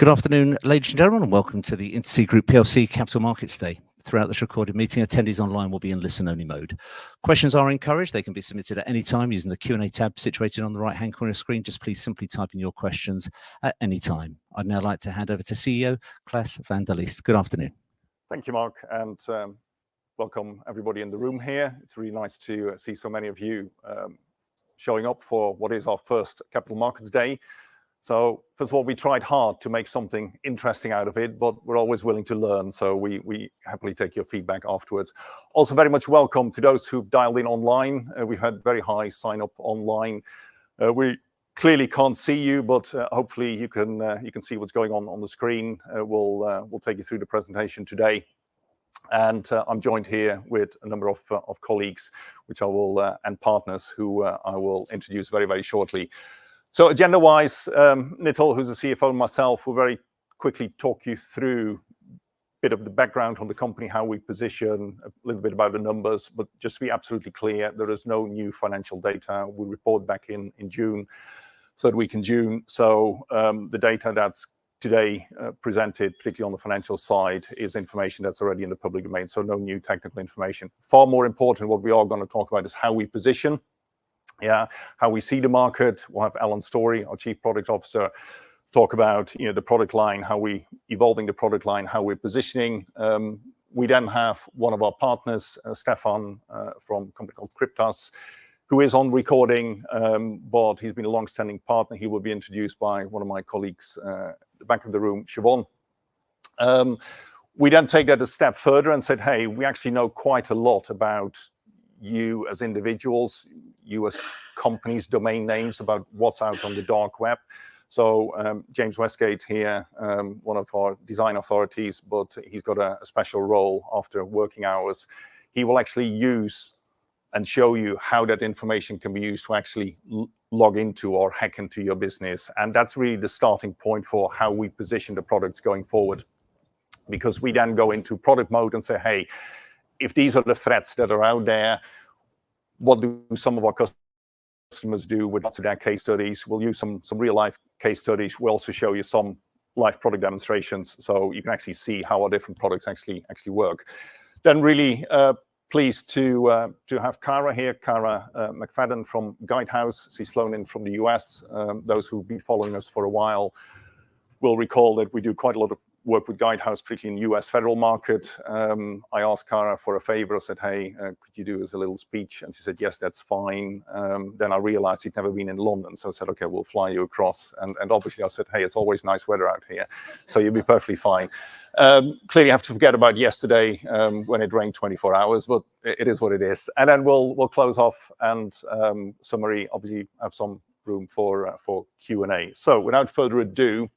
Good afternoon, ladies and gentlemen, and welcome to the Intercede Group PLC Capital Markets Day. Throughout this recorded meeting, attendees online will be in listen-only mode. Questions are encouraged. They can be submitted at any time using the Q&A tab situated on the right-hand corner of the screen. Just please simply type in your questions at any time. I'd now like to hand over to CEO Klaas van der Leest. Good afternoon. Thank you, Mark, and welcome everybody in the room here. It's really nice to see so many of you showing up for what is our first Capital Markets Day. So first of all, we tried hard to make something interesting out of it, but we're always willing to learn. So we happily take your feedback afterwards. Also very much welcome to those who've dialed in online. We've had very high sign up online. We clearly can't see you, but hopefully you can see what's going on the screen. We'll take you through the presentation today. And I'm joined here with a number of colleagues, which I will and partners who I will introduce very, very shortly. So agenda-wise, Nital, who's the CFO, and myself will very quickly talk you through a bit of the background on the company, how we position, a little bit about the numbers, but just to be absolutely clear, there is no new financial data. We report back in June, third week in June. So the data that's today presented, particularly on the financial side, is information that's already in the public domain. So no new technical information. Far more important, what we are going to talk about is how we position. How we see the market. We'll have Alan Story, our Chief Product Officer, talk about the product line, how we evolving the product line, how we're positioning. We then have one of our partners, Stefan, from a company called Cryptas, who is on recording, but he's been a long-standing partner. He will be introduced by one of my colleagues at the back of the room, Siobhan. We then take that a step further and said, hey, we actually know quite a lot about you as individuals, you as companies, domain names, about what's out on the dark web. So James Westgate here, one of our design authorities, but he's got a special role after working hours. He will actually use and show you how that information can be used to actually log into or hack into your business. And that's really the starting point for how we position the products going forward. Because we then go into product mode and say, hey, if these are the threats that are out there, what do some of our customers do with lots of their case studies? We'll use some real life case studies. We'll also show you some live product demonstrations so you can actually see how our different products actually work. Then really pleased to have Cara here, Cara McFadden from Guidehouse. She's flown in from the US. Those who've been following us for a while will recall that we do quite a lot of work with Guidehouse, particularly in the US federal market. I asked Cara for a favor. I said, hey, could you do us a little speech? And she said, yes, that's fine. Then I realized she'd never been in London. So I said, okay, we'll fly you across. And obviously I said, hey, it's always nice weather out here. So you'll be perfectly fine. Clearly I have to forget about yesterday when it rained 24 hours, but it is what it is. And then we'll close off and summary, obviously have some room for Q&A. So without further ado,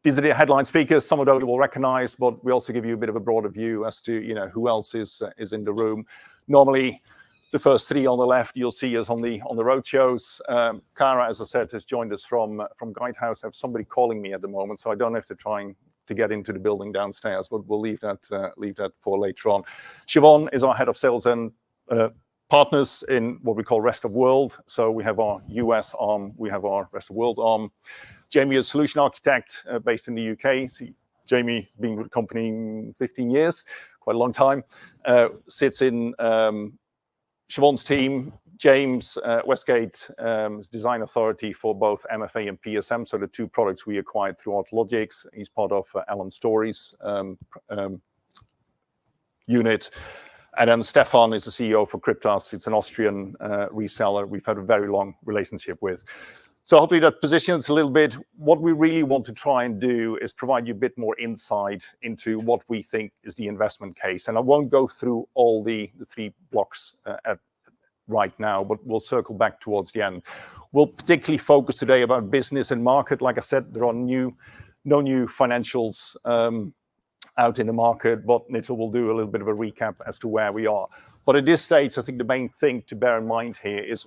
these are the headline speakers. Some of those you will recognize, but we also give you a bit of a broader view as to who else is in the room. Normally, the first three on the left, you'll see us on the road shows. Cara, as I said, has joined us from Guidehouse. I have somebody calling me at the moment, so I don't have to try to get into the building downstairs, but we'll leave that for later on. Siobhan is our head of sales and partners in what we call rest of world. So we have our US arm, we have our rest of world arm. Jamie is a solution architect based in the UK. See, Jamie, being with the company 15 years, quite a long time, sits in Siobhan's team. James Westgate is design authority for both MFA and PSM, so the two products we acquired throughout Logix. He's part of Alan Story's unit. And then Stefan is the CEO for Cryptas. It's an Austrian reseller we've had a very long relationship with. So hopefully that positions a little bit. What we really want to try and do is provide you a bit more insight into what we think is the investment case. And I won't go through all the three blocks right now, but we'll circle back towards the end. We'll particularly focus today about business and market. Like I said, there are no new financials out in the market, but Nital will do a little bit of a recap as to where we are. But at this stage, I think the main thing to bear in mind here is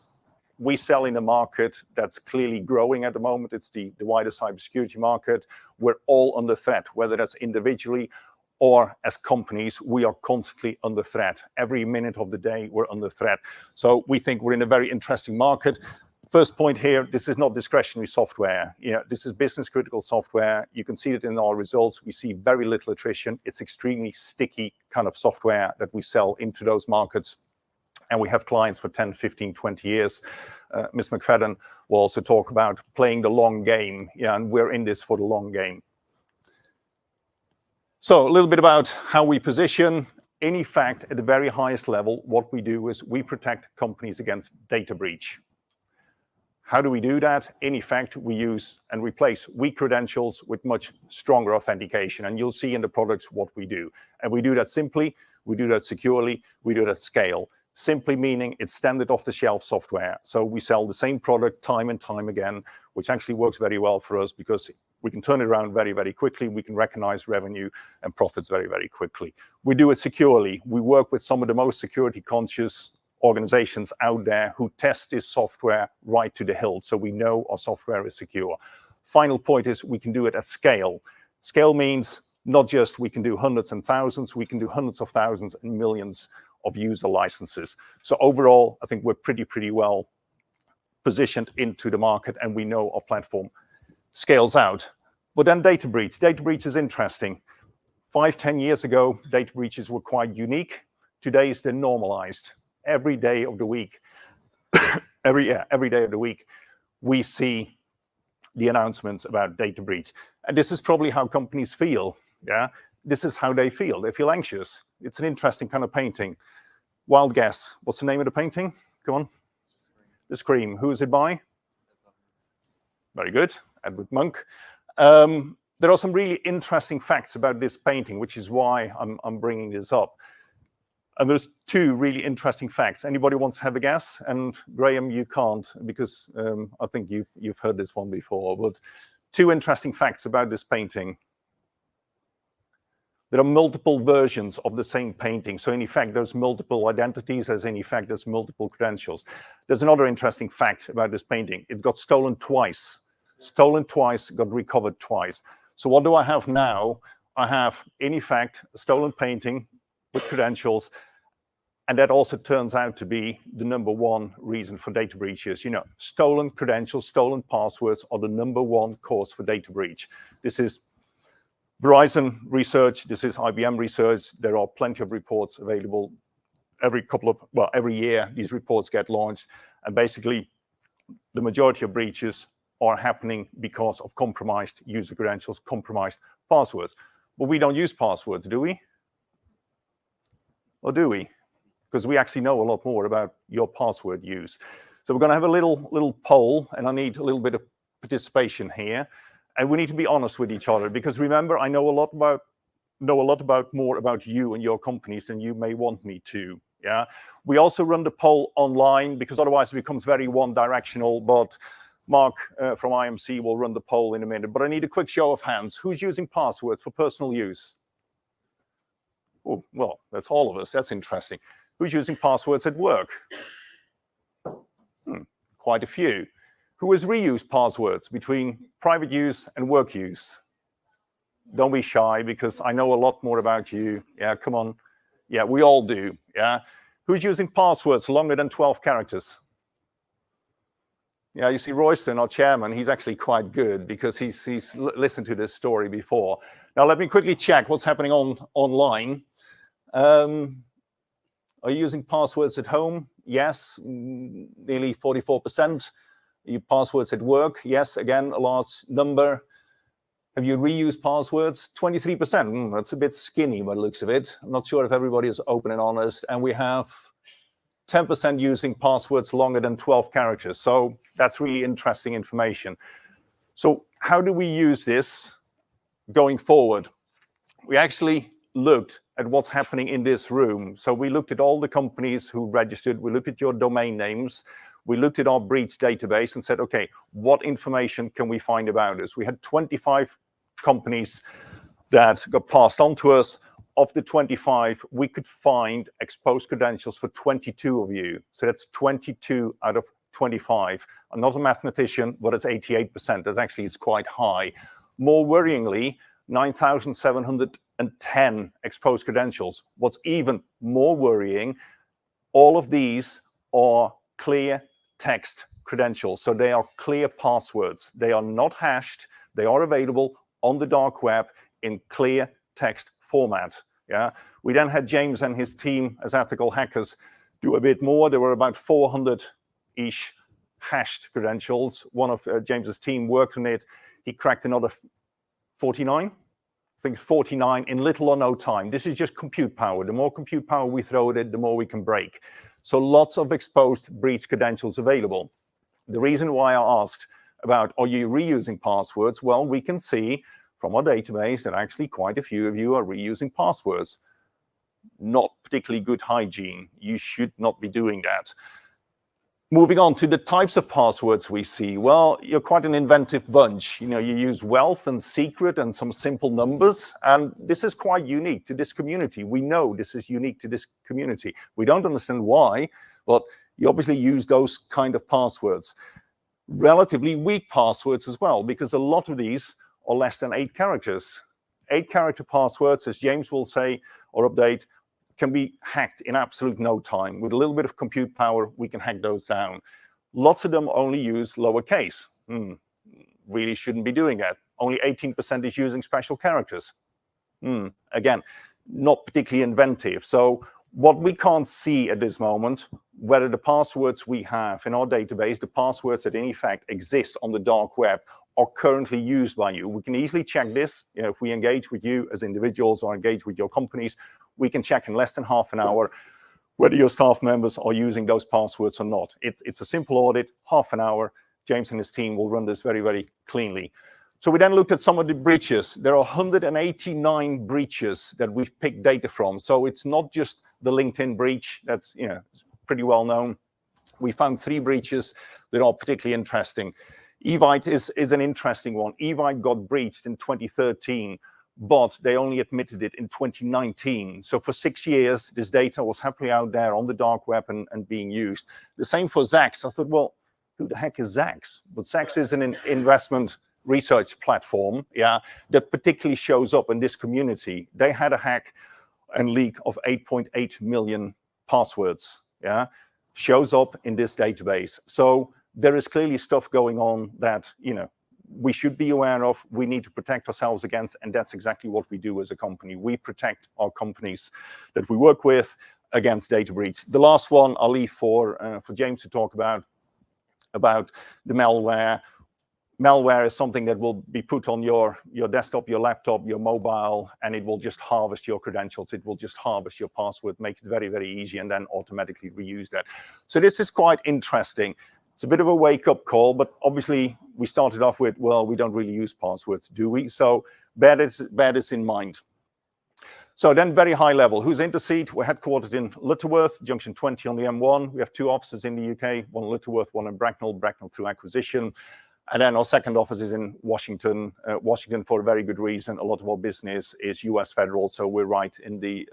we sell in a market that's clearly growing at the moment. It's the wider cybersecurity market. We're all under threat, whether that's individually or as companies, we are constantly under threat. Every minute of the day, we're under threat. So we think we're in a very interesting market. First point here, this is not discretionary software. This is business critical software. You can see it in our results. We see very little attrition. It's extremely sticky kind of software that we sell into those markets. And we have clients for 10, 15, 20 years. Ms. McFadden will also talk about playing the long game. And we're in this for the long game. So a little bit about how we position. In fact, at the very highest level, what we do is we protect companies against data breach. How do we do that? In effect, we use and replace weak credentials with much stronger authentication. And you'll see in the products what we do. And we do that simply, we do that securely, we do that at scale. Simply meaning it's standard off-the-shelf software. So we sell the same product time and time again, which actually works very well for us because we can turn it around very, very quickly. We can recognize revenue and profits very, very quickly. We do it securely. We work with some of the most security-conscious organizations out there who test this software right to the hilt. So we know our software is secure. Final point is we can do it at scale. Scale means not just we can do hundreds and thousands, we can do hundreds of thousands and millions of user licenses. So overall, I think we're pretty well positioned into the market and we know our platform scales out. But then data breach. Data breach is interesting. 5, 10 years ago, data breaches were quite unique. Today they're normalized. Every day of the week, every day of the week, we see the announcements about data breach. And this is probably how companies feel. Yeah, this is how they feel. They feel anxious. It's an interesting kind of painting. Wild guess. What's the name of the painting? Come on. The Scream. Who is it by? Very good. Edward Munch. There are some really interesting facts about this painting, which is why I'm bringing this up. And there's 2 really interesting facts. Anybody wants to have a guess? And Graham, you can't because I think you've heard this one before. But 2 interesting facts about this painting. There are multiple versions of the same painting. So in effect, there's multiple identities, as in effect, there's multiple credentials. There's another interesting fact about this painting. It got stolen twice. Stolen twice, got recovered twice. So what do I have now? I have, in effect, a stolen painting with credentials. And that also turns out to be the #1 reason for data breaches. Stolen credentials, stolen passwords are the #1 cause for data breach. This is Verizon research, this is IBM research. There are plenty of reports available every year. These reports get launched, and basically the majority of breaches are happening because of compromised user credentials, compromised passwords. But we don't use passwords, do we? Or do we? Because we actually know a lot more about your password use. So we're going to have a little poll, and I need a little bit of participation here. And we need to be honest with each other, because remember, I know a lot more about you and your companies than you may want me to. Yeah. We also run the poll online because otherwise it becomes very one-directional. But Mark from IMC will run the poll in a minute. But I need a quick show of hands. Who's using passwords for personal use? Oh, well, that's all of us. That's interesting. Who's using passwords at work? Quite a few. Who has reused passwords between private use and work use? Don't be shy, because I know a lot more about you. Yeah, come on. Yeah, we all do. Yeah. Who's using passwords longer than 12 characters? Yeah, you see Royston, our chairman, he's actually quite good because he's listened to this story before. Now, let me quickly check what's happening online. Are you using passwords at home? Yes, nearly 44%. Your passwords at work? Yes, again, a large number. Have you reused passwords? 23%. That's a bit skinny by the looks of it. I'm not sure if everybody is open and honest. And we have 10% using passwords longer than 12 characters. So that's really interesting information. So how do we use this going forward? We actually looked at what's happening in this room. So we looked at all the companies who registered. We looked at your domain names. We looked at our breach database and said, okay, what information can we find about us? We had 25 companies that got passed on to us. Of the 25, we could find exposed credentials for 22 of you. So that's 22 out of 25. I'm not a mathematician, but it's 88%. That's actually, it's quite high. More worryingly, 9,710 exposed credentials. What's even more worrying, all of these are clear text credentials. So they are clear passwords. They are not hashed. They are available on the dark web in clear text format. Yeah. We then had James and his team as ethical hackers do a bit more. There were about 400-ish hashed credentials. One of James's team worked on it. He cracked another 49. I think 49 in little or no time. This is just compute power. The more compute power we throw at it, the more we can break. So lots of exposed breach credentials available. The reason why I asked about, are you reusing passwords? Well, we can see from our database that actually quite a few of you are reusing passwords. Not particularly good hygiene. You should not be doing that. Moving on to the types of passwords we see. Well, you're quite an inventive bunch. You know, you use wealth and secret and some simple numbers. And this is quite unique to this community. We know this is unique to this community. We don't understand why, but you obviously use those kind of passwords. Relatively weak passwords as well, because a lot of these are less than 8 characters. 8-character passwords, as James will say or update, can be hacked in absolute no time. With a little bit of compute power, we can hack those down. Lots of them only use lowercase. Really shouldn't be doing that. Only 18% is using special characters. Again, not particularly inventive. So what we can't see at this moment, whether the passwords we have in our database, the passwords that in effect exist on the dark web, are currently used by you. We can easily check this. You know, if we engage with you as individuals or engage with your companies, we can check in less than half an hour whether your staff members are using those passwords or not. It's a simple audit, half an hour. James and his team will run this very, very cleanly. So we then looked at some of the breaches. There are 189 breaches that we've picked data from. So it's not just the LinkedIn breach. That's, you know, pretty well known. We found 3 breaches that are particularly interesting. Evite is an interesting one. Evite got breached in 2013, but they only admitted it in 2019. So for 6 years, this data was happily out there on the dark web and being used. The same for Zax. I thought, well, who the heck is Zax? But Zax is an investment research platform, yeah, that particularly shows up in this community. They had a hack and leak of 8.8 million passwords, yeah, shows up in this database. So there is clearly stuff going on that, you know, we should be aware of, we need to protect ourselves against, and that's exactly what we do as a company. We protect our companies that we work with against data breach. The last one I'll leave for James to talk about the malware. Malware is something that will be put on your desktop, your laptop, your mobile, and it will just harvest your credentials. It will just harvest your password, make it very, very easy, and then automatically reuse that. So this is quite interesting. It's a bit of a wake-up call, but obviously we started off with, well, we don't really use passwords, do we? So bear this in mind. So then very high level, who's Intercede? We're headquartered in Lutterworth, Junction 20 on the M1. We have 2 offices in the UK, one in Lutterworth, one in Bracknell through acquisition. And then our second office is in Washington. Washington for a very good reason. A lot of our business is US federal, so we're right in the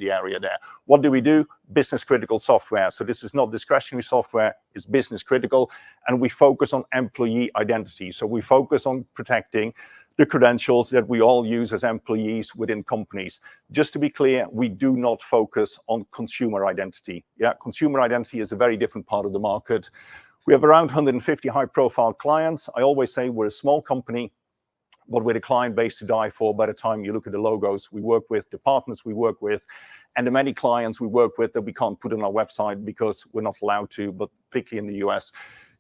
area there. What do we do? Business critical software. So this is not discretionary software, it's business critical. And we focus on employee identity. So we focus on protecting the credentials that we all use as employees within companies. Just to be clear, we do not focus on consumer identity. Yeah, consumer identity is a very different part of the market. We have around 150 high-profile clients. I always say we're a small company, but with a client base to die for. By the time you look at the logos we work with, the partners we work with, and the many clients we work with that we can't put on our website because we're not allowed to, but particularly in the US,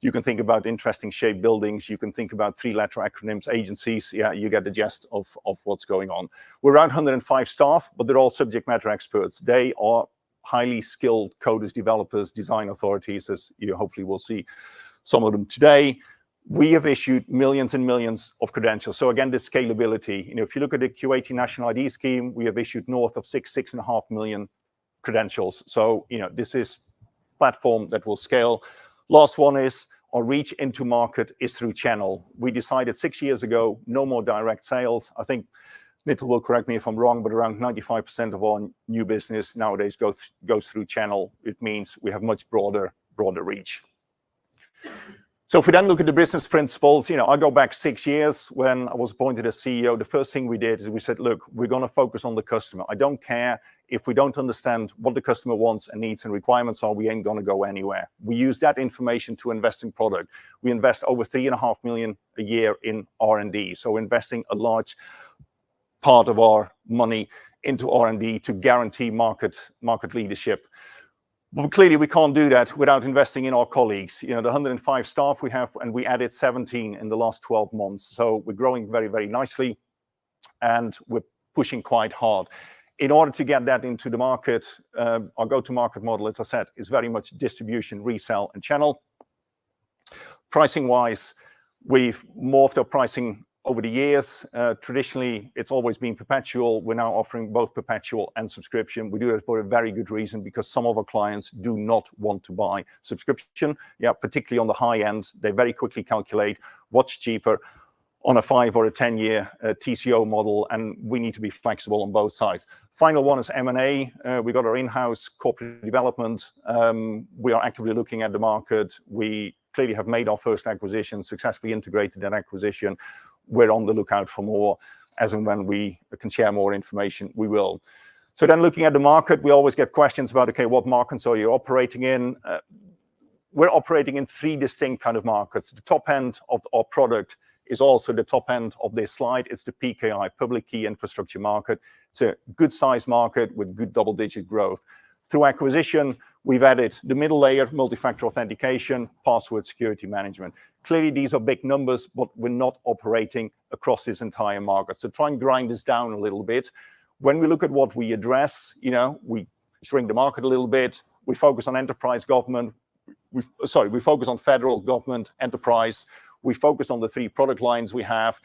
you can think about interesting shaped buildings. You can think about 3-letter acronyms, agencies. Yeah, you get the gist of what's going on. We're around 105 staff, but they're all subject matter experts. They are highly skilled coders, developers, design authorities, as you hopefully will see some of them today. We have issued millions and millions of credentials. So again, the scalability. You know, if you look at the Q80 national ID scheme, we have issued north of 6.5 million credentials. So, you know, this is a platform that will scale. Last one is our reach into market is through channel. We decided 6 years ago, no more direct sales. I think Nittel will correct me if I'm wrong, but around 95% of our new business nowadays goes through channel. It means we have much broader reach. So if we then look at the business principles, you know, I go back 6 years when I was appointed as CEO. The first thing we did is we said, look, we're going to focus on the customer. I don't care If we don't understand what the customer wants and needs and requirements are, we ain't going to go anywhere. We use that information to invest in product. We invest over $3.5 million a year in R&D. So investing a large part of our money into R&D to guarantee market leadership. But clearly, we can't do that without investing in our colleagues. You know, the 105 staff we have, and we added 17 in the last 12 months. So we're growing very, very nicely, and we're pushing quite hard. In order to get that into the market, our go-to-market model, as I said, is very much distribution, resell, and channel. Pricing-wise, we've morphed our pricing over the years. Traditionally, it's always been perpetual. We're now offering both perpetual and subscription. We do it for a very good reason, because some of our clients do not want to buy subscription. Yeah, particularly on the high end, they very quickly calculate what's cheaper on a 5 or a 10-year TCO model, and we need to be flexible on both sides. Final one is M&A. We got our in-house corporate development. We are actively looking at the market. We clearly have made our first acquisition, successfully integrated that acquisition. We're on the lookout for more. As and when we can share more information, we will. So then looking at the market, we always get questions about, okay, what markets are you operating in? We're operating in 3 distinct kind of markets. The top end of our product is also the top end of this slide. It's the PKI, Public Key Infrastructure market. It's a good size market with good double-digit growth. Through acquisition, we've added the middle layer, multi-factor authentication, password security management. Clearly, these are big numbers, but we're not operating across this entire market. So try and grind this down a little bit. When we look at what we address, you know, we shrink the market a little bit. We focus on enterprise government. We focus on federal government, enterprise. We focus on the 3 product lines we have.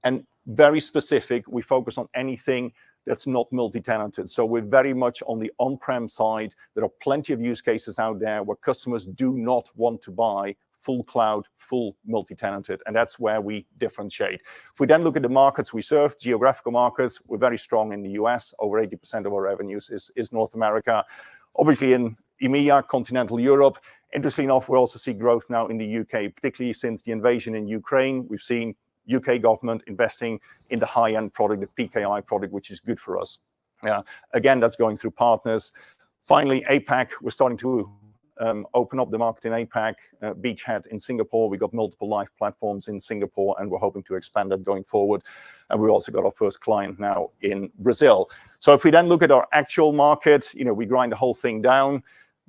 And very specific, we focus on anything that's not multi-tenanted. So we're very much on the on-prem side. There are plenty of use cases out there where customers do not want to buy full cloud, full multi-tenanted, and that's where we differentiate. If we then look at the markets we serve, geographical markets, we're very strong in the US. Over 80% of our revenues is North America. Obviously in EMEA, continental Europe. Interestingly enough, we also see growth now in the UK, particularly since the invasion in Ukraine. We've seen UK government investing in the high-end product, the PKI product, which is good for us. Again, that's going through partners. Finally, APAC, we're starting to open up the market in APAC. Beachhead in Singapore, we got multiple live platforms in Singapore, and we're hoping to expand that going forward. And we also got our first client now in Brazil. So if we then look at our actual market, you know, we grind the whole thing down.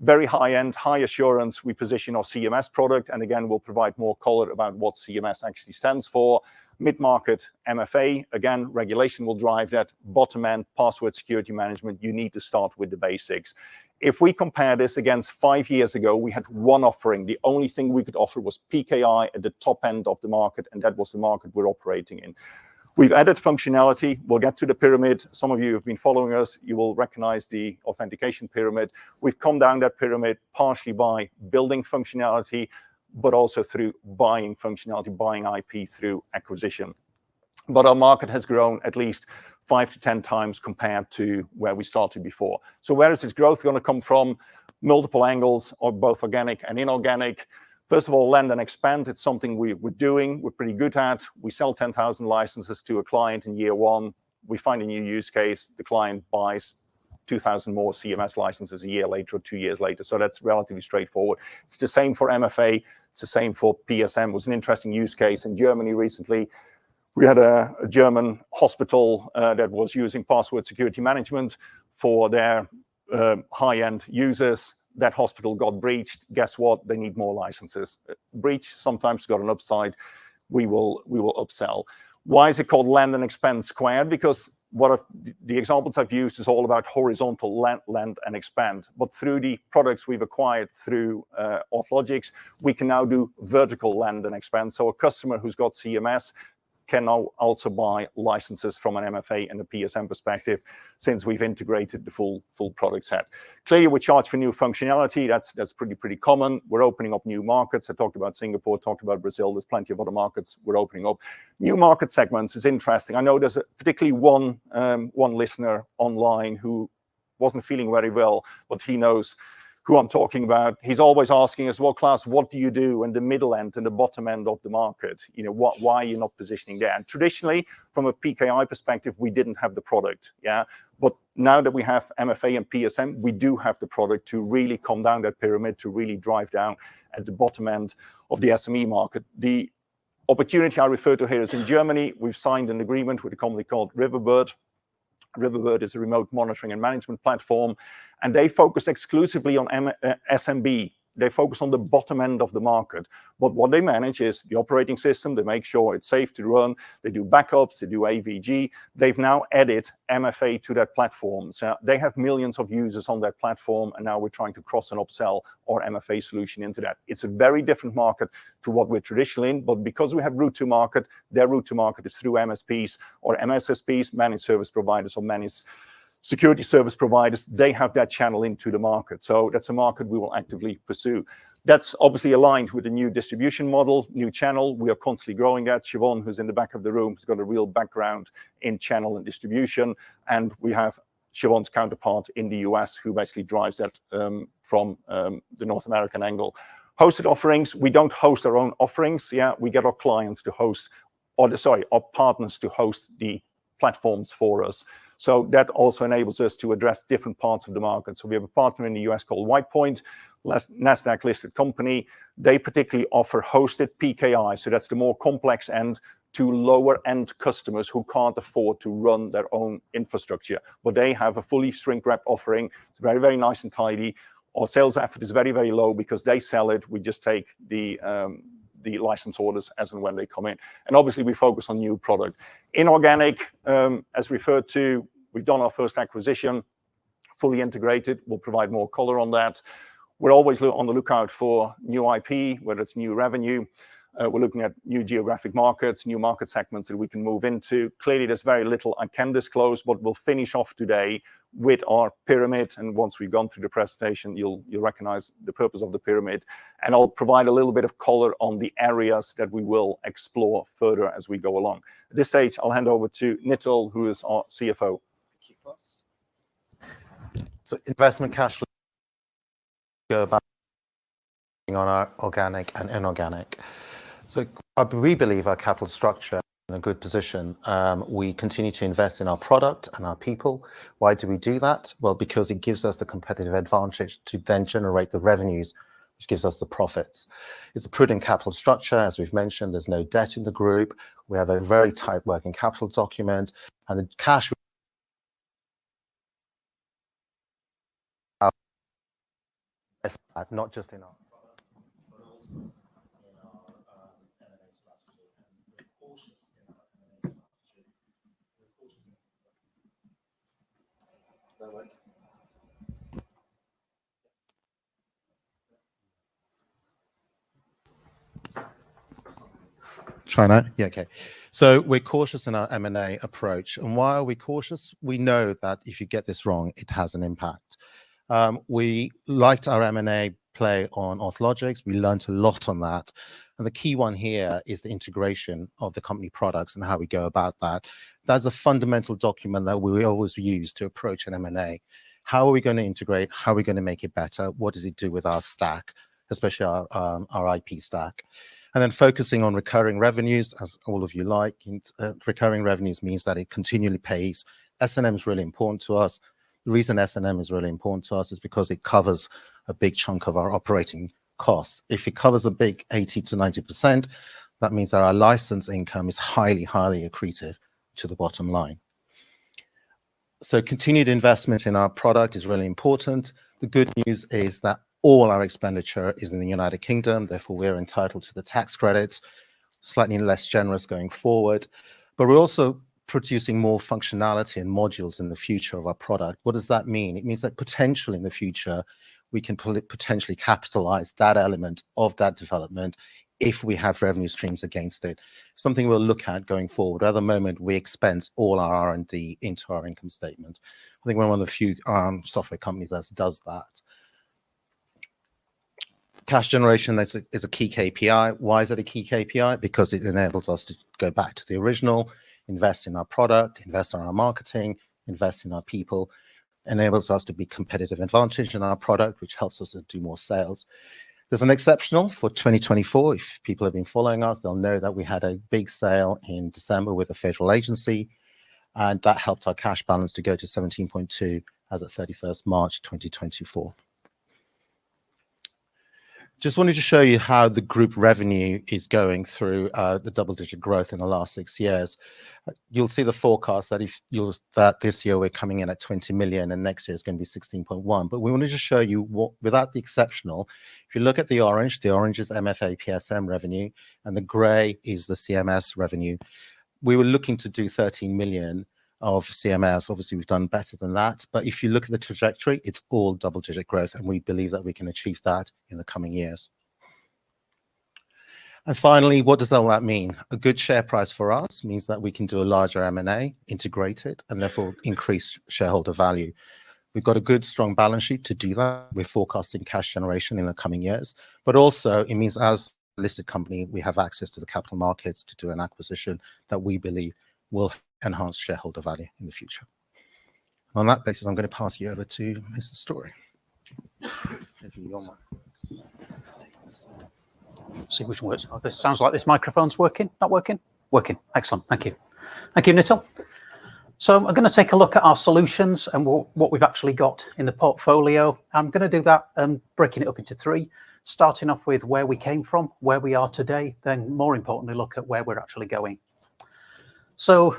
Very high-end, high assurance, we position our CMS product. And again, we'll provide more color about what CMS actually stands for. Mid-market, MFA, again, regulation will drive that. Bottom end, password security management, you need to start with the basics. If we compare this against 5 years ago, we had one offering. The only thing we could offer was PKI at the top end of the market, and that was the market we're operating in. We've added functionality. We'll get to the pyramid. Some of you have been following us. You will recognize the authentication pyramid. We've come down that pyramid partially by building functionality, but also through buying functionality, buying IP through acquisition. But our market has grown at least 5 to 10 times compared to where we started before. So where is this growth going to come from? Multiple angles, or both organic and inorganic. First of all, land and expand. It's something we're doing. We're pretty good at. We sell 10,000 licenses to a client in year 1. We find a new use case. The client buys 2,000 more CMS licenses a year later or 2 years later. So that's relatively straightforward. It's the same for MFA. It's the same for PSM. It was an interesting use case in Germany recently. We had a German hospital that was using password security management for their high-end users. That hospital got breached. Guess what? They need more licenses. Breach sometimes got an upside. We will upsell. Why is it called land and expand squared? Because the examples I've used is all about horizontal land and expand. But through the products we've acquired through AuthLogix, we can now do vertical land and expand. So a customer who's got CMS can now also buy licenses from an MFA and a PSM perspective, since we've integrated the full product set. Clearly, we charge for new functionality. That's pretty common. We're opening up new markets. I talked about Singapore, talked about Brazil. There's plenty of other markets we're opening up. New market segments is interesting. I know there's particularly one listener online who wasn't feeling very well, but he knows who I'm talking about, he's always asking us, well, Klaas, what do you do in the middle end and the bottom end of the market? You know, why are you not positioning there? And traditionally, from a PKI perspective, we didn't have the product, yeah? But now that we have MFA and PSM, we do have the product to really come down that pyramid, to really drive down at the bottom end of the SME market. The opportunity I refer to here is in Germany. We've signed an agreement with a company called Riverbird. Riverbird is a remote monitoring and management platform, and they focus exclusively on SMB. They focus on the bottom end of the market. But what they manage is the operating system. They make sure it's safe to run. They do backups. They do AVG. They've now added MFA to that platform. So they have millions of users on their platform, and now we're trying to cross and upsell our MFA solution into that. It's a very different market to what we're traditionally in, but because we have route to market, their route to market is through MSPs or MSSPs, managed service providers or managed security service providers. They have that channel into the market. So that's a market we will actively pursue. That's obviously aligned with the new distribution model, new channel. We are constantly growing that. Siobhan, who's in the back of the room, has got a real background in channel and distribution. And we have Siobhan's counterpart in the US who basically drives that from the North American angle. Hosted offerings, we don't host our own offerings. Yeah, we get our clients to host, our partners to host the platforms for us. So that also enables us to address different parts of the market. So we have a partner in the US called WhitePoint, NASDAQ listed company. They particularly offer hosted PKI. So that's the more complex end to lower end customers who can't afford to run their own infrastructure. But they have a fully shrink wrapped offering. It's very, very nice and tidy. Our sales effort is very, very low because they sell it. We just take the license orders as and when they come in. And obviously we focus on new product. Inorganic, as referred to, we've done our first acquisition, fully integrated. We'll provide more color on that. We're always on the lookout for new IP, whether it's new revenue. We're looking at new geographic markets, new market segments that we can move into. Clearly, there's very little I can disclose, but we'll finish off today with our pyramid. And once we've gone through the presentation, you'll recognize the purpose of the pyramid. And I'll provide a little bit of color on the areas that we will explore further as we go along. At this stage, I'll hand over to Nitul, who is our CFO. So investment cash flow go about on our organic and inorganic. So we believe our capital structure is in a good position. We continue to invest in our product and our people. Why do we do that? Well, because it gives us the competitive advantage to then generate the revenues, which gives us the profits. It's a prudent capital structure. As we've mentioned, there's no debt in the group. We have a very tight working capital document, and the cash not just in our product, but also in our M&A strategy. And we're cautious in our M&A strategy. We're cautious in Is that right? Try now? Yeah, okay. So we're cautious in our M&A approach. And why are we cautious? We know that if you get this wrong, it has an impact. We liked our M&A play on Orthologics. We learned a lot on that. And the key one here is the integration of the company products and how we go about that. That's a fundamental document that we always use to approach an M&A. How are we going to integrate? How are we going to make it better? What does it do with our stack, especially our IP stack? And then focusing on recurring revenues, as all of you like. Recurring revenues means that it continually pays. S&M is really important to us. The reason S&M is really important to us is because it covers a big chunk of our operating costs. If it covers a big 80 to 90%, that means that our license income is highly, highly accretive to the bottom line. So continued investment in our product is really important. The good news is that all our expenditure is in the United Kingdom. Therefore, we're entitled to the tax credits, slightly less generous going forward. But we're also producing more functionality and modules in the future of our product. What does that mean? It means that potentially in the future, we can potentially capitalize that element of that development if we have revenue streams against it. Something we'll look at going forward. At the moment, we expense all our R&D into our income statement. I think we're one of the few software companies that does that. Cash generation is a key KPI. Why is it a key KPI? Because it enables us to go back to the original, invest in our product, invest in our marketing, invest in our people, enables us to be competitive advantage in our product, which helps us to do more sales. There's an exceptional for 2024. If people have been following us, they'll know that we had a big sale in December with a federal agency, and that helped our cash balance to go to 17.2 as at 31st March 2024. Just wanted to show you how the group revenue is going through the double-digit growth in the last 6 years. You'll see the forecast that this year we're coming in at 20 million and next year is going to be 16.1. But we wanted to show you what, without the exceptional, if you look at the orange is MFA PSM revenue and the grey is the CMS revenue. We were looking to do 13 million of CMS. Obviously, we've done better than that. But if you look at the trajectory, it's all double-digit growth, and we believe that we can achieve that in the coming years. And finally, what does all that mean? A good share price for us means that we can do a larger M&A, integrate it, and therefore increase shareholder value. We've got a good, strong balance sheet to do that. We're forecasting cash generation in the coming years. But also, it means as a listed company, we have access to the capital markets to do an acquisition that we believe will enhance shareholder value in the future. On that basis, I'm going to pass you over to Mr. Story. See which one works. Oh, this sounds like this microphone's working. Not working? Working. Excellent. Thank you. Thank you, Nitil. So I'm going to take a look at our solutions and what we've actually got in the portfolio. I'm going to do that breaking it up into three, starting off with where we came from, where we are today, then more importantly, look at where we're actually going. So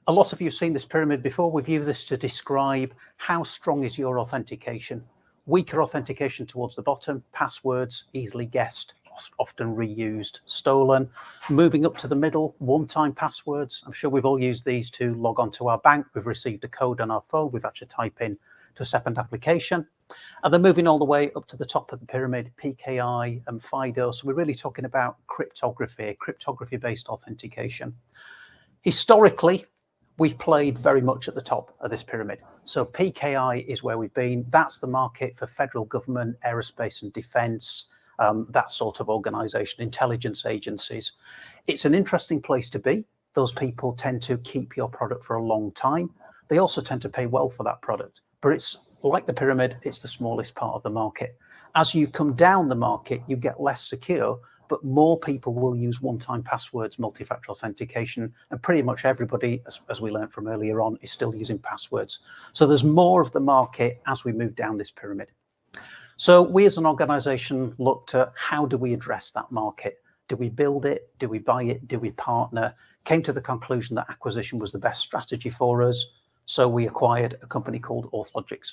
a lot of you have seen this pyramid before. We've used this to describe how strong is your authentication. Weaker authentication towards the bottom, passwords easily guessed, often reused, stolen. Moving up to the middle, one-time passwords. I'm sure we've all used these to log on to our bank. We've received a code on our phone. We've actually typed in to a separate application. And then moving all the way up to the top of the pyramid, PKI and FIDO. So we're really talking about cryptography-based authentication. Historically, we've played very much at the top of this pyramid. So PKI is where we've been. That's the market for federal government, aerospace and defense, that sort of organization, intelligence agencies. It's an interesting place to be. Those people tend to keep your product for a long time. They also tend to pay well for that product. But it's like the pyramid, it's the smallest part of the market. As you come down the market, you get less secure, but more people will use one-time passwords, multi-factor authentication, and pretty much everybody, as we learned from earlier on, is still using passwords. So there's more of the market as we move down this pyramid. So we as an organization looked at how do we address that market? Do we build it? Do we buy it? Do we partner? Came to the conclusion that acquisition was the best strategy for us. So we acquired a company called Orthologics.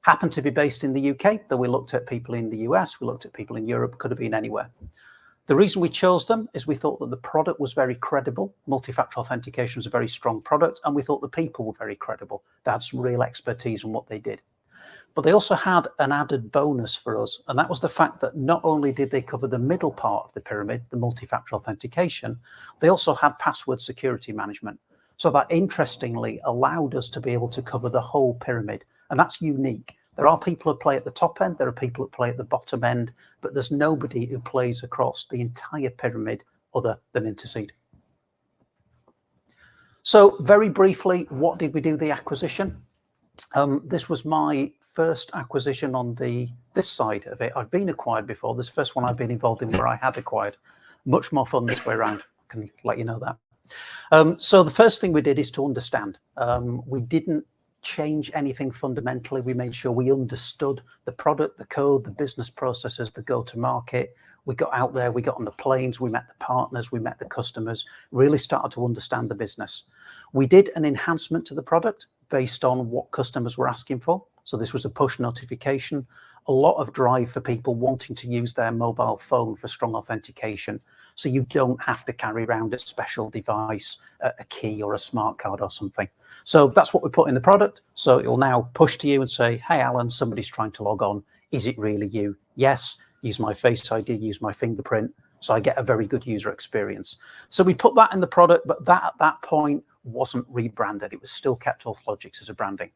Happened to be based in the UK, though we looked at people in the US, we looked at people in Europe, could have been anywhere. The reason we chose them is we thought that the product was very credible. Multi-factor authentication was a very strong product, and we thought the people were very credible. They had some real expertise in what they did. But they also had an added bonus for us, and that was the fact that not only did they cover the middle part of the pyramid, the multi-factor authentication, they also had password security management. So that interestingly allowed us to be able to cover the whole pyramid, and that's unique. There are people who play at the top end, there are people who play at the bottom end, but there's nobody who plays across the entire pyramid other than Intercede. So very briefly, what did we do the acquisition? This was my first acquisition on this side of it. I've been acquired before. This is the first one I've been involved in where I had acquired. Much more fun this way around, I can let you know that. So the first thing we did is to understand. We didn't change anything fundamentally. We made sure we understood the product, the code, the business processes, the go-to-market. We got out there, we got on the planes, we met the partners, we met the customers, really started to understand the business. We did an enhancement to the product based on what customers were asking for. So this was a push notification, a lot of drive for people wanting to use their mobile phone for strong authentication. So you don't have to carry around a special device, a key or a smart card or something. So that's what we put in the product. So it will now push to you and say, hey, Alan, somebody's trying to log on. Is it really you? Yes, use my Face ID, use my fingerprint. So I get a very good user experience. So we put that in the product, but that at that point wasn't rebranded. It was still kept Orthologics as a branding.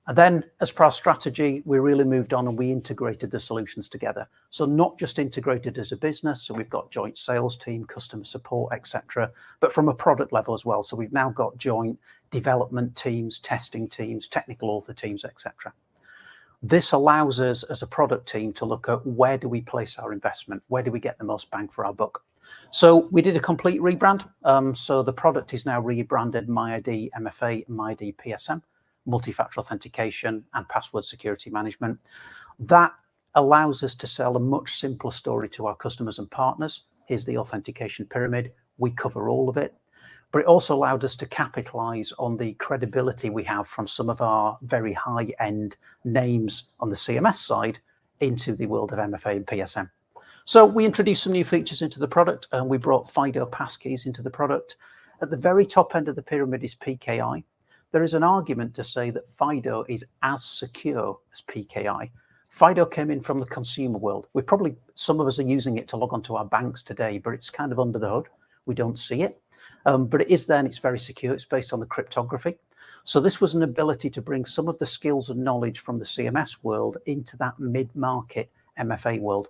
And then as per our strategy, we really moved on and we integrated the solutions together. So not just integrated as a business, so we've got joint sales team, customer support, etc., but from a product level as well. So we've now got joint development teams, testing teams, technical author teams, etc. This allows us as a product team to look at where do we place our investment? Where do we get the most bang for our buck? So we did a complete rebrand. So the product is now rebranded MyID MFA, MyID PSM, multi-factor authentication and password security management. That allows us to sell a much simpler story to our customers and partners. Here's the authentication pyramid. We cover all of it. But it also allowed us to capitalize on the credibility we have from some of our very high-end names on the CMS side into the world of MFA and PSM. So we introduced some new features into the product, and we brought FIDO passkeys into the product. At the very top end of the pyramid is PKI. There is an argument to say that FIDO is as secure as PKI. FIDO came in from the consumer world. Some of us are using it to log onto our banks today, but it's kind of under the hood. We don't see it. But it is there, and it's very secure. It's based on the cryptography. So this was an ability to bring some of the skills and knowledge from the CMS world into that mid-market MFA world.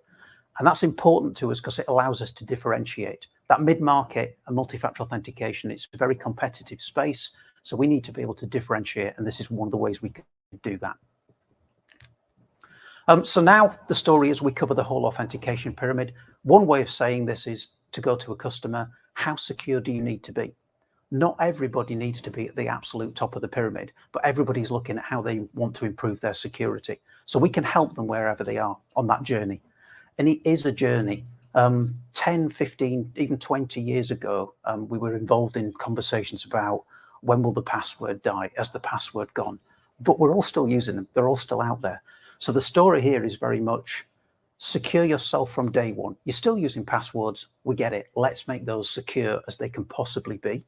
And that's important to us because it allows us to differentiate. That mid-market and multi-factor authentication, it's a very competitive space. So we need to be able to differentiate, and this is one of the ways we can do that. So now the story is we cover the whole authentication pyramid. One way of saying this is to go to a customer, how secure do you need to be? Not everybody needs to be at the absolute top of the pyramid, but everybody's looking at how they want to improve their security. So we can help them wherever they are on that journey. And it is a journey. 10, 15, even 20 years ago, we were involved in conversations about when will the password die? Has the password gone? But we're all still using them. They're all still out there. So the story here is very much secure yourself from day one. You're still using passwords. We get it. Let's make those secure as they can possibly be.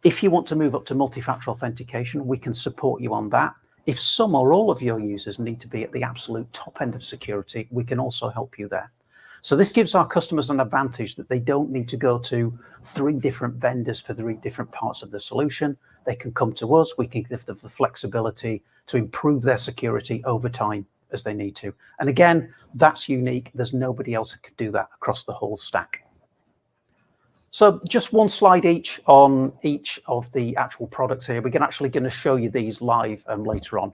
If you want to move up to multi-factor authentication, we can support you on that. If some or all of your users need to be at the absolute top end of security, we can also help you there. So this gives our customers an advantage that they don't need to go to 3 different vendors for 3 different parts of the solution. They can come to us. We can give them the flexibility to improve their security over time as they need to. And again, that's unique. There's nobody else that can do that across the whole stack. So just one slide each on each of the actual products here. We're actually going to show you these live later on.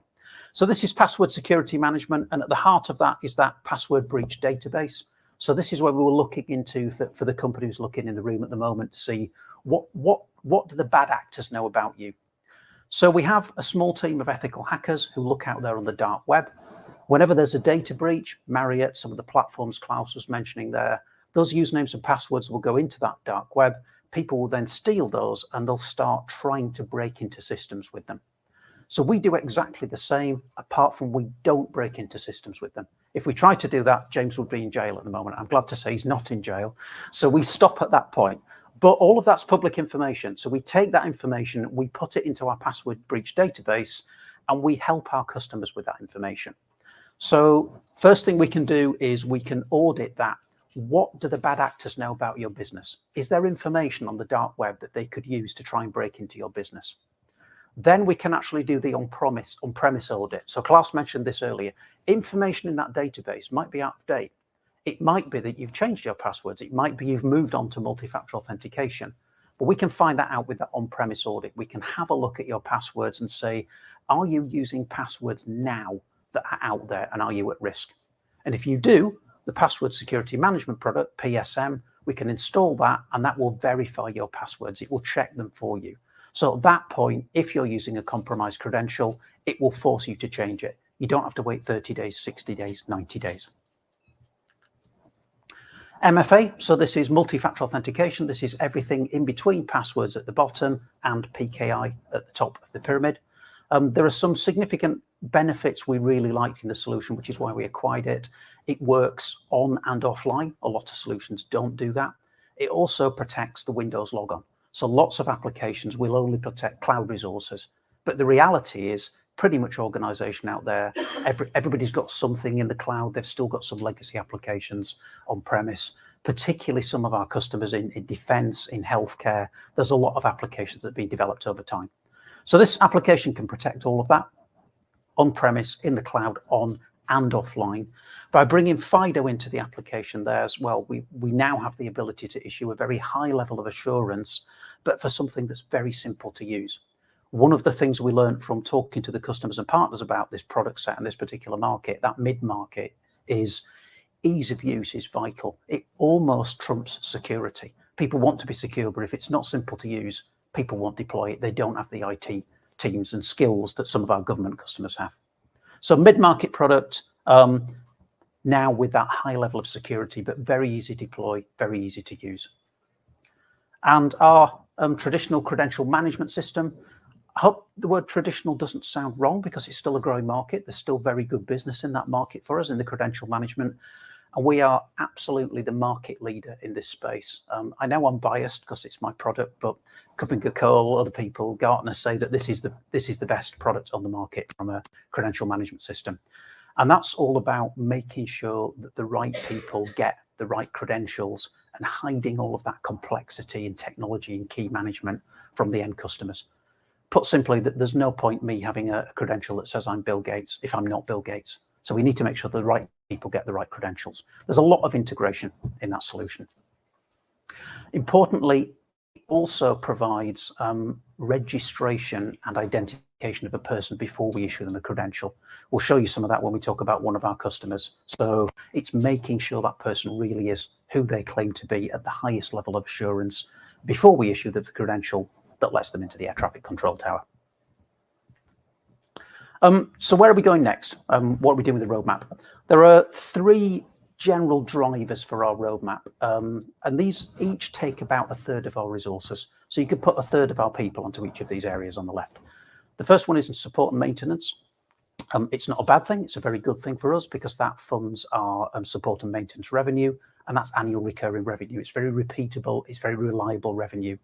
So this is password security management, and at the heart of that is that password breach database. So this is where we were looking into for the company who's looking in the room at the moment to see what do the bad actors know about you. So we have a small team of ethical hackers who look out there on the dark web. Whenever there's a data breach, Marriott, some of the platforms Klaus was mentioning there, those usernames and passwords will go into that dark web. People will then steal those and they'll start trying to break into systems with them. So we do exactly the same, apart from we don't break into systems with them. If we try to do that, James would be in jail at the moment. I'm glad to say he's not in jail. So we stop at that point. But all of that's public information. So we take that information, we put it into our password breach database, and we help our customers with that information. So first thing we can do is we can audit that. What do the bad actors know about your business? Is there information on the dark web that they could use to try and break into your business? Then we can actually do the on-premise audit. So Klaus mentioned this earlier. Information in that database might be out of date. It might be that you've changed your passwords. It might be you've moved on to multi-factor authentication. But we can find that out with that on-premise audit. We can have a look at your passwords and say, are you using passwords now that are out there, and are you at risk? And if you do, the password security management product, PSM, we can install that, and that will verify your passwords. It will check them for you. So at that point, if you're using a compromised credential, it will force you to change it. You don't have to wait 30 days, 60 days, 90 days. MFA, so this is multi-factor authentication. This is everything in between passwords at the bottom and PKI at the top of the pyramid. There are some significant benefits we really liked in the solution, which is why we acquired it. It works on and offline. A lot of solutions don't do that. It also protects the Windows logon. So lots of applications will only protect cloud resources. But the reality is pretty much organization out there, everybody's got something in the cloud. They've still got some legacy applications on premise, particularly some of our customers in defense, in healthcare. There's a lot of applications that have been developed over time. So this application can protect all of that on premise, in the cloud, on and offline. By bringing FIDO into the application there as well, we now have the ability to issue a very high level of assurance, but for something that's very simple to use. One of the things we learned from talking to the customers and partners about this product set and this particular market, that mid-market, is ease of use is vital. It almost trumps security. People want to be secure, but if it's not simple to use, people won't deploy it. They don't have the IT teams and skills that some of our government customers have. So mid-market product, now with that high level of security, but very easy to deploy, very easy to use. And our traditional credential management system, I hope the word traditional doesn't sound wrong, because it's still a growing market. There's still very good business in that market for us in the credential management. And we are absolutely the market leader in this space. I know I'm biased because it's my product, but KuppingerCole, other people, Gartner, say that this is the best product on the market from a credential management system. And that's all about making sure that the right people get the right credentials and hiding all of that complexity in technology and key management from the end customers. Put simply, that there's no point me having a credential that says I'm Bill Gates if I'm not Bill Gates. So we need to make sure the right people get the right credentials. There's a lot of integration in that solution. Importantly, it also provides registration and identification of a person before we issue them a credential. We'll show you some of that when we talk about one of our customers. So it's making sure that person really is who they claim to be at the highest level of assurance before we issue them the credential that lets them into the air traffic control tower. So where are we going next? What are we doing with the roadmap? There are 3 general drivers for our roadmap, and these each take about 1/3 of our resources. So you could put 1/3 of our people onto each of these areas on the left. The first one is in support and maintenance. It's not a bad thing. It's a very good thing for us, because that funds our support and maintenance revenue, and that's annual recurring revenue. It's very repeatable. It's very reliable revenue.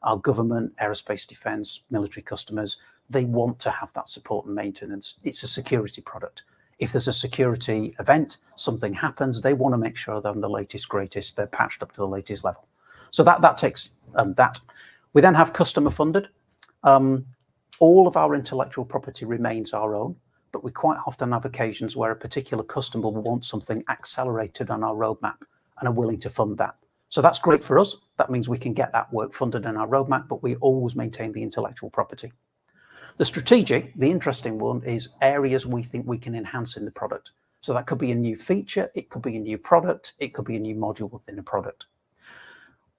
Our government, aerospace, defense, military customers, they want to have that support and maintenance. It's a security product. If there's a security event, something happens, they want to make sure they're on the latest, greatest, they're patched up to the latest level. So that takes that. We then have customer funded. All of our intellectual property remains our own, but we quite often have occasions where a particular customer will want something accelerated on our roadmap and are willing to fund that. So that's great for us. That means we can get that work funded in our roadmap, but we always maintain the intellectual property. The strategic, the interesting one, is areas we think we can enhance in the product. So that could be a new feature, it could be a new product, it could be a new module within a product.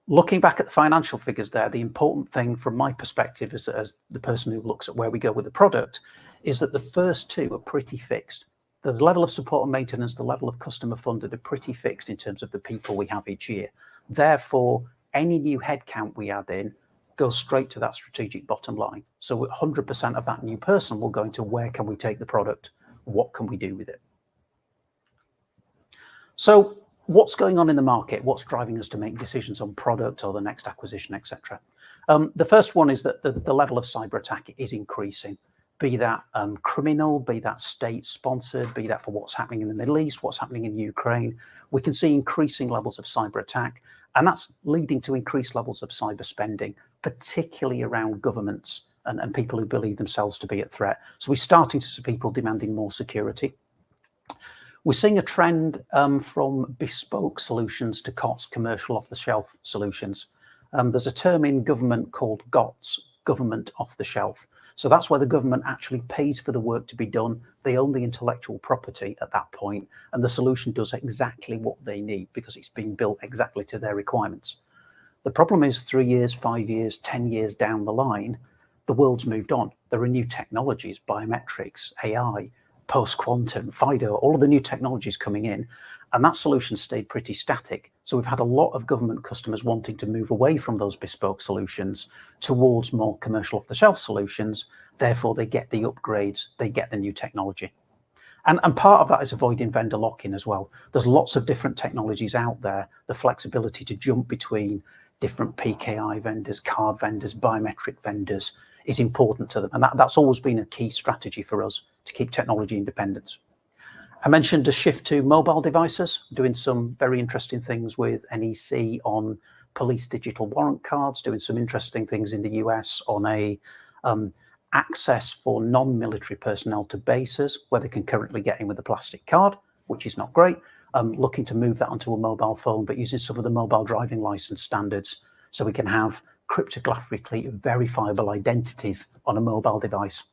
Looking back at the financial figures there, the important thing from my perspective as the person who looks at where we go with the product is that the first 2 are pretty fixed. The level of support and maintenance, the level of customer funded are pretty fixed in terms of the people we have each year. Therefore, any new headcount we add in goes straight to that strategic bottom line. So 100% of that new person will go into where can we take the product? What can we do with it? So what's going on in the market? What's driving us to make decisions on product or the next acquisition, etc.? The first one is that the level of cyber attack is increasing, be that criminal, be that state sponsored, be that for what's happening in the Middle East, what's happening in Ukraine. We can see increasing levels of cyber attack, and that's leading to increased levels of cyber spending, particularly around governments and people who believe themselves to be at threat. So we're starting to see people demanding more security. We're seeing a trend from bespoke solutions to COTS, commercial off-the-shelf solutions. There's a term in government called GOTS, government off-the-shelf. So that's where the government actually pays for the work to be done. They own the intellectual property at that point, and the solution does exactly what they need because it's been built exactly to their requirements. The problem is 3 years, 5 years, 10 years down the line, the world's moved on. There are new technologies, biometrics, AI, post-quantum, FIDO, all of the new technologies coming in, and that solution stayed pretty static. So we've had a lot of government customers wanting to move away from those bespoke solutions towards more commercial off-the-shelf solutions. Therefore, they get the upgrades, they get the new technology. And part of that is avoiding vendor lock-in as well. There's lots of different technologies out there. The flexibility to jump between different PKI vendors, card vendors, biometric vendors is important to them. And that's always been a key strategy for us to keep technology independence. I mentioned a shift to mobile devices, doing some very interesting things with NEC on police digital warrant cards, doing some interesting things in the US on a access for non-military personnel to bases where they can currently get in with a plastic card, which is not great. Looking to move that onto a mobile phone, but using some of the mobile driving license standards so we can have cryptographically verifiable identities on a mobile device.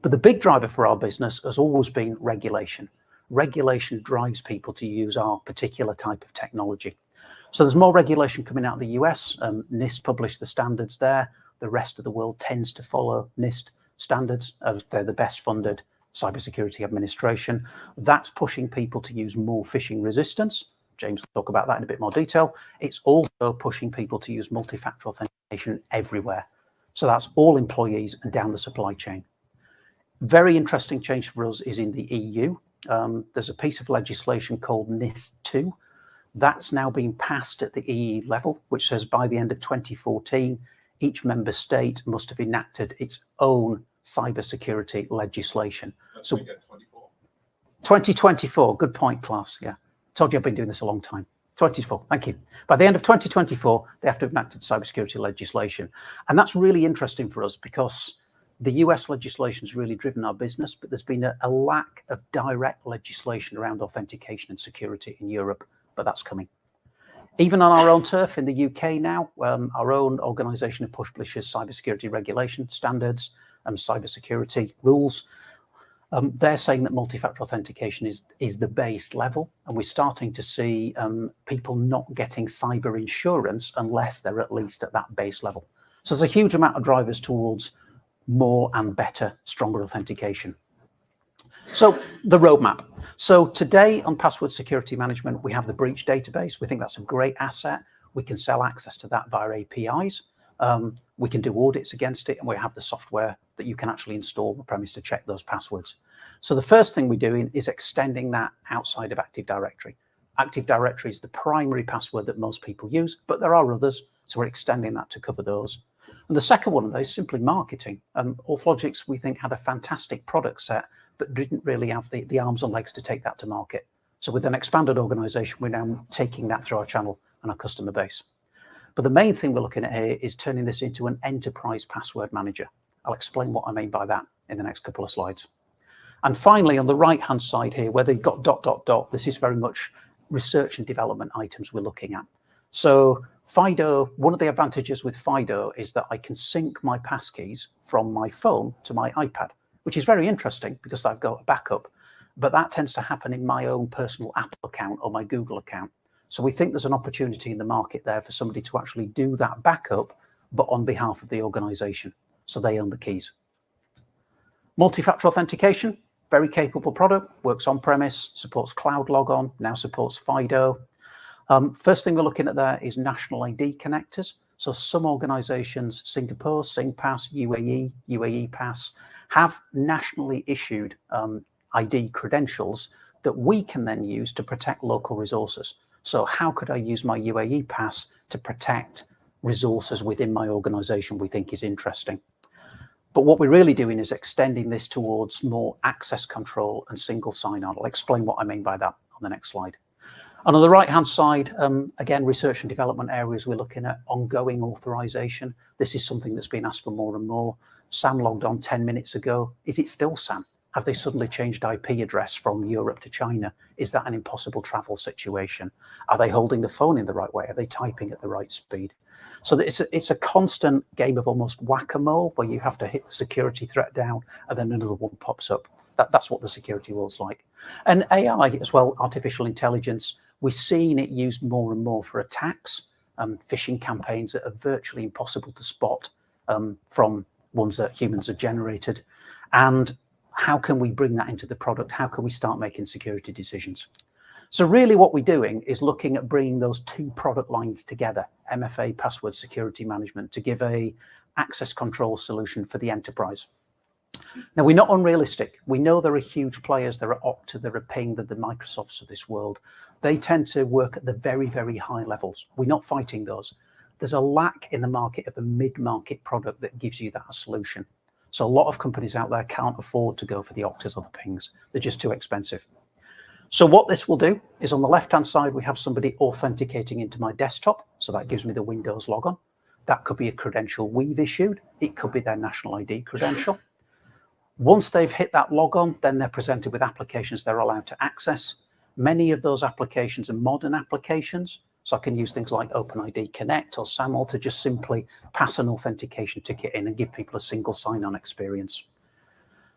But the big driver for our business has always been regulation. Regulation drives people to use our particular type of technology. So there's more regulation coming out of the US. NIST published the standards there. The rest of the world tends to follow NIST standards. They're the best funded cybersecurity administration. That's pushing people to use more phishing resistance. James will talk about that in a bit more detail. It's also pushing people to use multi-factor authentication everywhere. So that's all employees and down the supply chain. Very interesting change for us is in the EU. There's a piece of legislation called NIS2. That's now being passed at the EU level, which says by the end of 2014, each member state must have enacted its own cybersecurity legislation. That's so 2024. Good point, class. Yeah. Told you I've been doing this a long time. 24, thank you. By the end of 2024, they have to have enacted cybersecurity legislation. And that's really interesting for us because the US legislation has really driven our business, but there's been a lack of direct legislation around authentication and security in Europe, but that's coming. Even on our own turf in the UK now, our own organisation publishes cybersecurity regulation standards and cybersecurity rules. They're saying that multi-factor authentication is the base level, and we're starting to see people not getting cyber insurance unless they're at least at that base level. So there's a huge amount of drivers towards more and better, stronger authentication. So the roadmap. So today on password security management, we have the breach database. We think that's a great asset. We can sell access to that via APIs. We can do audits against it, and we have the software that you can actually install on premise to check those passwords. So the first thing we're doing is extending that outside of Active Directory. Active Directory is the primary password that most people use, but there are others, so we're extending that to cover those. And the second one of those is simply marketing. Orthologics, we think, had a fantastic product set, but didn't really have the arms and legs to take that to market. So with an expanded organization, we're now taking that through our channel and our customer base. But the main thing we're looking at here is turning this into an enterprise password manager. I'll explain what I mean by that in the next couple of slides. And finally, on the right-hand side here, where they've got ... this is very much research and development items we're looking at. So FIDO, one of the advantages with FIDO is that I can sync my passkeys from my phone to my iPad, which is very interesting because I've got a backup, but that tends to happen in my own personal Apple account or my Google account. So we think there's an opportunity in the market there for somebody to actually do that backup, but on behalf of the organization. So they own the keys. Multi-factor authentication, very capable product, works on premise, supports cloud logon, now supports FIDO. First thing we're looking at there is national ID connectors. So some organizations, Singapore, SingPass, UAE Pass, have nationally issued ID credentials that we can then use to protect local resources. So how could I use my UAE Pass to protect resources within my organization we think is interesting? But what we're really doing is extending this towards more access control and single sign-on. I'll explain what I mean by that on the next slide. And on the right-hand side, again, research and development areas, we're looking at ongoing authorization. This is something that's been asked for more and more. Sam logged on 10 minutes ago. Is it still Sam? Have they suddenly changed IP address from Europe to China? Is that an impossible travel situation? Are they holding the phone in the right way? Are they typing at the right speed? So it's a constant game of almost whack-a-mole where you have to hit the security threat down and then another one pops up. That's what the security world's like. And AI as well, artificial intelligence, we're seeing it used more and more for attacks, phishing campaigns that are virtually impossible to spot from ones that humans have generated. And how can we bring that into the product? How can we start making security decisions? So really what we're doing is looking at bringing those two product lines together, MFA, password security management, to give a access control solution for the enterprise. Now, we're not unrealistic. We know there are huge players. There are Okta, there are Ping, there are the Microsofts of this world. They tend to work at the very, very high levels. We're not fighting those. There's a lack in the market of a mid-market product that gives you that solution. So a lot of companies out there can't afford to go for the Oktas or the Pings. They're just too expensive. So what this will do is on the left-hand side, we have somebody authenticating into my desktop. So that gives me the Windows logon. That could be a credential we've issued. It could be their national ID credential. Once they've hit that logon, then they're presented with applications they're allowed to access. Many of those applications are modern applications. So I can use things like OpenID Connect or SAML to just simply pass an authentication ticket in and give people a single sign-on experience.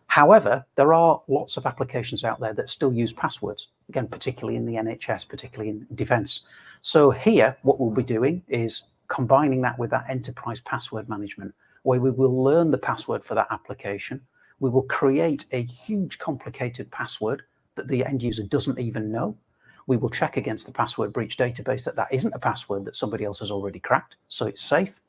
However, there are lots of applications out there that still use passwords, again, particularly in the NHS, particularly in defence. So here, what we'll be doing is combining that with that enterprise password management, where we will learn the password for that application. We will create a huge complicated password that the end user doesn't even know. We will check against the password breach database that that isn't a password that somebody else has already cracked, so it's safe.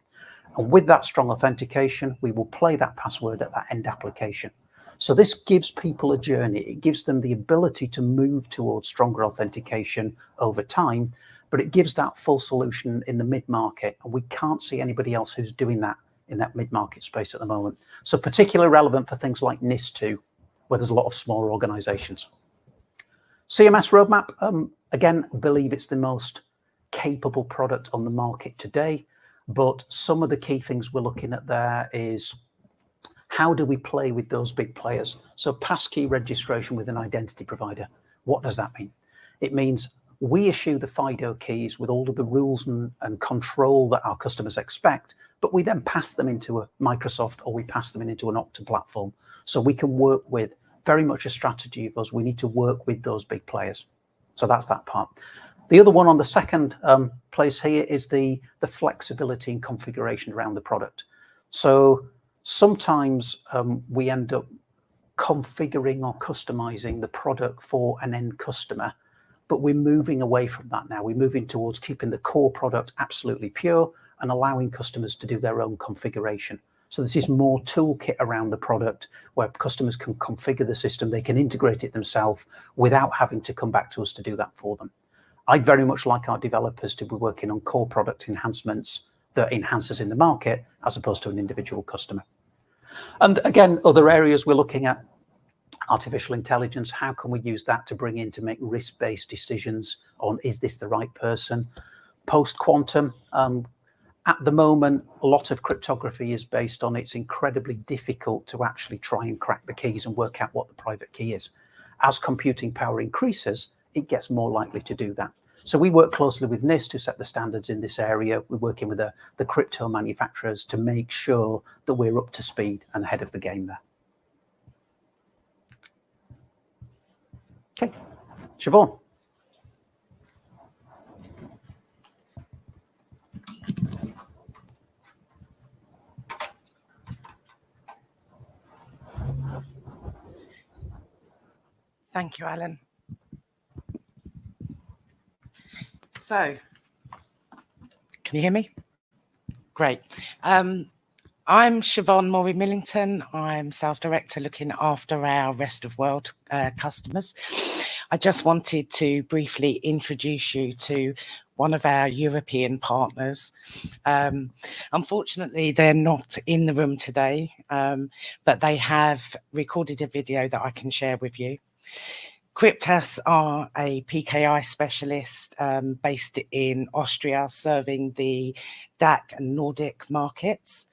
And with that strong authentication, we will play that password at that end application. So this gives people a journey. It gives them the ability to move towards stronger authentication over time, but it gives that full solution in the mid-market. And we can't see anybody else who's doing that in that mid-market space at the moment. So particularly relevant for things like NIST2, where there's a lot of smaller organizations. CMS roadmap, again, I believe it's the most capable product on the market today, but some of the key things we're looking at there is how do we play with those big players? So passkey registration with an identity provider. What does that mean? It means we issue the FIDO keys with all of the rules and control that our customers expect, but we then pass them into a Microsoft or we pass them into an Okta platform. So we can work with very much a strategy of us. We need to work with those big players. So that's that part. The other one on the second place here is the flexibility and configuration around the product. So sometimes we end up configuring or customizing the product for an end customer, but we're moving away from that now. We're moving towards keeping the core product absolutely pure and allowing customers to do their own configuration. So this is more toolkit around the product where customers can configure the system, they can integrate it themselves without having to come back to us to do that for them. I'd very much like our developers to be working on core product enhancements that enhances in the market as opposed to an individual customer. And again, other areas we're looking at, artificial intelligence, how can we use that to bring in to make risk-based decisions on is this the right person? Post-quantum, at the moment, a lot of cryptography is based on it's incredibly difficult to actually try and crack the keys and work out what the private key is. As computing power increases, it gets more likely to do that. So we work closely with NIST to set the standards in this area. We're working with the crypto manufacturers to make sure that we're up to speed and ahead of the game there. Okay, Siobhan. Thank you, Alan. So, can you hear me? Great. I'm Siobhan Morey-Millington. I'm Sales Director looking after our rest of world customers. I just wanted to briefly introduce you to one of our European partners. Unfortunately, they're not in the room today, but they have recorded a video that I can share with you. Cryptas are a PKI specialist based in Austria, serving the DAC and Nordic markets.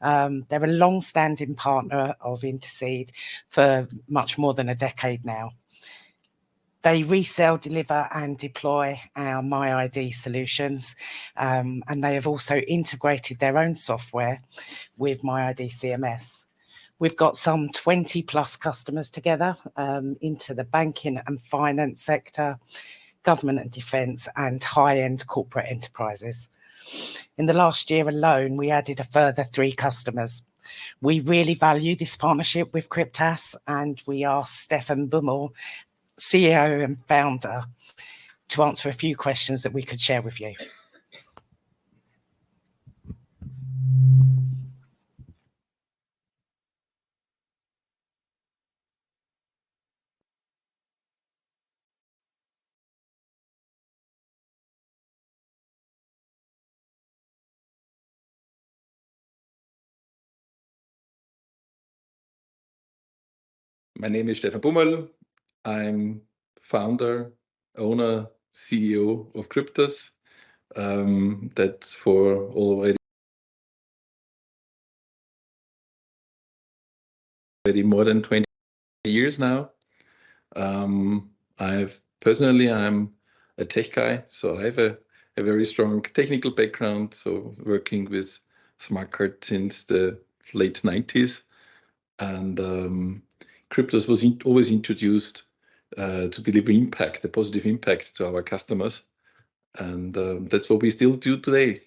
They're a long-standing partner of Intercede for much more than a decade now. They resell, deliver and deploy our MyID solutions, and they have also integrated their own software with MyID CMS. We've got some 20 plus customers together into the banking and finance sector, government and defence, and high-end corporate enterprises. In the last year alone, we added a further 3 customers. We really value this partnership with Cryptas, and we asked Stefan Bumerl, CEO and founder, to answer a few questions that we could share with you. My name is Stefan Bumerl. I'm founder, owner, CEO of Cryptas. That's for already more than 20 years now. I'm a tech guy, so I have a a very strong technical background, so working with smart cards since the late 90s. And Cryptas was always introduced to deliver impact, a positive impact to our customers. And that's what we still do today.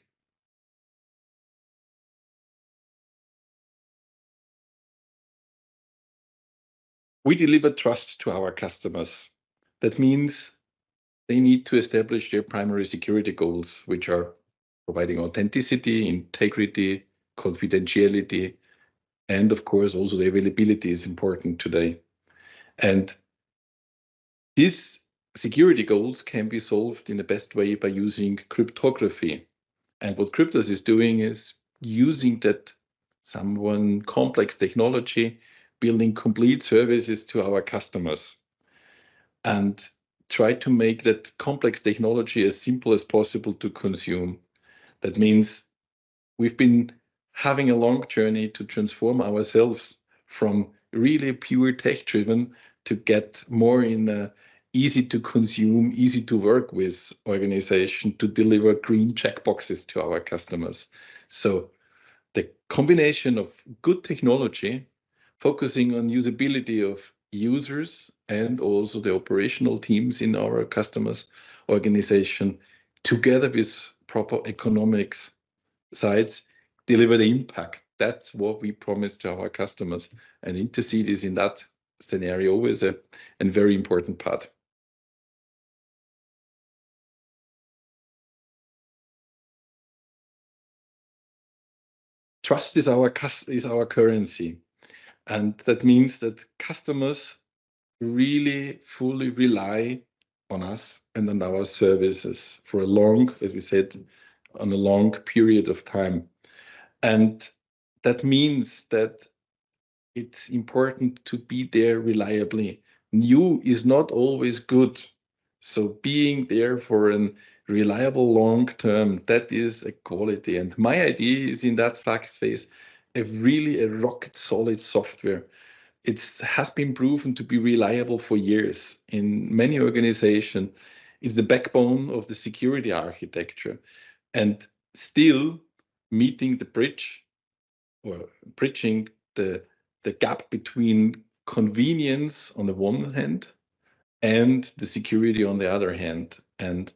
We deliver trust to our customers. That means they need to establish their primary security goals, which are providing authenticity, integrity, confidentiality, and of course also the availability is important today. And these security goals can be solved in the best way by using cryptography. And what Cryptas is doing is using that somewhat complex technology, building complete services to our customers, and try to make that complex technology as simple as possible to consume. That means we've been having a long journey to transform ourselves from really pure tech-driven to get more in a easy to consume, easy to work with organization to deliver green checkboxes to our customers. So the combination of good technology, focusing on usability of users and also the operational teams in our customers organization, together with proper economics sides, deliver the impact. That's what we promise to our customers. And Intercede is in that scenario always a very important part. Trust is our currency. And that means that customers really fully rely on us and on our services for a long, as we said, on a long period of time. And that means that it's important to be there reliably. New is not always good. So being there for a reliable long term, that is a quality. And MyID is in that fact phase really a rocket solid software. It has been proven to be reliable for years in many organizations. It's the backbone of the security architecture, and still meeting the bridge or bridging the gap between convenience on the one hand and the security on the other hand. And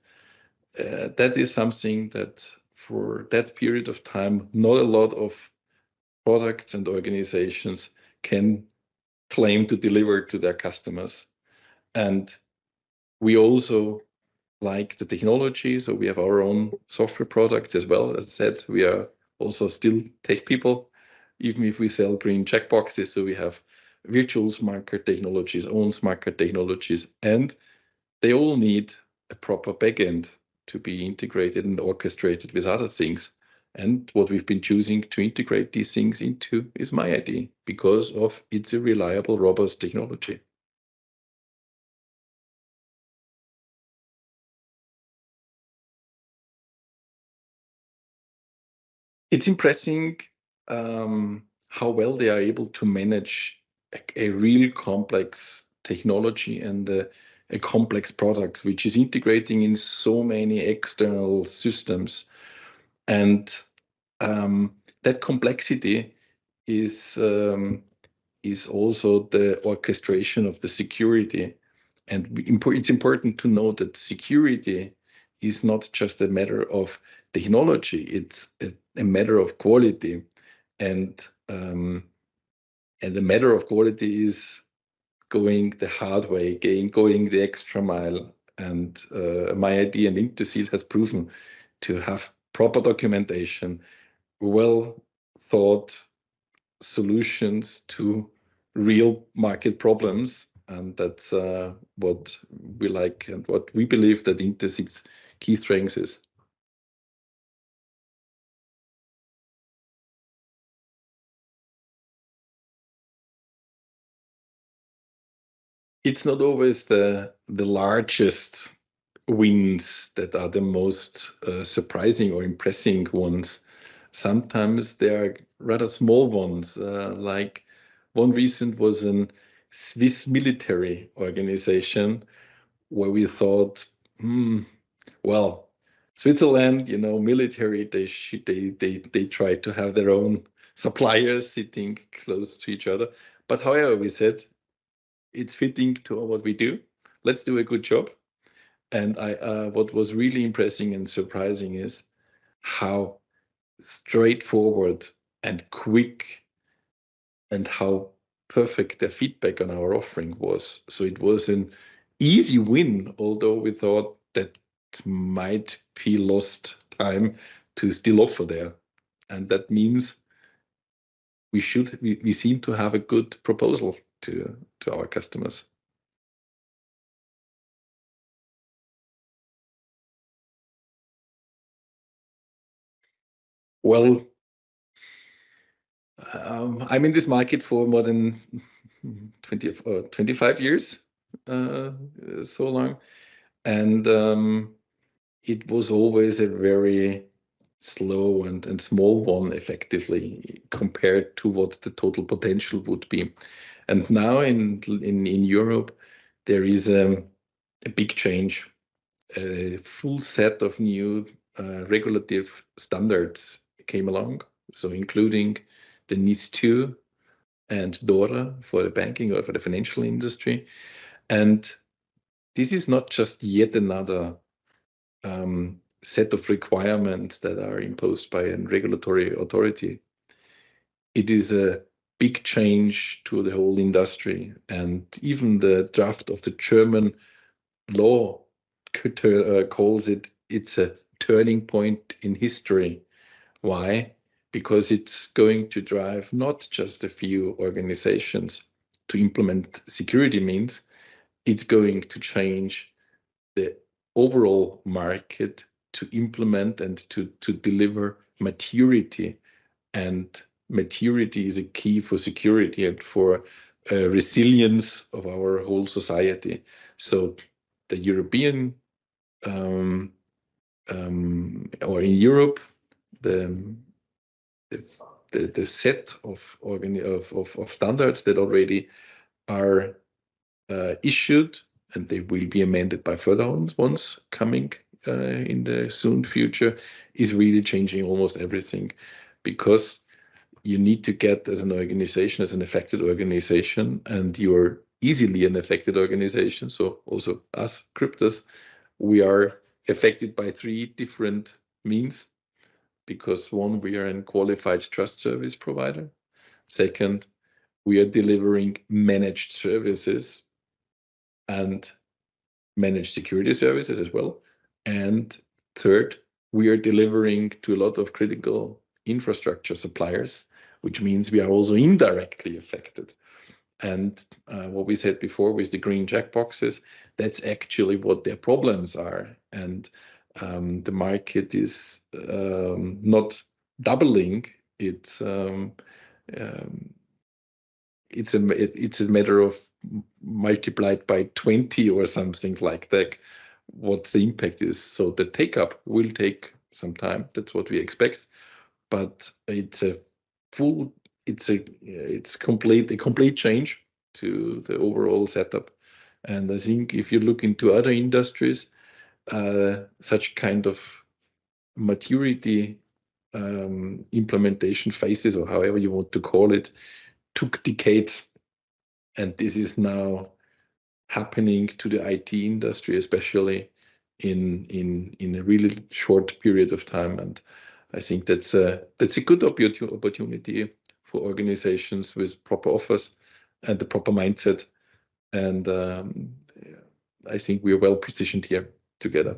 that is something that for that period of time, not a lot of products and organizations can claim to deliver to their customers. And we also like the technology, so we have our own software products as well. As I said, we are also still tech people, even if we sell green checkboxes. So we have virtual smart card technologies, own smart card technologies, and they all need a proper backend to be integrated and orchestrated with other things. And what we've been choosing to integrate these things into is MyID because of it's a reliable, robust technology. It's impressive how well they are able to manage a real complex technology and a complex product, which is integrating in so many external systems. And that complexity is also the orchestration of the security. And it's important to note that security is not just a matter of technology, it's a matter of quality. And the matter of quality is going the hard way, going the extra mile. And MyID and Intercede has proven to have proper documentation, well thought solutions to real market problems. And that's what we like and what we believe that Intercede's key strength is. It's not always the largest wins that are the most surprising or impressing ones. Sometimes there are rather small ones, like one recent was a Swiss military organization where we thought, well, Switzerland, military, they try to have their own suppliers sitting close to each other. But however, we said it's fitting to what we do. Let's do a good job. And what was really impressive and surprising is how straightforward and quick and how perfect the feedback on our offering was. So it was an easy win, although we thought that might be lost time to still offer there. And that means we seem to have a good proposal to our customers. Well, I'm in this market for more than 20 or 25 years, so long. And it was always a very slow and small one, effectively, compared to what the total potential would be. And now in Europe, there is a big change. A full set of new regulative standards came along, so including the NIS2 and DORA for the banking or for the financial industry. And this is not just yet another set of requirements that are imposed by a regulatory authority. It is a big change to the whole industry. And even the draft of the German law calls it's a turning point in history. Why? Because it's going to drive not just a few organizations to implement security means, it's going to change the overall market to implement and to deliver maturity. And maturity is a key for security and for resilience of our whole society. So the European or in Europe, the set of standards that already are issued, and they will be amended by further ones coming in the soon future, is really changing almost everything, because you need to get as an organization, as an affected organization, and you're easily an affected organization. So also us, Cryptas, we are affected by 3 different means, because one, we are a qualified trust service provider. Second, we are delivering managed services and managed security services as well. And third, we are delivering to a lot of critical infrastructure suppliers, which means we are also indirectly affected. And what we said before with the green checkboxes, that's actually what their problems are. And the market is not doubling. It's a matter of multiplied by 20 or something like that, what the impact is. So the take up will take some time. That's what we expect. But it's a complete change to the overall setup. And I think if you look into other industries, such kind of maturity implementation phases, or however you want to call it, took decades. And this is now happening to the IT industry, especially in a really short period of time. And I think that's a good opportunity for organizations with proper offers and the proper mindset. And I think we are well positioned here together.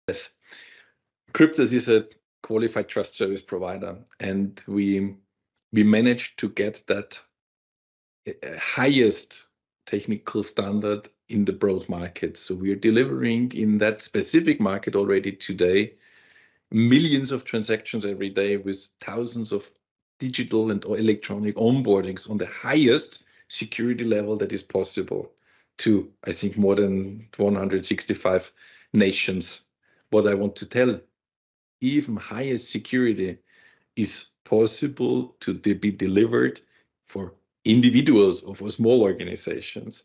Yes, Cryptas is a qualified trust service provider, and we managed to get that highest technical standard in the broad market. So we are delivering in that specific market already today millions of transactions every day with thousands of digital and electronic onboardings on the highest security level that is possible to, I think, more than 165 nations. What I want to tell, even highest security is possible to be delivered for individuals or for small organizations.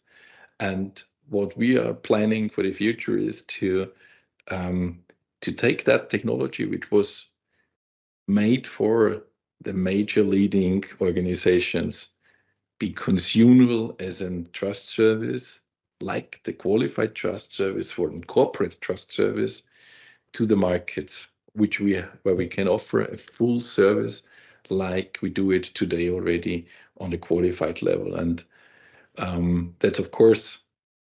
And what we are planning for the future is to take that technology, which was made for the major leading organizations, be consumable as a trust service, like the qualified trust service for the corporate trust service, to the markets, where we can offer a full service like we do it today already on the qualified level. And that's of course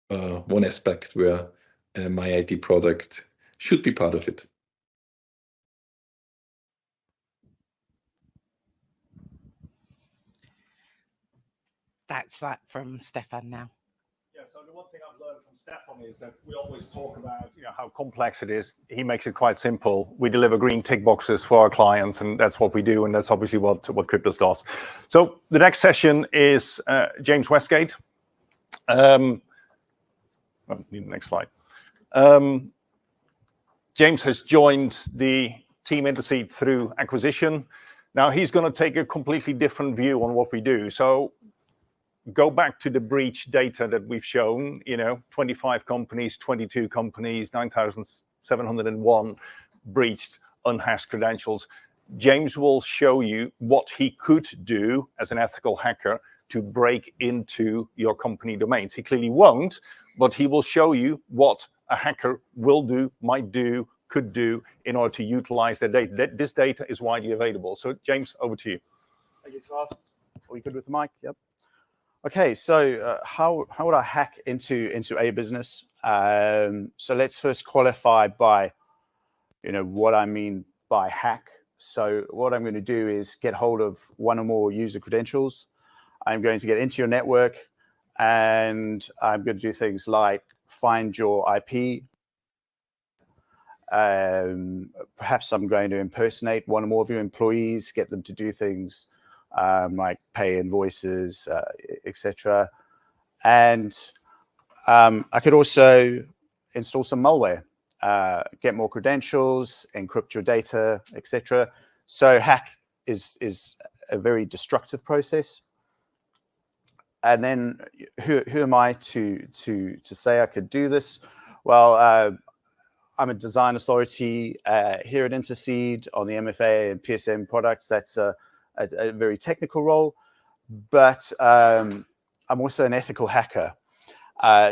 one aspect where MyID product should be part of it. That's that from Stefan now. Yeah, so the one thing I've learned from Stefan is that we always talk about how complex it is. He makes it quite simple. We deliver green tick boxes for our clients, and that's what we do, and that's obviously what Cryptas does. So the next session is James Westgate. Need the next slide. James has joined the team Intercede through acquisition. Now he's going to take a completely different view on what we do. So go back to the breach data that we've shown, 25 companies, 22 companies, 9,701 breached unhashed credentials. James will show you what he could do as an ethical hacker to break into your company domains. He clearly won't, but he will show you what a hacker will do, might do, could do in order to utilize their data. This data is widely available. So James, over to you. Thank you, Klaus. Are we good with the mic? Yep. Okay, so how would I hack into a business? So let's first qualify by, what I mean by hack. So what I'm going to do is get hold of one or more user credentials. I'm going to get into your network, and I'm going to do things like find your IP. Perhaps I'm going to impersonate one or more of your employees, get them to do things like pay invoices, etc. And I could also install some malware, get more credentials, encrypt your data, etc. So hack is a very destructive process. And then who am I to say I could do this? Well, I'm a design authority here at Intercede on the MFA and PSM products. That's a very technical role, but I'm also an ethical hacker,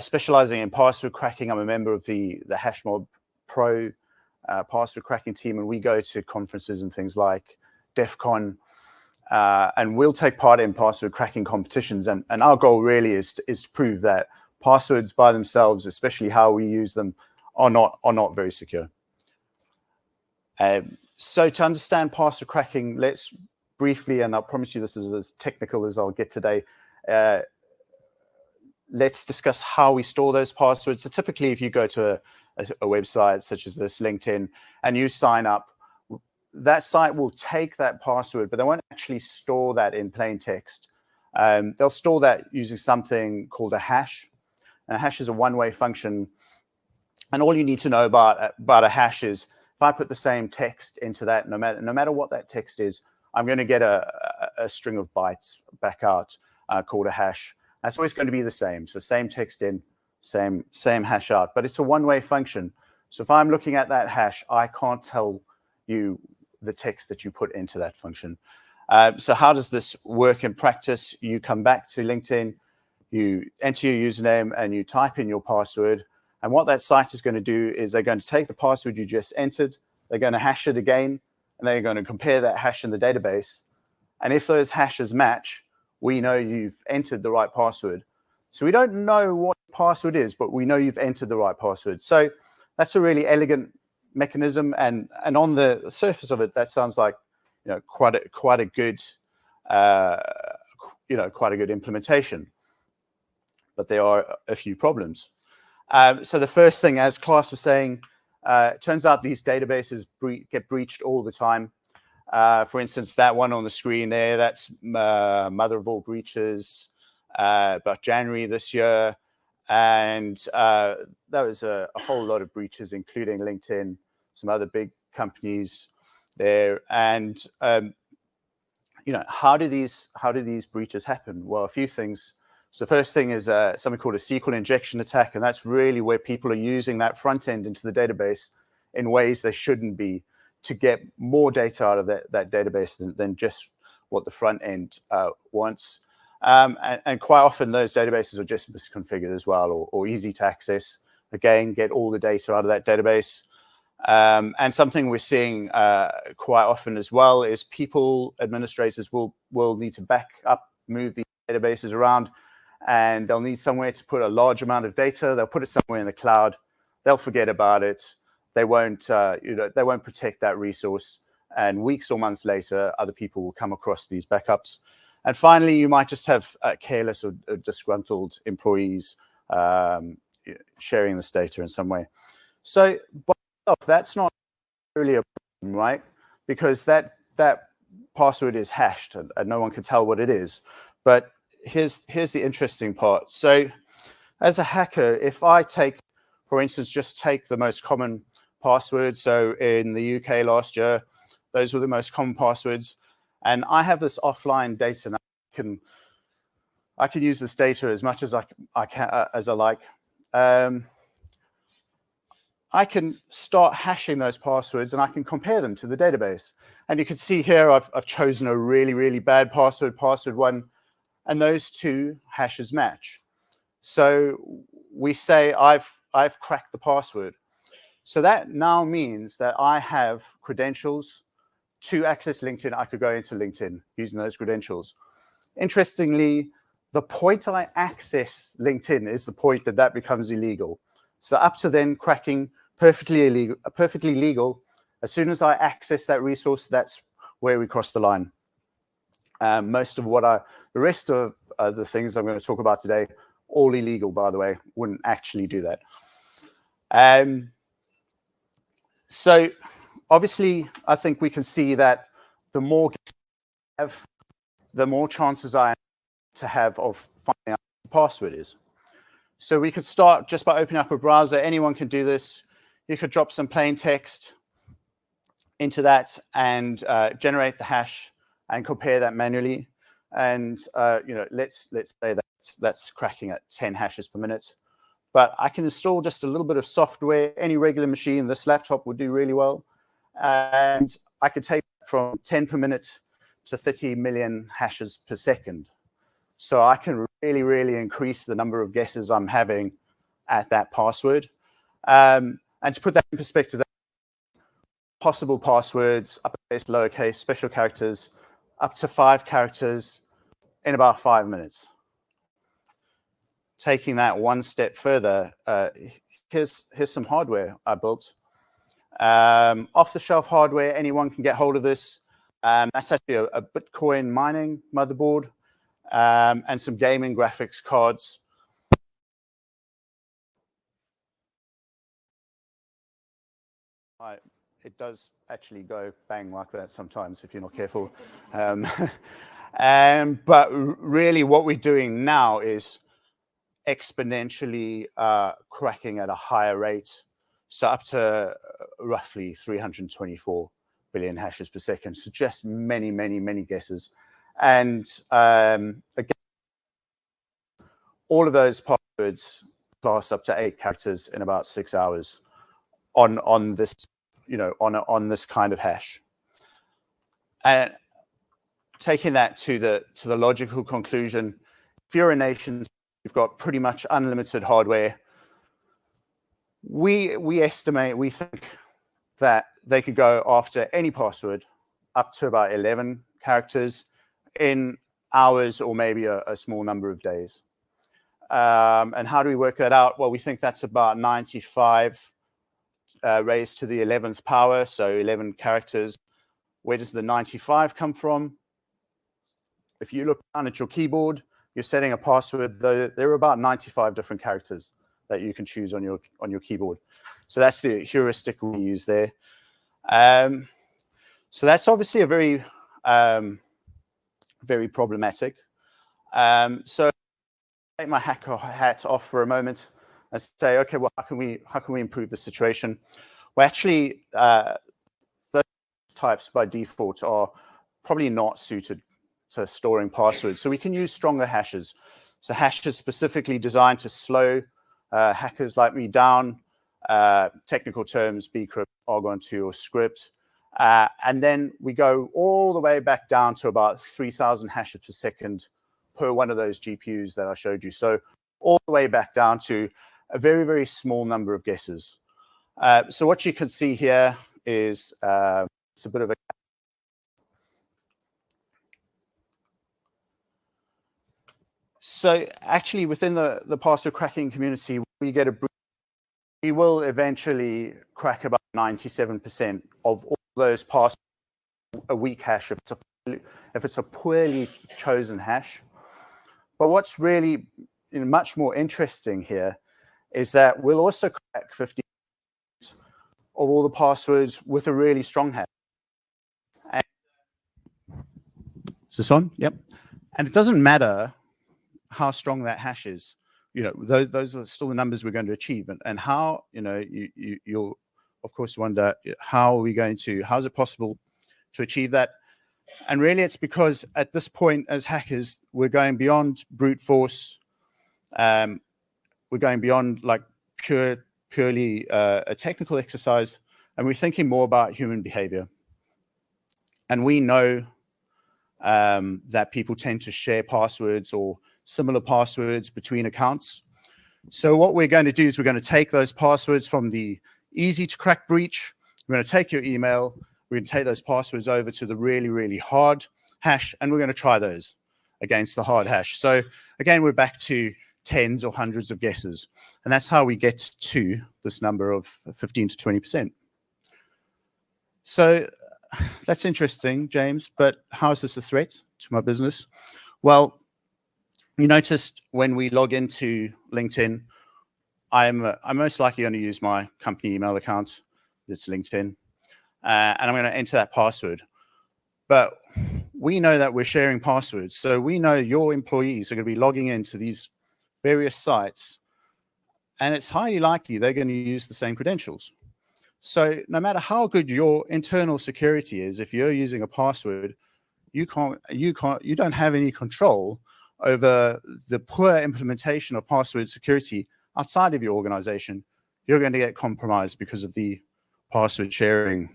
specializing in password cracking. I'm a member of the HashMob Pro password cracking team, and we go to conferences and things like DEF CON, and we'll take part in password cracking competitions. And our goal really is to prove that passwords by themselves, especially how we use them, are not very secure. So to understand password cracking, let's briefly, and I promise you this is as technical as I'll get today, let's discuss how we store those passwords. So typically, if you go to a website such as this, LinkedIn, and you sign up, that site will take that password, but they won't actually store that in plain text. They'll store that using something called a hash. And a hash is a one-way function. And all you need to know about a hash is if I put the same text into that, no matter what that text is, I'm going to get a string of bytes back out called a hash. That's always going to be the same. So same text in, same hash out. But it's a one-way function. So if I'm looking at that hash, I can't tell you the text that you put into that function. So how does this work in practice? You come back to LinkedIn, you enter your username, and you type in your password. And what that site is going to do is they're going to take the password you just entered, they're going to hash it again, and they're going to compare that hash in the database. And if those hashes match, we know you've entered the right password. So we don't know what the password is, but we know you've entered the right password. So that's a really elegant mechanism. And on the surface of it, that sounds like quite a good implementation. But there are a few problems. So the first thing, as Klaus was saying, it turns out these databases get breached all the time. For instance, that one on the screen there, that's mother of all breaches, about January this year. And there was a whole lot of breaches, including LinkedIn, some other big companies there. And how do these breaches happen? Well, a few things. So first thing is something called a SQL injection attack, and that's really where people are using that front end into the database in ways they shouldn't be to get more data out of that database than just what the front end wants. And quite often those databases are just misconfigured as well, or easy to access. Again, get all the data out of that database. And something we're seeing quite often as well is administrators will need to back up, move these databases around, and they'll need somewhere to put a large amount of data. They'll put it somewhere in the cloud. They'll forget about it. They won't, they won't protect that resource. And weeks or months later, other people will come across these backups. And finally, you might just have careless or disgruntled employees sharing this data in some way. So that's not really a problem, right? Because that password is hashed and no one can tell what it is. But here's the interesting part. So as a hacker, if I take, for instance, just take the most common passwords. So in the UK last year, those were the most common passwords. And I have this offline data now. I can use this data as much as I like. I can start hashing those passwords and I can compare them to the database. And you can see here, I've chosen a really, really bad password, password 1, and those two hashes match. So we say I've cracked the password. So that now means that I have credentials to access LinkedIn. I could go into LinkedIn using those credentials. Interestingly, the point I access LinkedIn is the point that becomes illegal. So up to then, cracking perfectly legal. As soon as I access that resource, that's where we cross the line. Most of the rest of the things I'm going to talk about today, all illegal, by the way, wouldn't actually do that. So obviously, I think we can see that the more I have, the more chances I have of finding out what the password is. So we could start just by opening up a browser. Anyone can do this. You could drop some plain text into that and generate the hash and compare that manually. And let's say that's cracking at 10 hashes per minute. But I can install just a little bit of software. Any regular machine, this laptop would do really well. And I could take from 10 per minute to 30 million hashes per second. So I can really, really increase the number of guesses I'm having at that password. And to put that in perspective, possible passwords, uppercase, lowercase, special characters, up to 5 characters in about 5 minutes. Taking that one step further, here's some hardware I built. Off-the-shelf hardware, anyone can get hold of this. That's actually a Bitcoin mining motherboard and some gaming graphics cards. It does actually go bang like that sometimes if you're not careful. But really what we're doing now is exponentially cracking at a higher rate. So up to roughly 324 billion hashes per second. So just many, many, many guesses. And again, all of those passwords pass up to 8 characters in about 6 hours on this, on this kind of hash. And taking that to the logical conclusion, if you're a nation, you've got pretty much unlimited hardware. We think that they could go after any password up to about 11 characters in hours or maybe a small number of days. And how do we work that out? Well, we think that's about 95 raised to the 11th power, so 11 characters. Where does the 95 come from? If you look down at your keyboard, you're setting a password. There are about 95 different characters that you can choose on your keyboard. So that's the heuristic we use there. So that's obviously a very, very problematic. So take my hacker hat off for a moment and say, okay, well, how can we improve the situation? Well, actually, those types by default are probably not suited to storing passwords. So we can use stronger hashes. So hashes specifically designed to slow hackers like me down. Technical terms, bcrypt, argon2 or script. And then we go all the way back down to about 3,000 hashes per second per one of those GPUs that I showed you. So all the way back down to a very, very small number of guesses. So what you can see here is it's a bit of a So actually within the password cracking community, we will eventually crack about 97% of all those passwords a weak hash if it's a poorly chosen hash. But what's really much more interesting here is that we'll also crack 50% of all the passwords with a really strong hash. And is this on? Yep. And it doesn't matter how strong that hash is. Those are still the numbers we're going to achieve. And how, you'll of course wonder, how is it possible to achieve that? And really it's because at this point as hackers, we're going beyond brute force. We're going beyond like purely a technical exercise, and we're thinking more about human behavior. And we know that people tend to share passwords or similar passwords between accounts. So what we're going to do is we're going to take those passwords from the easy to crack breach. We're going to take your email. We're going to take those passwords over to the really, really hard hash, and we're going to try those against the hard hash. So again, we're back to tens or hundreds of guesses. And that's how we get to this number of 15 to 20%. So that's interesting, James, but how is this a threat to my business? Well, you noticed when we log into LinkedIn, I'm most likely going to use my company email account. It's LinkedIn. And I'm going to enter that password. But we know that we're sharing passwords. So we know your employees are going to be logging into these various sites. And it's highly likely they're going to use the same credentials. So no matter how good your internal security is, if you're using a password, you don't have any control over the poor implementation of password security outside of your organization. You're going to get compromised because of the password sharing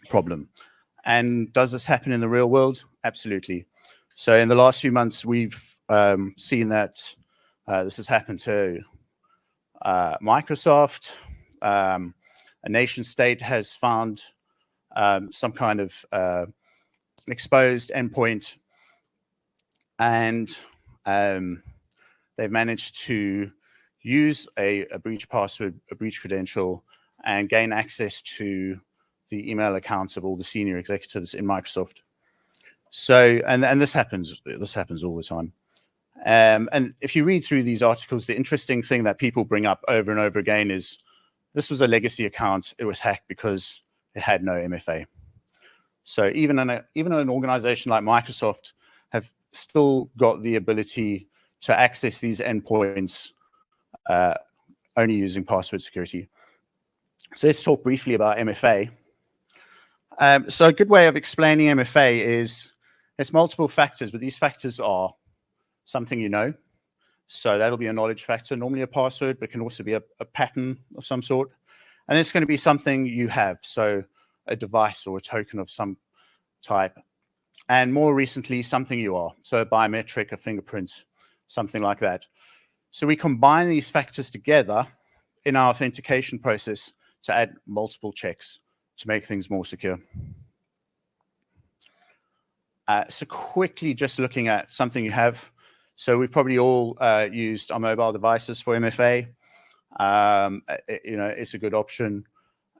problem. And does this happen in the real world? Absolutely. So in the last few months, we've seen that this has happened to Microsoft. A nation state has found some kind of exposed endpoint, and they've managed to use a breach password, a breach credential, and gain access to the email accounts of all the senior executives in Microsoft. So, and this happens all the time. And if you read through these articles, the interesting thing that people bring up over and over again is this was a legacy account. It was hacked because it had no MFA. So even an organization like Microsoft have still got the ability to access these endpoints only using password security. So let's talk briefly about MFA. So a good way of explaining MFA is there's multiple factors, but these factors are something you know. So that'll be a knowledge factor, normally a password, but it can also be a pattern of some sort. And it's going to be something you have, so a device or a token of some type. And more recently, something you are, so a biometric, a fingerprint, something like that. So we combine these factors together in our authentication process to add multiple checks to make things more secure. So quickly, just looking at something you have. So we've probably all used our mobile devices for MFA. It's a good option,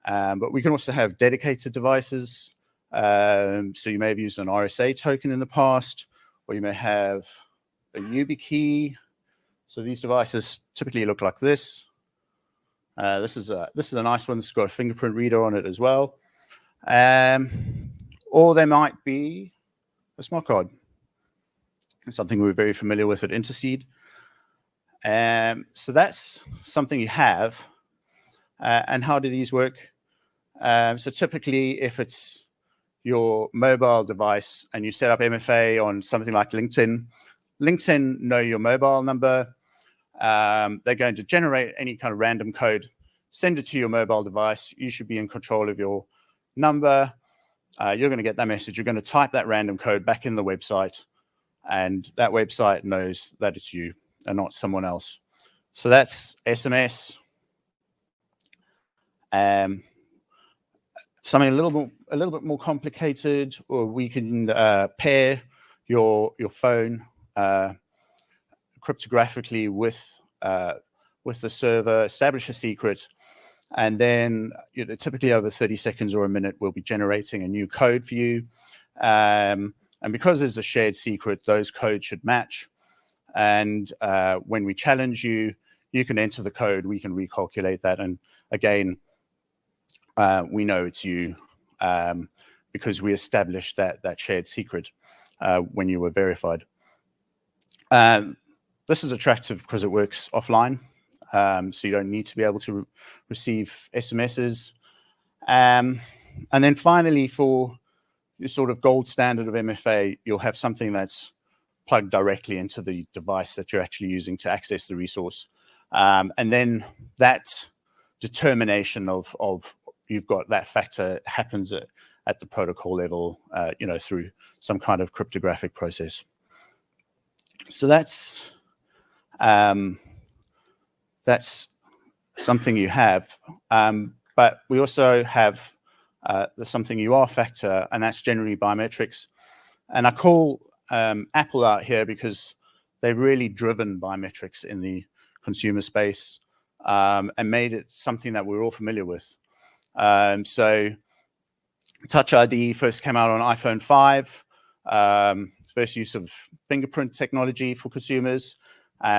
but we can also have dedicated devices. So you may have used an RSA token in the past, or you may have a YubiKey. So these devices typically look like this. This is a nice one. It's got a fingerprint reader on it as well. Or there might be a smart card. Something we're very familiar with at Intercede. So that's something you have. And how do these work? So typically, if it's your mobile device and you set up MFA on something like LinkedIn, LinkedIn know your mobile number. They're going to generate any kind of random code, send it to your mobile device. You should be in control of your number. You're going to get that message. You're going to type that random code back in the website, and that website knows that it's you and not someone else. So that's SMS. Something a little bit more complicated, or we can pair your phone cryptographically with the server, establish a secret, and then typically over 30 seconds or a minute, we'll be generating a new code for you. And because there's a shared secret, those codes should match. And when we challenge you, you can enter the code. We can recalculate that. And again, we know it's you because we established that shared secret when you were verified. This is attractive because it works offline. So you don't need to be able to receive SMSs. And then finally, for your sort of gold standard of MFA, you'll have something that's plugged directly into the device that you're actually using to access the resource. And then that determination of you've got that factor happens at the protocol level, through some kind of cryptographic process. So that's something you have, but we also have the something you are factor, and that's generally biometrics. And I call Apple out here because they've really driven biometrics in the consumer space and made it something that we're all familiar with. So Touch ID first came out on iPhone 5, first use of fingerprint technology for consumers,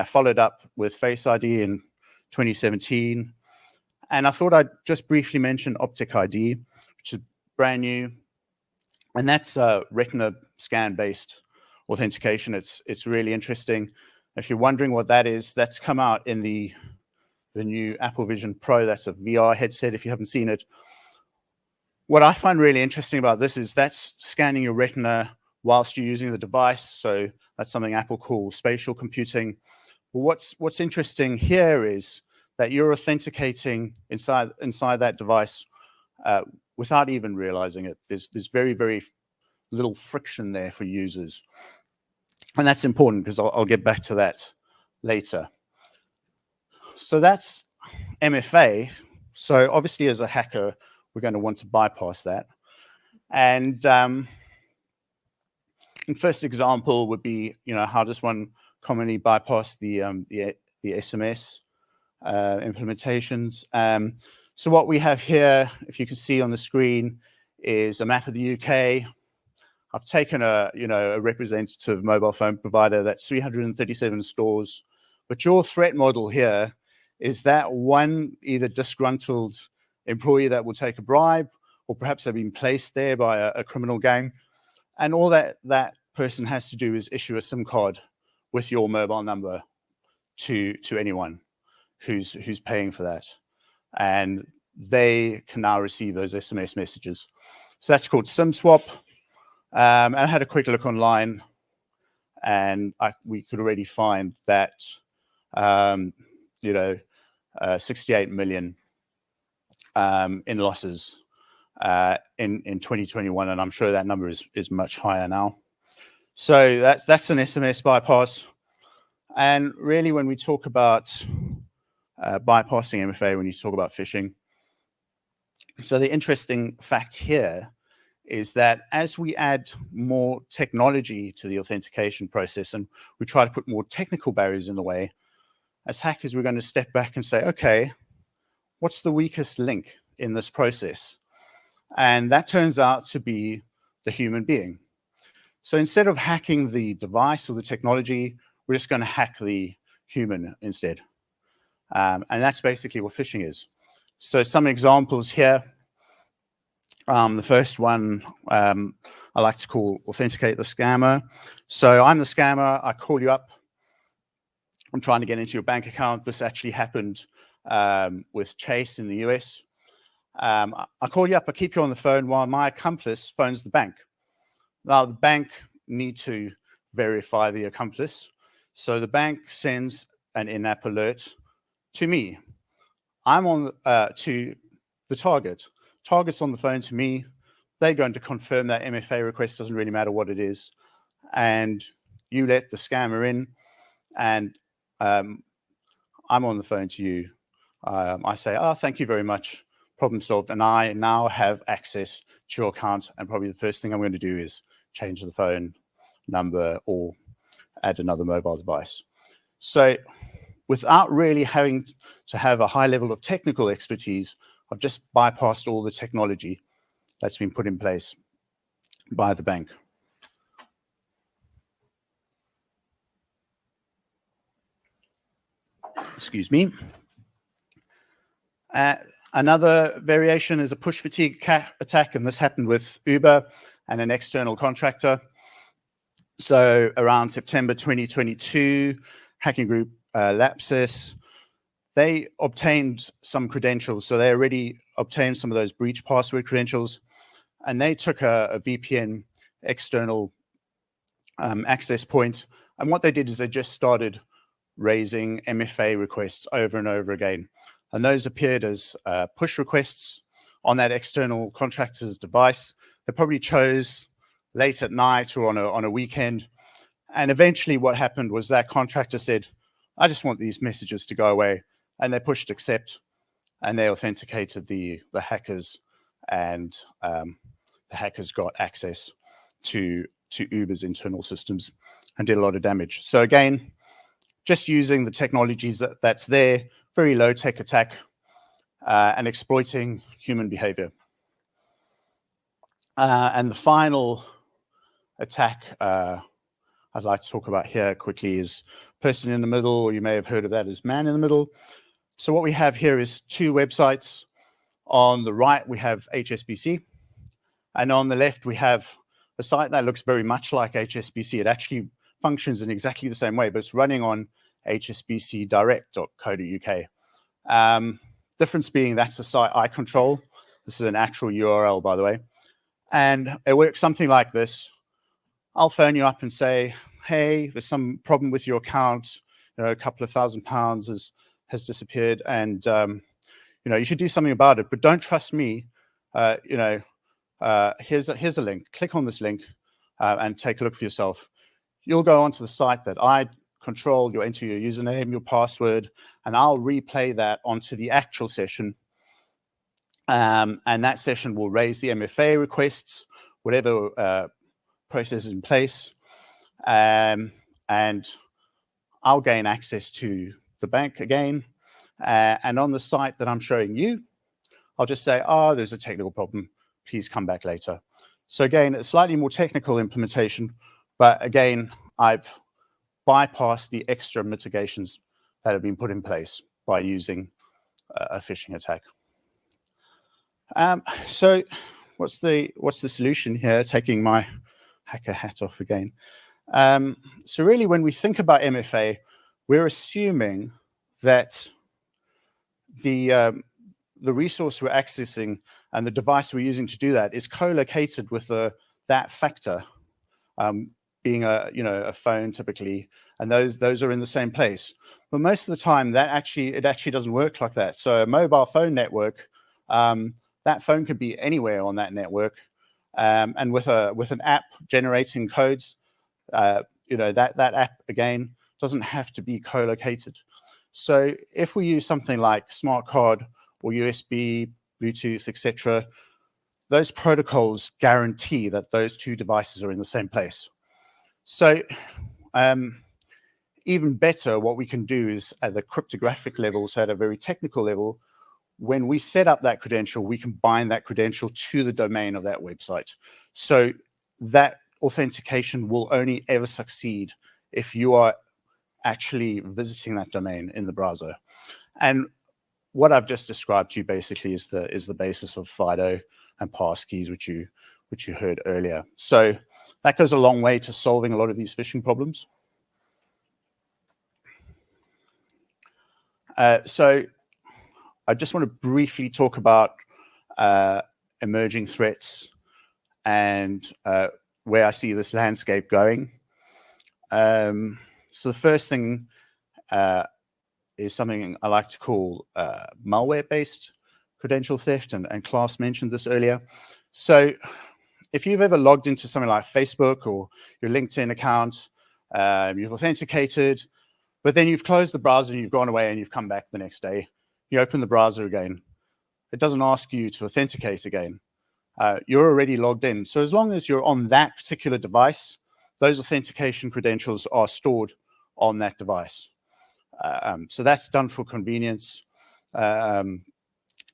followed up with Face ID in 2017. And I thought I'd just briefly mention Optic ID, which is brand new. And that's retina scan-based authentication. It's really interesting. If you're wondering what that is, that's come out in the new Apple Vision Pro. That's a VR headset if you haven't seen it. What I find really interesting about this is that's scanning your retina whilst you're using the device. So that's something Apple calls spatial computing. But what's interesting here is that you're authenticating inside that device without even realizing it. There's very, very little friction there for users. And that's important because I'll get back to that later. So that's MFA. So obviously as a hacker, we're going to want to bypass that. And the first example would be, how does one commonly bypass the SMS implementations? So what we have here, if you can see on the screen, is a map of the UK. I've taken a representative mobile phone provider that's 337 stores, but your threat model here is that one either disgruntled employee that will take a bribe, or perhaps they've been placed there by a criminal gang, and all that person has to do is issue a SIM card with your mobile number to anyone who's paying for that, and they can now receive those SMS messages. So that's called SIM swap. And I had a quick look online, and we could already find that 68 million in losses in 2021, and I'm sure that number is much higher now. So that's an SMS bypass. And really, when we talk about bypassing MFA, when you talk about phishing, so the interesting fact here is that as we add more technology to the authentication process and we try to put more technical barriers in the way, as hackers, we're going to step back and say, okay, what's the weakest link in this process? And that turns out to be the human being. So instead of hacking the device or the technology, we're just going to hack the human instead. And that's basically what phishing is. So some examples here. The first one I like to call authenticate the scammer. So I'm the scammer. I call you up. I'm trying to get into your bank account. This actually happened with Chase in the US. I call you up, I keep you on the phone while my accomplice phones the bank. Now, the bank need to verify the accomplice. So the bank sends an in-app alert to me. I'm on to the target. Target's on the phone to me. They're going to confirm that MFA request, doesn't really matter what it is. And you let the scammer in, and I'm on the phone to you. I say, oh, thank you very much. Problem solved. And I now have access to your account. And probably the first thing I'm going to do is change the phone number or add another mobile device. So without really having to have a high level of technical expertise, I've just bypassed all the technology that's been put in place by the bank. Excuse me. Another variation is a push fatigue attack, and this happened with Uber and an external contractor. So around September 2022, hacking group Lapsus, they obtained some credentials. So they already obtained some of those breach password credentials, and they took a VPN external access point. And what they did is they just started raising MFA requests over and over again. And those appeared as push requests on that external contractor's device. They probably chose late at night or on a weekend. And eventually what happened was that contractor said, I just want these messages to go away. And they pushed accept, and they authenticated the hackers, and the hackers got access to Uber's internal systems and did a lot of damage. So again, just using the technologies that's there, very low-tech attack, and exploiting human behavior. And the final attack I'd like to talk about here quickly is person in the middle, or you may have heard of that as man in the middle. So what we have here is two websites. On the right, we have HSBC, and on the left, we have a site that looks very much like HSBC. It actually functions in exactly the same way, but it's running on hsbcdirect.co.uk. Difference being that's a site I control. This is an actual URL, by the way. And it works something like this. I'll phone you up and say, hey, there's some problem with your account. You know, a couple of £1,000 has disappeared, and you know, you should do something about it, but don't trust me. Here's a link. Click on this link and take a look for yourself. You'll go onto the site that I control. You'll enter your username, your password, and I'll replay that onto the actual session. And that session will raise the MFA requests, whatever process is in place, and I'll gain access to the bank again. And on the site that I'm showing you, I'll just say, oh, there's a technical problem. Please come back later. So again, a slightly more technical implementation, but again, I've bypassed the extra mitigations that have been put in place by using a phishing attack. So what's the solution here? Taking my hacker hat off again. So really, when we think about MFA, we're assuming that the resource we're accessing and the device we're using to do that is co-located with that factor, being a phone typically, and those are in the same place. But most of the time, it actually doesn't work like that. So a mobile phone network, that phone could be anywhere on that network, and with an app generating codes, that app again doesn't have to be co-located. So if we use something like smart card or USB, Bluetooth, etc., those protocols guarantee that those two devices are in the same place. So even better, what we can do is at the cryptographic level, so at a very technical level, when we set up that credential, we can bind that credential to the domain of that website. So that authentication will only ever succeed if you are actually visiting that domain in the browser. And what I've just described to you basically is the basis of FIDO and passkeys, which you heard earlier. So that goes a long way to solving a lot of these phishing problems. So I just want to briefly talk about emerging threats, and where I see this landscape going. So the first thing is something I like to call malware-based credential theft, and Klaus mentioned this earlier. So if you've ever logged into something like Facebook or your LinkedIn account, you've authenticated, but then you've closed the browser and you've gone away and you've come back the next day, you open the browser again, it doesn't ask you to authenticate again. You're already logged in. So as long as you're on that particular device, those authentication credentials are stored on that device. So that's done for convenience.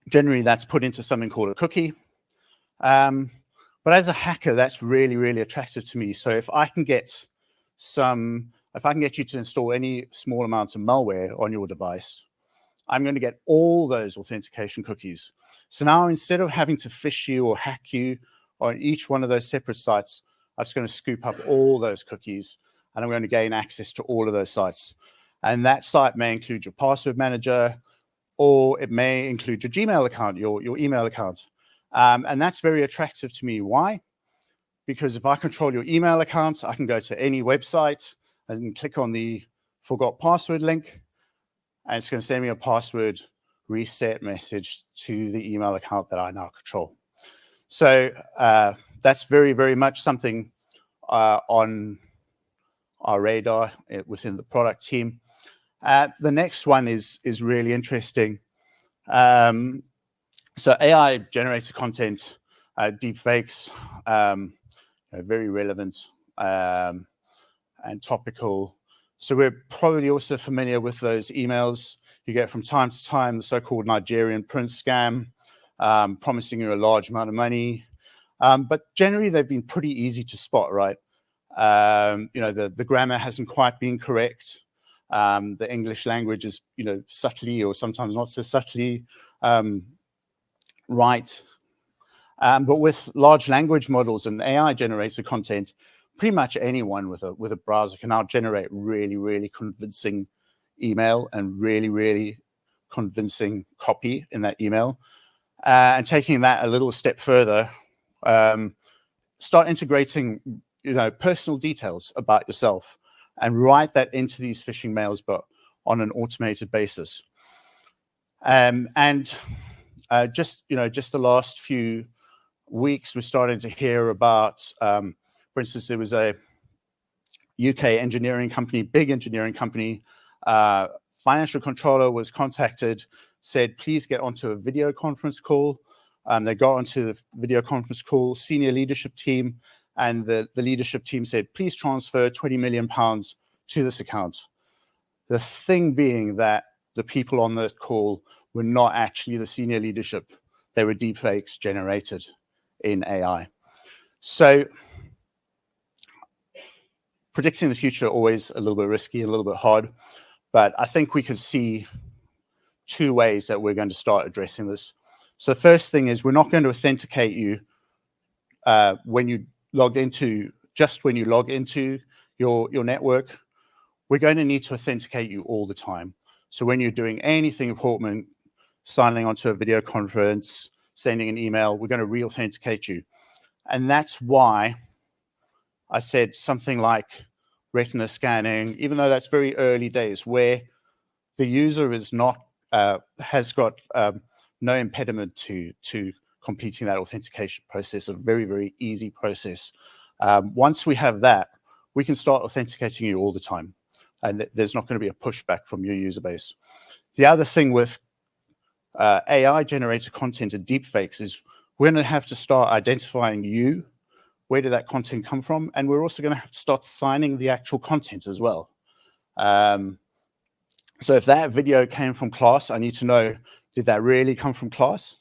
Generally, that's put into something called a cookie. But as a hacker, that's really, really attractive to me. So if I can get you to install any small amounts of malware on your device, I'm going to get all those authentication cookies. So now instead of having to phish you or hack you on each one of those separate sites, I'm just going to scoop up all those cookies and I'm going to gain access to all of those sites. And that site may include your password manager, or it may include your Gmail account, your email account. And that's very attractive to me. Why? Because if I control your email account, I can go to any website and click on the forgot password link, and it's going to send me a password reset message to the email account that I now control. So that's very, very much something on our radar within the product team. The next one is really interesting. So AI generated content, deep fakes, very relevant and topical. So we're probably also familiar with those emails you get from time to time, the so-called Nigerian prince scam, promising you a large amount of money. But generally, they've been pretty easy to spot, right? The grammar hasn't quite been correct. The English language is, subtly or sometimes not so subtly right. But with large language models and AI-generated content, pretty much anyone with a browser can now generate really, really convincing email and really, really convincing copy in that email. And taking that a little step further, start integrating, personal details about yourself and write that into these phishing mails, but on an automated basis. Just the last few weeks, we're starting to hear about, for instance, there was a UK engineering company, big engineering company, financial controller was contacted, said, please get onto a video conference call. They got onto the video conference call, senior leadership team, and the leadership team said, please transfer £20 million to this account. The thing being that the people on the call were not actually the senior leadership. They were deepfakes generated in AI. So predicting the future, always a little bit risky, a little bit hard, but I think we can see two ways that we're going to start addressing this. So the first thing is we're not going to authenticate you when you log into your network. We're going to need to authenticate you all the time. So when you're doing anything important, signing onto a video conference, sending an email, we're going to re-authenticate you. And that's why I said something like retina scanning, even though that's very early days, where the user is not has got no impediment to completing that authentication process, a very, very easy process. Once we have that, we can start authenticating you all the time, and there's not going to be a pushback from your user base. The other thing with AI-generated content and deepfakes is we're going to have to start identifying you. Where did that content come from? And we're also going to have to start signing the actual content as well. So if that video came from Klaus, I need to know, did that really come from Klaus?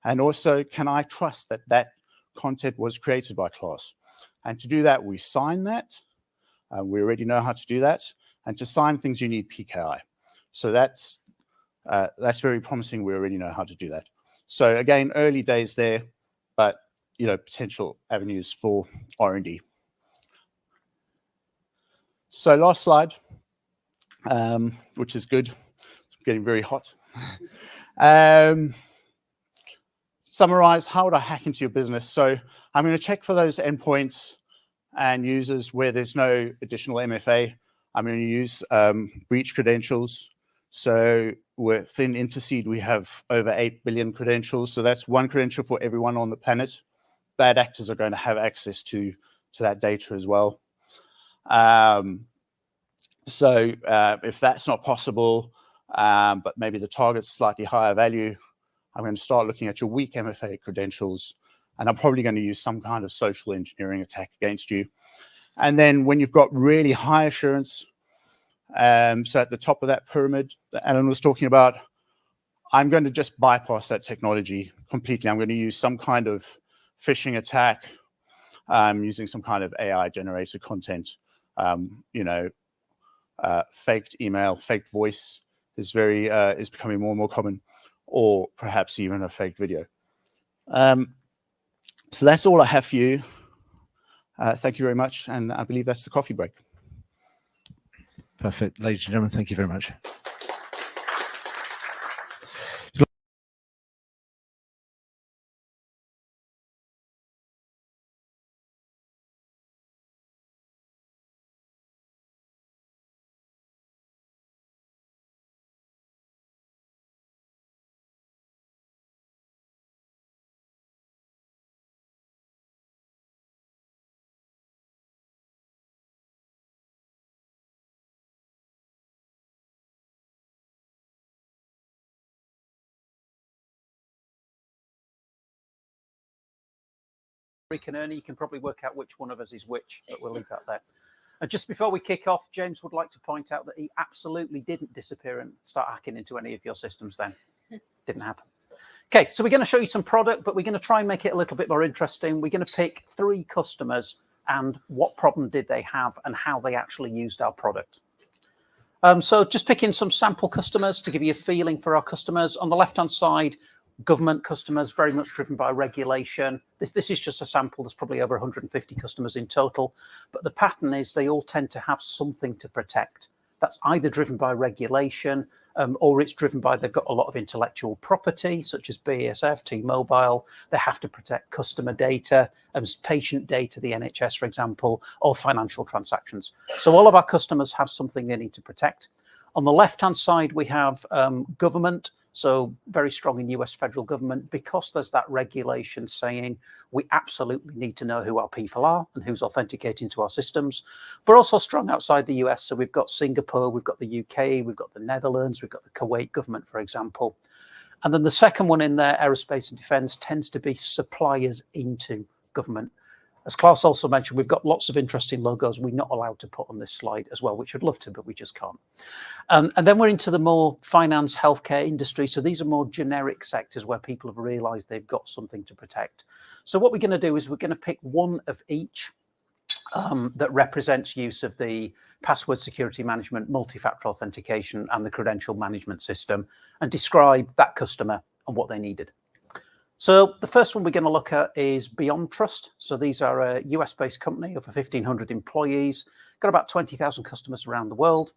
And also, can I trust that that content was created by Klaus? And to do that, we sign that. We already know how to do that. And to sign things, you need PKI. So that's very promising. We already know how to do that. So again, early days there, but potential avenues for R&D. So last slide, which is good. It's getting very hot. summarize, how would I hack into your business? So I'm going to check for those endpoints and users where there's no additional MFA. I'm going to use breach credentials. So within Intercede, we have over 8 billion credentials. So that's one credential for everyone on the planet. Bad actors are going to have access to that data as well. So if that's not possible, but maybe the target's slightly higher value, I'm going to start looking at your weak MFA credentials, and I'm probably going to use some kind of social engineering attack against you. And then when you've got really high assurance, so at the top of that pyramid that Alan was talking about, I'm going to just bypass that technology completely. I'm going to use some kind of phishing attack, using some kind of AI generated content. Faked email, faked voice is becoming more and more common, or perhaps even a faked video. So that's all I have for you. Thank you very much, and I believe that's the coffee break. Perfect. Ladies and gentlemen, thank you very much. We can earn, you can probably work out which one of us is which, but we'll leave that there. And just before we kick off, James would like to point out that he absolutely didn't disappear and start hacking into any of your systems then. Didn't happen. Okay, so we're going to show you some product, but we're going to try and make it a little bit more interesting. We're going to pick 3 customers and what problem did they have and how they actually used our product. So just picking some sample customers to give you a feeling for our customers. On the left-hand side, government customers, very much driven by regulation. This is just a sample. There's probably over 150 customers in total. But the pattern is they all tend to have something to protect. That's either driven by regulation or it's driven by they've got a lot of intellectual property, such as BASF, T-Mobile. They have to protect customer data, patient data, the NHS, for example, or financial transactions. So all of our customers have something they need to protect. On the left-hand side, we have government. So very strong in US federal government, because there's that regulation saying we absolutely need to know who our people are and who's authenticating to our systems, but also strong outside the US. So we've got Singapore, we've got the UK, we've got the Netherlands, we've got the Kuwait government, for example. And then the second one in there, aerospace and defense, tends to be suppliers into government. As Klaus also mentioned, we've got lots of interesting logos we're not allowed to put on this slide as well, which I'd love to, but we just can't. And then we're into the more finance, healthcare industry. So these are more generic sectors where people have realized they've got something to protect. So what we're going to do is we're going to pick one of each that represents use of the password security management, multi-factor authentication, and the credential management system, and describe that customer and what they needed. So the first one we're going to look at is Beyond Trust. So these are a US-based company of 1,500 employees, got about 20,000 customers around the world,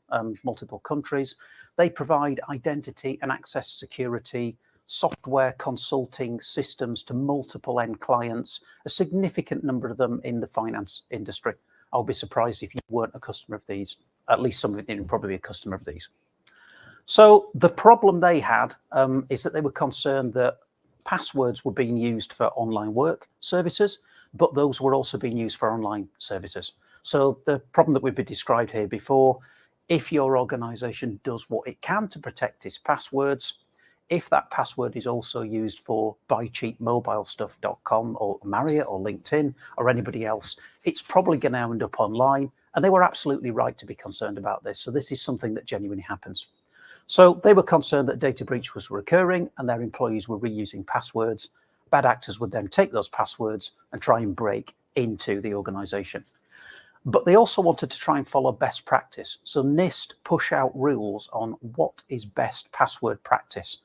multiple countries. They provide identity and access security, software consulting systems to multiple end clients, a significant number of them in the finance industry. I'll be surprised if you weren't a customer of these, at least some of you probably be a customer of these. So the problem they had is that they were concerned that passwords were being used for online work services, but those were also being used for online services. So the problem that we've been described here before, if your organization does what it can to protect its passwords, if that password is also used for buycheapmobilestuff.com or Marriott or LinkedIn or anybody else, it's probably going to end up online. And they were absolutely right to be concerned about this. So this is something that genuinely happens. So they were concerned that data breach was recurring and their employees were reusing passwords. Bad actors would then take those passwords and try and break into the organization. But they also wanted to try and follow best practice. So NIST push out rules on what is best password practice.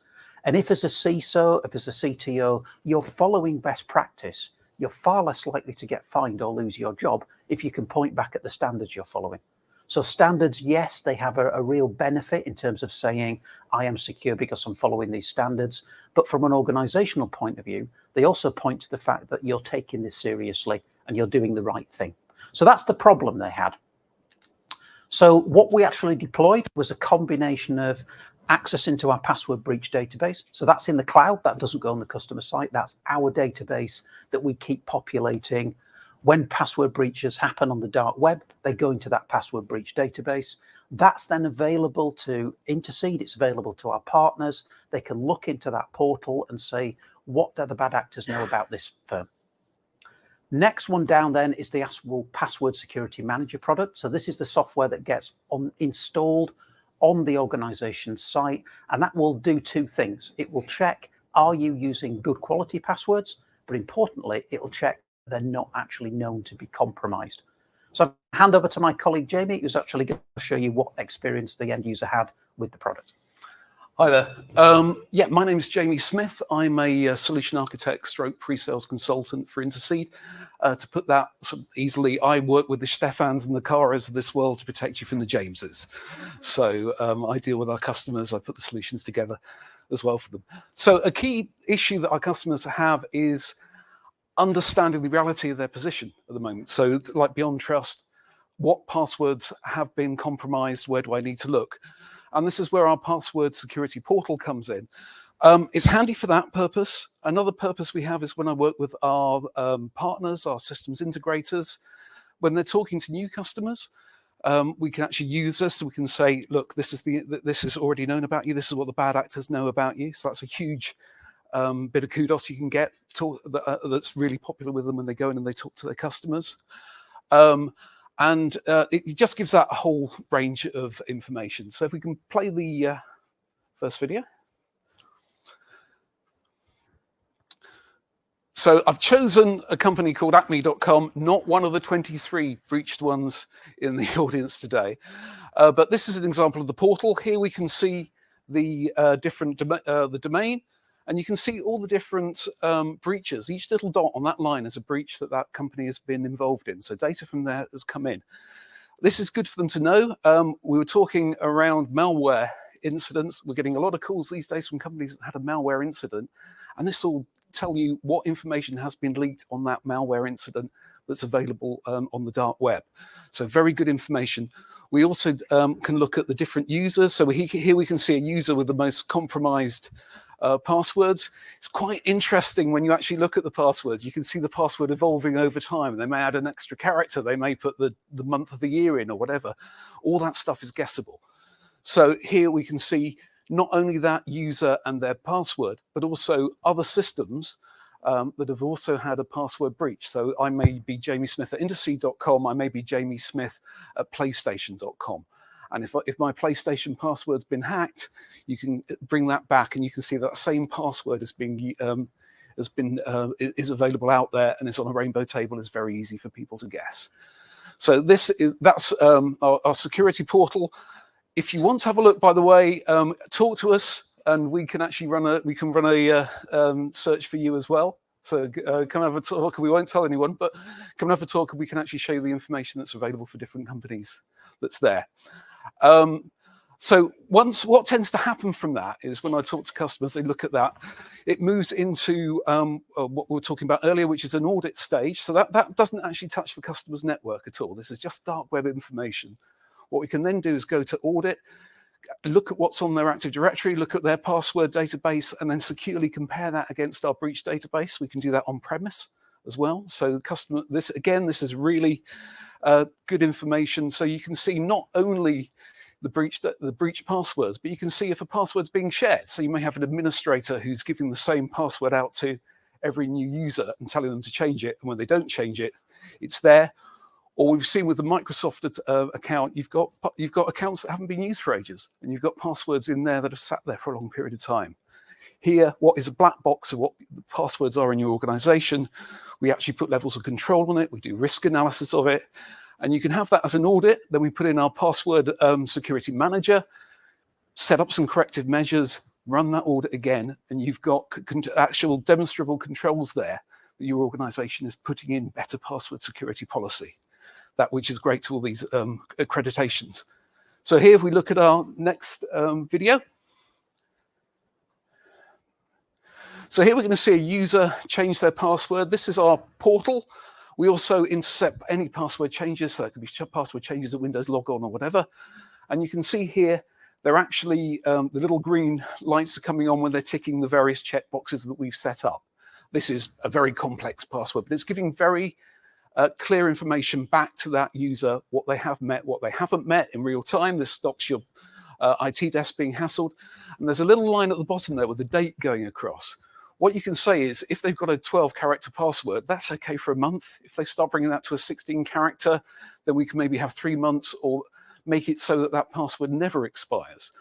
And if as a CISO, if as a CTO, you're following best practice, you're far less likely to get fined or lose your job if you can point back at the standards you're following. So standards, yes, they have a real benefit in terms of saying, I am secure because I'm following these standards. But from an organizational point of view, they also point to the fact that you're taking this seriously and you're doing the right thing. So that's the problem they had. So what we actually deployed was a combination of access into our password breach database. So that's in the cloud. That doesn't go on the customer site. That's our database that we keep populating. When password breaches happen on the dark web, they go into that password breach database. That's then available to Intercede. It's available to our partners. They can look into that portal and say, what do the bad actors know about this firm? Next one down then is the actual Password Security Manager product. So this is the software that gets installed on the organization's site, and that will do two things. It will check, are you using good quality passwords? But importantly, it will check they're not actually known to be compromised. So I'll hand over to my colleague Jamie, who's actually going to show you what experience the end user had with the product. Hi there. Yeah, my name is Jamie Smith. I'm a solution architect stroke pre-sales consultant for Intercede. To put that sort of easily, I work with the Stefans and the Caras of this world to protect you from the Jameses. So I deal with our customers. I put the solutions together as well for them. So a key issue that our customers have is understanding the reality of their position at the moment. So like Beyond Trust, what passwords have been compromised? Where do I need to look? And this is where our password security portal comes in. It's handy for that purpose. Another purpose we have is when I work with our partners, our systems integrators, when they're talking to new customers, we can actually use this. We can say, look, this is already known about you. This is what the bad actors know about you. So that's a huge bit of kudos you can get that's really popular with them when they go in and they talk to their customers. And it just gives that a whole range of information. So if we can play the first video. So I've chosen a company called acme.com, not one of the 23 breached ones in the audience today. But this is an example of the portal. Here we can see the the domain, and you can see all the different breaches. Each little dot on that line is a breach that that company has been involved in. So data from there has come in. This is good for them to know. We were talking around malware incidents. We're getting a lot of calls these days from companies that had a malware incident, and this will tell you what information has been leaked on that malware incident that's available on the dark web. So very good information. We also can look at the different users. So here we can see a user with the most compromised passwords. It's quite interesting when you actually look at the passwords. You can see the password evolving over time. They may add an extra character. They may put the month of the year in or whatever. All that stuff is guessable. So here we can see not only that user and their password, but also other systems that have also had a password breach. So I may be Jamie Smith at Intercede.com. I may be Jamie Smith at PlayStation.com. And if my PlayStation password's been hacked, you can bring that back, and you can see that same password is available out there, and it's on a rainbow table. It's very easy for people to guess. So that's our security portal. If you want to have a look, by the way, talk to us, and we can actually run a search for you as well. So come have a talk. We won't tell anyone, but come have a talk, and we can actually show you the information that's available for different companies that's there. So what tends to happen from that is when I talk to customers, they look at that, it moves into what we were talking about earlier, which is an audit stage. So that doesn't actually touch the customer's network at all. This is just dark web information. What we can then do is go to audit, look at what's on their Active Directory, look at their password database, and then securely compare that against our breach database. We can do that on premise as well. So this is really good information. So you can see not only the breach passwords, but you can see if a password's being shared. So you may have an administrator who's giving the same password out to every new user and telling them to change it. And when they don't change it, it's there. Or we've seen with the Microsoft account, you've got accounts that haven't been used for ages, and you've got passwords in there that have sat there for a long period of time. Here, what is a black box of what the passwords are in your organization, we actually put levels of control on it. We do risk analysis of it, and you can have that as an audit. Then we put in our password security manager, set up some corrective measures, run that audit again, and you've got actual demonstrable controls there that your organization is putting in better password security policy. that which is great to all these accreditations. So here, if we look at our next video. So here we're going to see a user change their password. This is our portal. We also intercept any password changes. So that could be password changes at Windows logon or whatever. And you can see here, they're actually, the little green lights are coming on when they're ticking the various checkboxes that we've set up. This is a very complex password, but it's giving very clear information back to that user, what they have met, what they haven't met in real time. This stops your IT desk being hassled. And there's a little line at the bottom there with the date going across. What you can say is if they've got a 12-character password, that's okay for a month. If they start bringing that to a 16-character, then we can maybe have 3 months or make it so that that password never expires.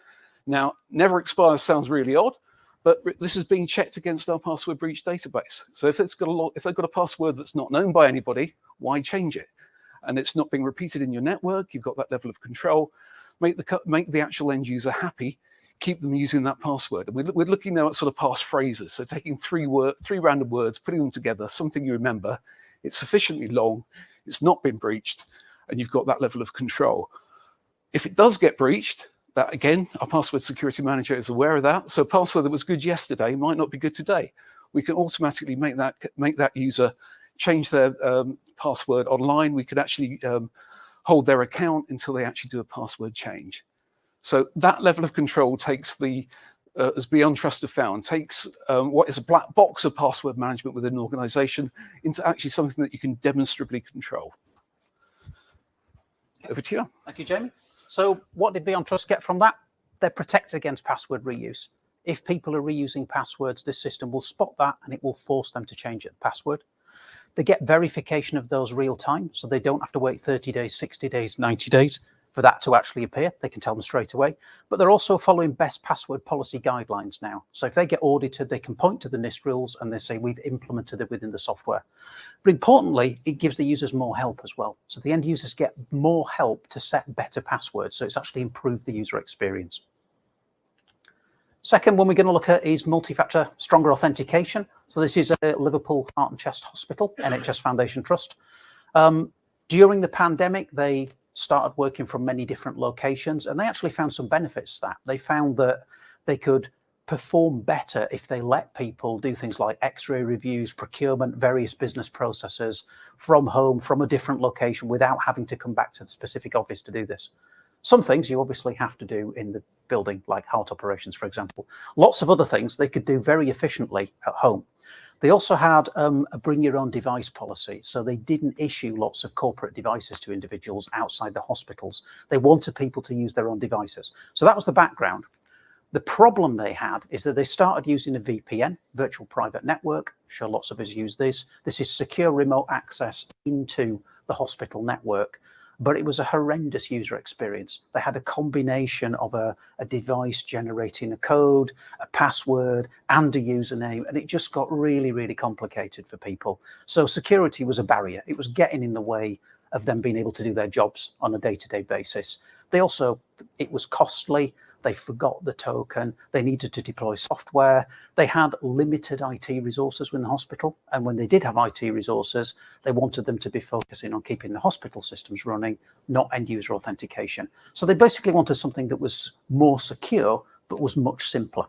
Now, never expires sounds really odd, but this is being checked against our password breach database. So if they've got a password that's not known by anybody, why change it? And it's not being repeated in your network. You've got that level of control. Make the actual end user happy. Keep them using that password. And we're looking now at sort of passphrases. So taking three random words, putting them together, something you remember. It's sufficiently long. It's not been breached, and you've got that level of control. If it does get breached, that again, our password security manager is aware of that. So a password that was good yesterday might not be good today. We can automatically make that user change their password online. We could actually hold their account until they actually do a password change. So that level of control takes the, as Beyond Trust have found, takes what is a black box of password management within an organization into actually something that you can demonstrably control. Over to you. Thank you, Jamie. So what did Beyond Trust get from that? They're protected against password reuse. If people are reusing passwords, this system will spot that and it will force them to change their password. They get verification of those real time, so they don't have to wait 30 days, 60 days, 90 days for that to actually appear. They can tell them straight away. But they're also following best password policy guidelines now. So if they get audited, they can point to the NIST rules and they say, we've implemented it within the software. But importantly, it gives the users more help as well. So the end users get more help to set better passwords. So it's actually improved the user experience. Second one we're going to look at is multi-factor stronger authentication. So this is a Liverpool Heart and Chest Hospital, NHS Foundation Trust. During the pandemic, they started working from many different locations, and they actually found some benefits to that. They found that they could perform better if they let people do things like x-ray reviews, procurement, various business processes from home, from a different location, without having to come back to the specific office to do this. Some things you obviously have to do in the building, like heart operations, for example. Lots of other things they could do very efficiently at home. They also had a bring your own device policy. So they didn't issue lots of corporate devices to individuals outside the hospitals. They wanted people to use their own devices. So that was the background. The problem they had is that they started using a VPN, virtual private network. I'm sure lots of us use this. This is secure remote access into the hospital network. But it was a horrendous user experience. They had a combination of a device generating a code, a password, and a username, and it just got really, really complicated for people. So security was a barrier. It was getting in the way of them being able to do their jobs on a day-to-day basis. They also, it was costly. They forgot the token. They needed to deploy software. They had limited IT resources within the hospital. And when they did have IT resources, they wanted them to be focusing on keeping the hospital systems running, not end user authentication. So they basically wanted something that was more secure, but was much simpler.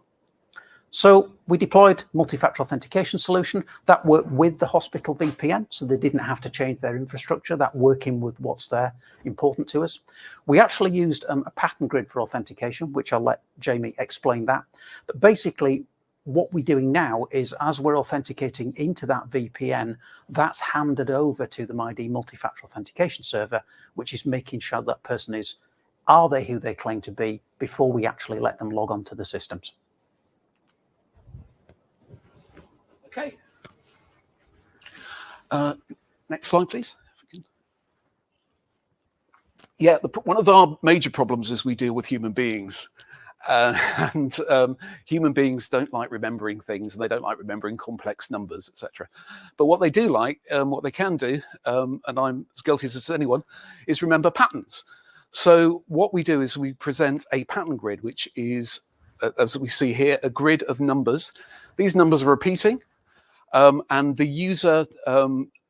So we deployed multi-factor authentication solution that worked with the hospital VPN, so they didn't have to change their infrastructure, that working with what's there important to us. We actually used a pattern grid for authentication, which I'll let Jamie explain that. But basically, what we're doing now is as we're authenticating into that VPN, that's handed over to the MyID multi-factor authentication server, which is making sure that person is, are they who they claim to be before we actually let them log on to the systems. Okay. Next slide, please. Yeah, one of our major problems is we deal with human beings. And human beings don't like remembering things, and they don't like remembering complex numbers, etc. But what they do like, what they can do, and I'm as guilty as anyone, is remember patterns. So what we do is we present a pattern grid, which is, as we see here, a grid of numbers. These numbers are repeating. And the user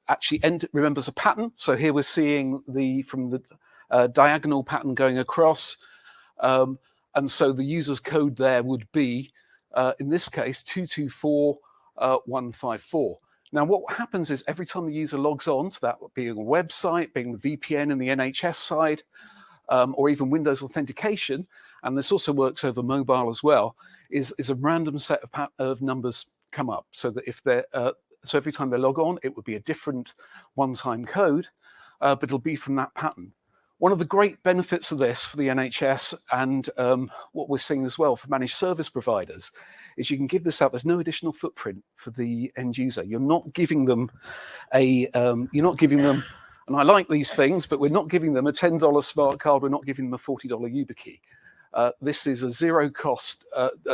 actually remembers a pattern. So here we're seeing from the diagonal pattern going across. And so the user's code there would be, in this case, 224154. Now, what happens is every time the user logs on to that, being a website, being the VPN in the NHS side, or even Windows authentication, and this also works over mobile as well, is a random set of numbers come up. So that if they're so every time they log on, it would be a different one-time code, but it'll be from that pattern. One of the great benefits of this for the NHS and what we're seeing as well for managed service providers is you can give this out. There's no additional footprint for the end user. You're not giving them and I like these things, but we're not giving them a $10 smart card. We're not giving them a $40 YubiKey. This is a zero cost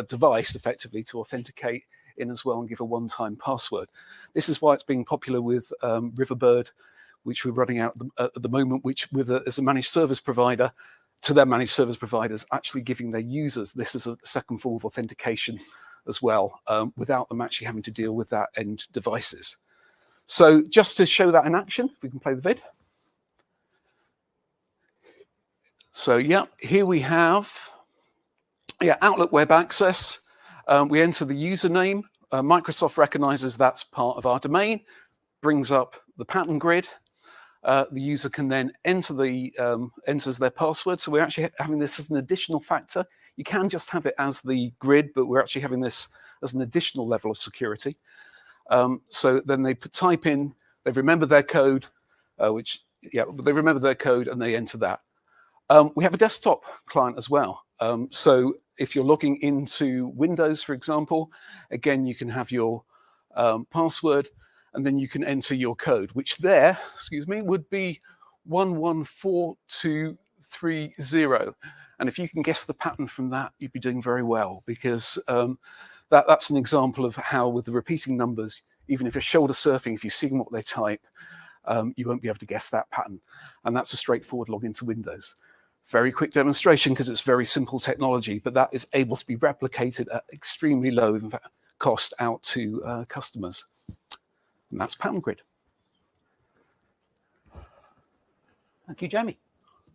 device effectively to authenticate in as well and give a one-time password. This is why it's being popular with Riverbird, which we're running out at the moment, which as a managed service provider to their managed service providers, actually giving their users this as a second form of authentication as well, without them actually having to deal with that end devices. So just to show that in action, if we can play the vid. So yeah, here we have Outlook Web Access. We enter the username. Microsoft recognizes that's part of our domain, brings up the pattern grid. The user can then enter enters their password. So we're actually having this as an additional factor. You can just have it as the grid, but we're actually having this as an additional level of security. So then they type in, they've remembered their code, they remember their code and they enter that. We have a desktop client as well. So if you're logging into Windows, for example, again, you can have your password and then you can enter your code, which there, would be 114230. And if you can guess the pattern from that, you'd be doing very well, because that's an example of how with the repeating numbers, even if you're shoulder surfing, if you're seeing what they type, you won't be able to guess that pattern. And that's a straightforward login to Windows. Very quick demonstration because it's very simple technology, but that is able to be replicated at extremely low cost out to customers. And that's Pattern Grid. Thank you, Jamie.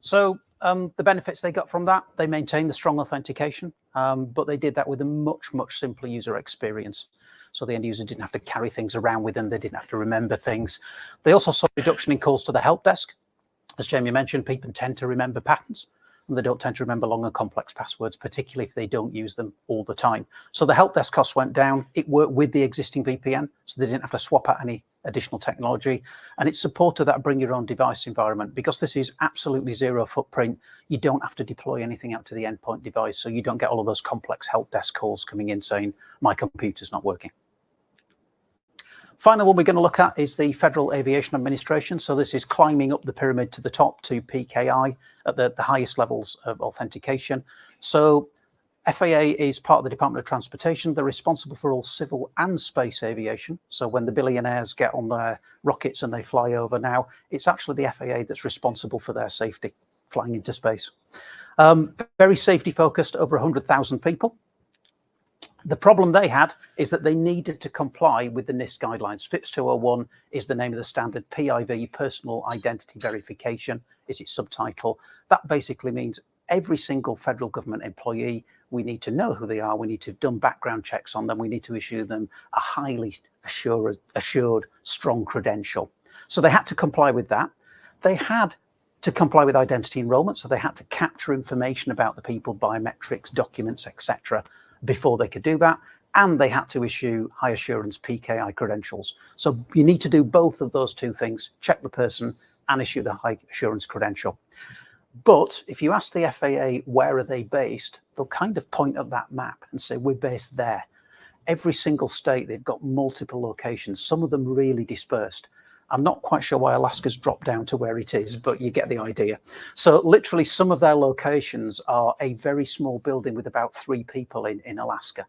So the benefits they got from that, they maintained the strong authentication, but they did that with a much, much simpler user experience. So the end user didn't have to carry things around with them. They didn't have to remember things. They also saw a reduction in calls to the help desk. As Jamie mentioned, people tend to remember patterns, and they don't tend to remember long and complex passwords, particularly if they don't use them all the time. So the help desk costs went down. It worked with the existing VPN, so they didn't have to swap out any additional technology. And it supported that bring your own device environment. Because this is absolutely zero footprint, you don't have to deploy anything out to the endpoint device, so you don't get all of those complex help desk calls coming in saying, my computer's not working. Final one we're going to look at is the Federal Aviation Administration. So this is climbing up the pyramid to the top to PKI at the highest levels of authentication. So FAA is part of the Department of Transportation. They're responsible for all civil and space aviation. So when the billionaires get on their rockets and they fly over now, it's actually the FAA that's responsible for their safety, flying into space. Very safety focused, over 100,000 people. The problem they had is that they needed to comply with the NIST guidelines. FIPS 201 is the name of the standard. PIV, Personal Identity Verification, is its subtitle. That basically means every single federal government employee, we need to know who they are. We need to have done background checks on them. We need to issue them a highly assured, strong credential. So they had to comply with that. They had to comply with identity enrollment. So they had to capture information about the people, biometrics, documents, etc., before they could do that, and they had to issue high assurance PKI credentials. So you need to do both of those two things, check the person and issue the high assurance credential. But if you ask the FAA where are they based, they'll kind of point at that map and say we're based there. Every single state, they've got multiple locations, some of them really dispersed. I'm not quite sure why Alaska's dropped down to where it is, but you get the idea. So literally some of their locations are a very small building with about 3 people in Alaska.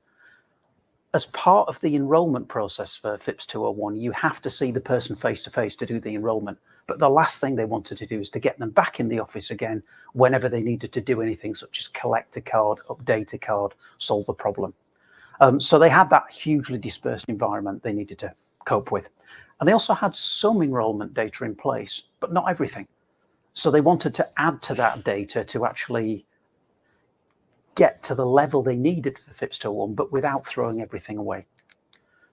As part of the enrollment process for FIPS 201, you have to see the person face to face to do the enrollment. But the last thing they wanted to do is to get them back in the office again whenever they needed to do anything such as collect a card, update a card, solve a problem. So they had that hugely dispersed environment they needed to cope with. And they also had some enrollment data in place, but not everything. So they wanted to add to that data to actually get to the level they needed for FIPS 201, but without throwing everything away.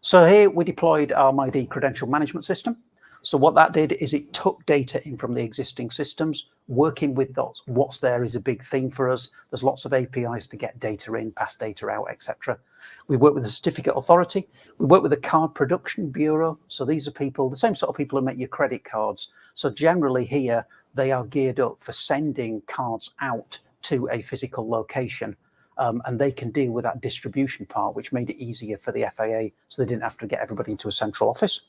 So here we deployed our MyID credential management system. So what that did is it took data in from the existing systems, working with those. What's there is a big theme for us. There's lots of APIs to get data in, pass data out, etc. We work with the certificate authority. We work with the card production bureau. So these are people, the same sort of people who make your credit cards. So generally here, they are geared up for sending cards out to a physical location. And they can deal with that distribution part, which made it easier for the FAA, so they didn't have to get everybody into a central office.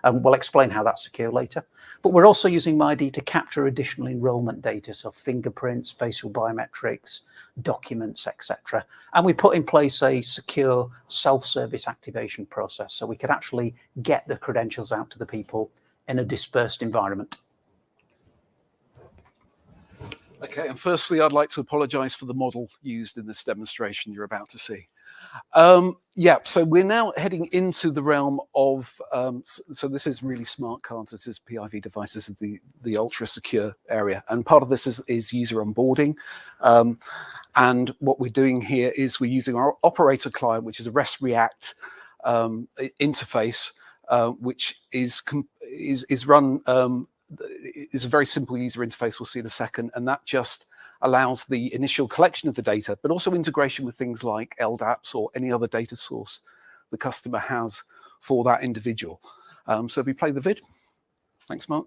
We'll explain how that's secure later. But we're also using MyID to capture additional enrollment data, so fingerprints, facial biometrics, documents, etc. And we put in place a secure self-service activation process, so we could actually get the credentials out to the people in a dispersed environment. Okay, and firstly, I'd like to apologise for the model used in this demonstration you're about to see. Yeah, so we're now heading into the realm of, so this is really smart cards, this is PIV devices, the ultra secure area. And part of this is user onboarding. And what we're doing here is we're using our operator client, which is a REST React interface, which is run, is a very simple user interface, we'll see in a second, and that just allows the initial collection of the data, but also integration with things like LDAPs or any other data source the customer has for that individual. So if we play the vid, thanks, Mark.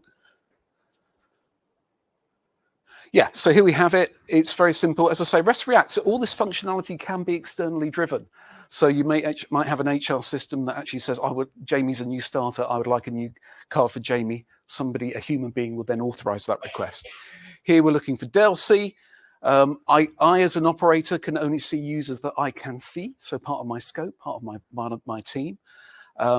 Yeah, so here we have it. It's very simple. As I say, REST React, so all this functionality can be externally driven. So you might have an HR system that actually says, Jamie's a new starter, I would like a new card for Jamie. Somebody, a human being, will then authorize that request. Here we're looking for DLC. I, as an operator, can only see users that I can see. So part of my scope, part of my team.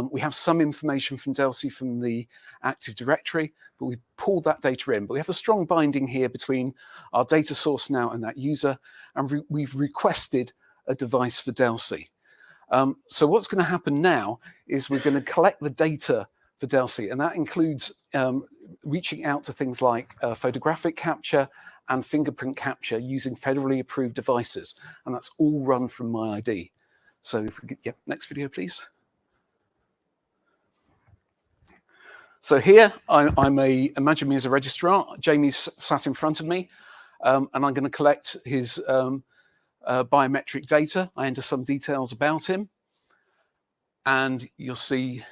We have some information from DLC from the Active Directory, but we've pulled that data in. But we have a strong binding here between our data source now and that user, and we've requested a device for DLC. So what's going to happen now is we're going to collect the data for DLC, and that includes reaching out to things like photographic capture and fingerprint capture using federally approved devices, and that's all run from MyID. So if we get, yep, next video, please. So here, imagine me as a registrar. Jamie's sat in front of me, and I'm going to collect his biometric data. I enter some details about him, and you'll see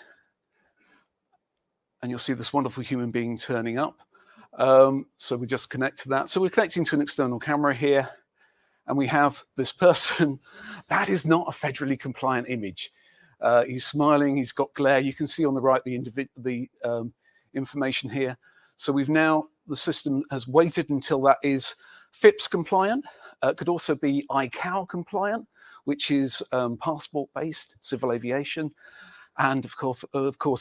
this wonderful human being turning up. So we just connect to that. So we're connecting to an external camera here, and we have this person. That is not a federally compliant image. He's smiling, he's got glare. You can see on the right the information here. So the system has waited until that is FIPS compliant. Could also be ICAO compliant, which is passport-based civil aviation. And of course,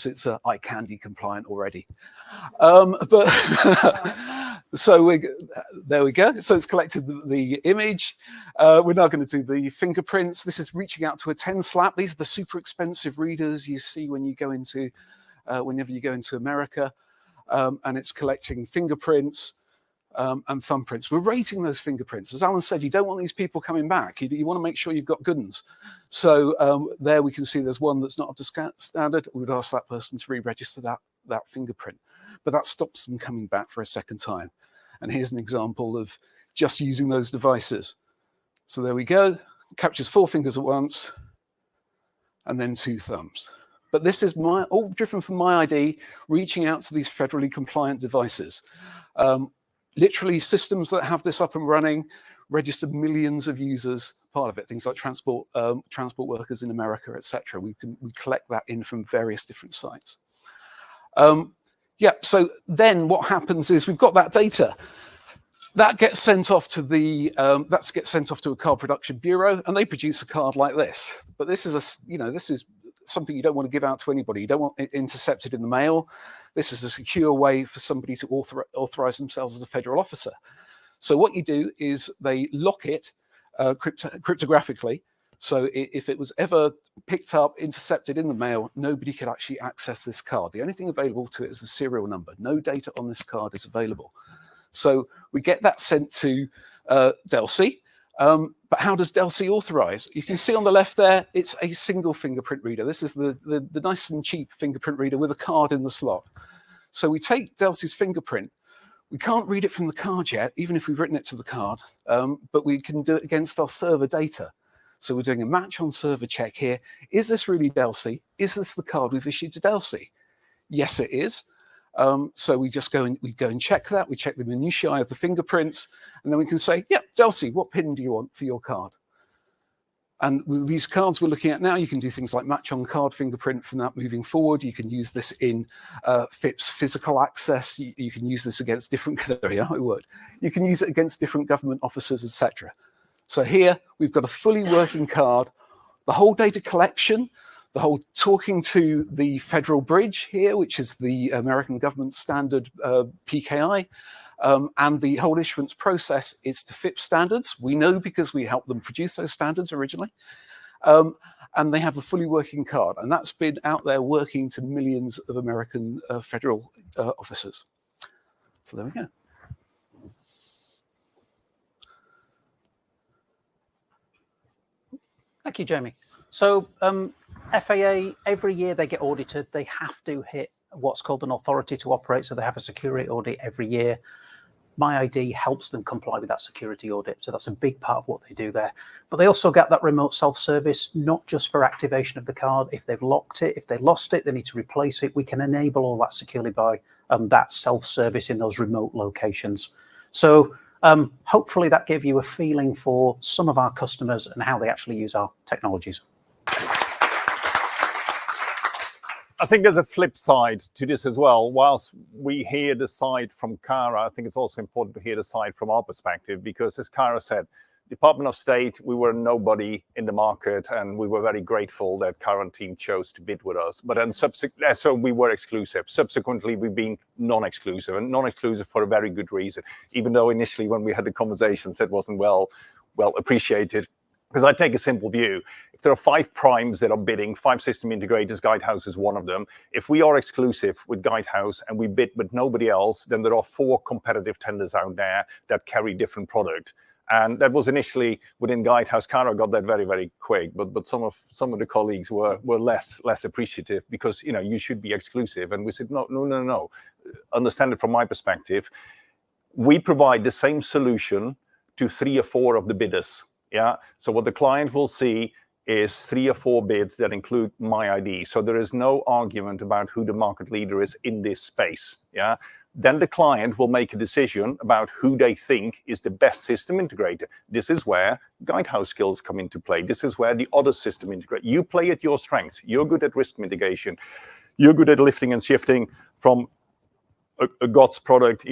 it's iCandy compliant already. So there we go. So it's collected the image. We're now going to do the fingerprints. This is reaching out to a 10 slap. These are the super expensive readers you see when you go into, whenever you go into America, and it's collecting fingerprints and thumbprints. We're rating those fingerprints. As Alan said, you don't want these people coming back. You want to make sure you've got good ones. So there we can see there's one that's not up to standard. We would ask that person to re-register that fingerprint. But that stops them coming back for a second time. And here's an example of just using those devices. So there we go. Captures 4 fingers at once, and then 2 thumbs. But this is all driven from MyID, reaching out to these federally compliant devices. Literally, systems that have this up and running register millions of users, part of it, things like transport workers in America, etc. We collect that in from various different sites. Yeah, so then what happens is we've got that data. That gets sent off to a card production bureau, and they produce a card like this. But this is this is something you don't want to give out to anybody. You don't want it intercepted in the mail. This is a secure way for somebody to authorize themselves as a federal officer. So what you do is they lock it cryptographically. So if it was ever picked up, intercepted in the mail, nobody could actually access this card. The only thing available to it is the serial number. No data on this card is available. So we get that sent to Delcy. But how does Delcy authorize? You can see on the left there, it's a single fingerprint reader. This is the nice and cheap fingerprint reader with a card in the slot. So we take Delcy's fingerprint. We can't read it from the card yet, even if we've written it to the card, but we can do it against our server data. So we're doing a match on server check here. Is this really Delcy? Is this the card we've issued to Delcy? Yes, it is. So we just go and check that. We check the minutiae of the fingerprints, and then we can say, yeah, Delcy, what PIN do you want for your card? And with these cards we're looking at now, you can do things like match on card fingerprint from that moving forward. You can use this in FIPS physical access. You can use this against different, there we are, it worked. You can use it against different government officers, etc. So here we've got a fully working card, the whole data collection, the whole talking to the Federal Bridge here, which is the American government standard PKI, and the whole issuance process is to FIPS standards. We know because we helped them produce those standards originally. And they have a fully working card, and that's been out there working to millions of American federal officers. So there we go. Thank you, Jamie. So FAA, every year they get audited, they have to hit what's called an authority to operate. So they have a security audit every year. MyID helps them comply with that security audit. So that's a big part of what they do there. But they also get that remote self-service, not just for activation of the card. If they've locked it, if they lost it, they need to replace it. We can enable all that securely by that self-service in those remote locations. So hopefully that gave you a feeling for some of our customers and how they actually use our technologies. I think there's a flip side to this as well. Whilst we hear the side from Cara, I think it's also important to hear the side from our perspective, because as Cara said, Department of State, we were nobody in the market, and we were very grateful that current team chose to bid with us. But then so we were exclusive. Subsequently, we've been non-exclusive, and non-exclusive for a very good reason, even though initially when we had the conversations, that wasn't well appreciated. Because I take a simple view. If there are 5 primes that are bidding, 5 system integrators, Guidehouse is one of them. If we are exclusive with Guidehouse and we bid with nobody else, then there are 4 competitive tenders out there that carry different product. And that was initially within Guidehouse. Cara got that very, very quick, but some of the colleagues were less appreciative, because you should be exclusive. And we said no. Understand it from my perspective. We provide the same solution to 3 or 4 of the bidders. Yeah. So what the client will see is 3 or 4 bids that include MyID. So there is no argument about who the market leader is in this space. Yeah. Then the client will make a decision about who they think is the best system integrator. This is where Guidehouse skills come into play. This is where the other system integrator. You play at your strengths. You're good at risk mitigation. You're good at lifting and shifting from a GOTS product,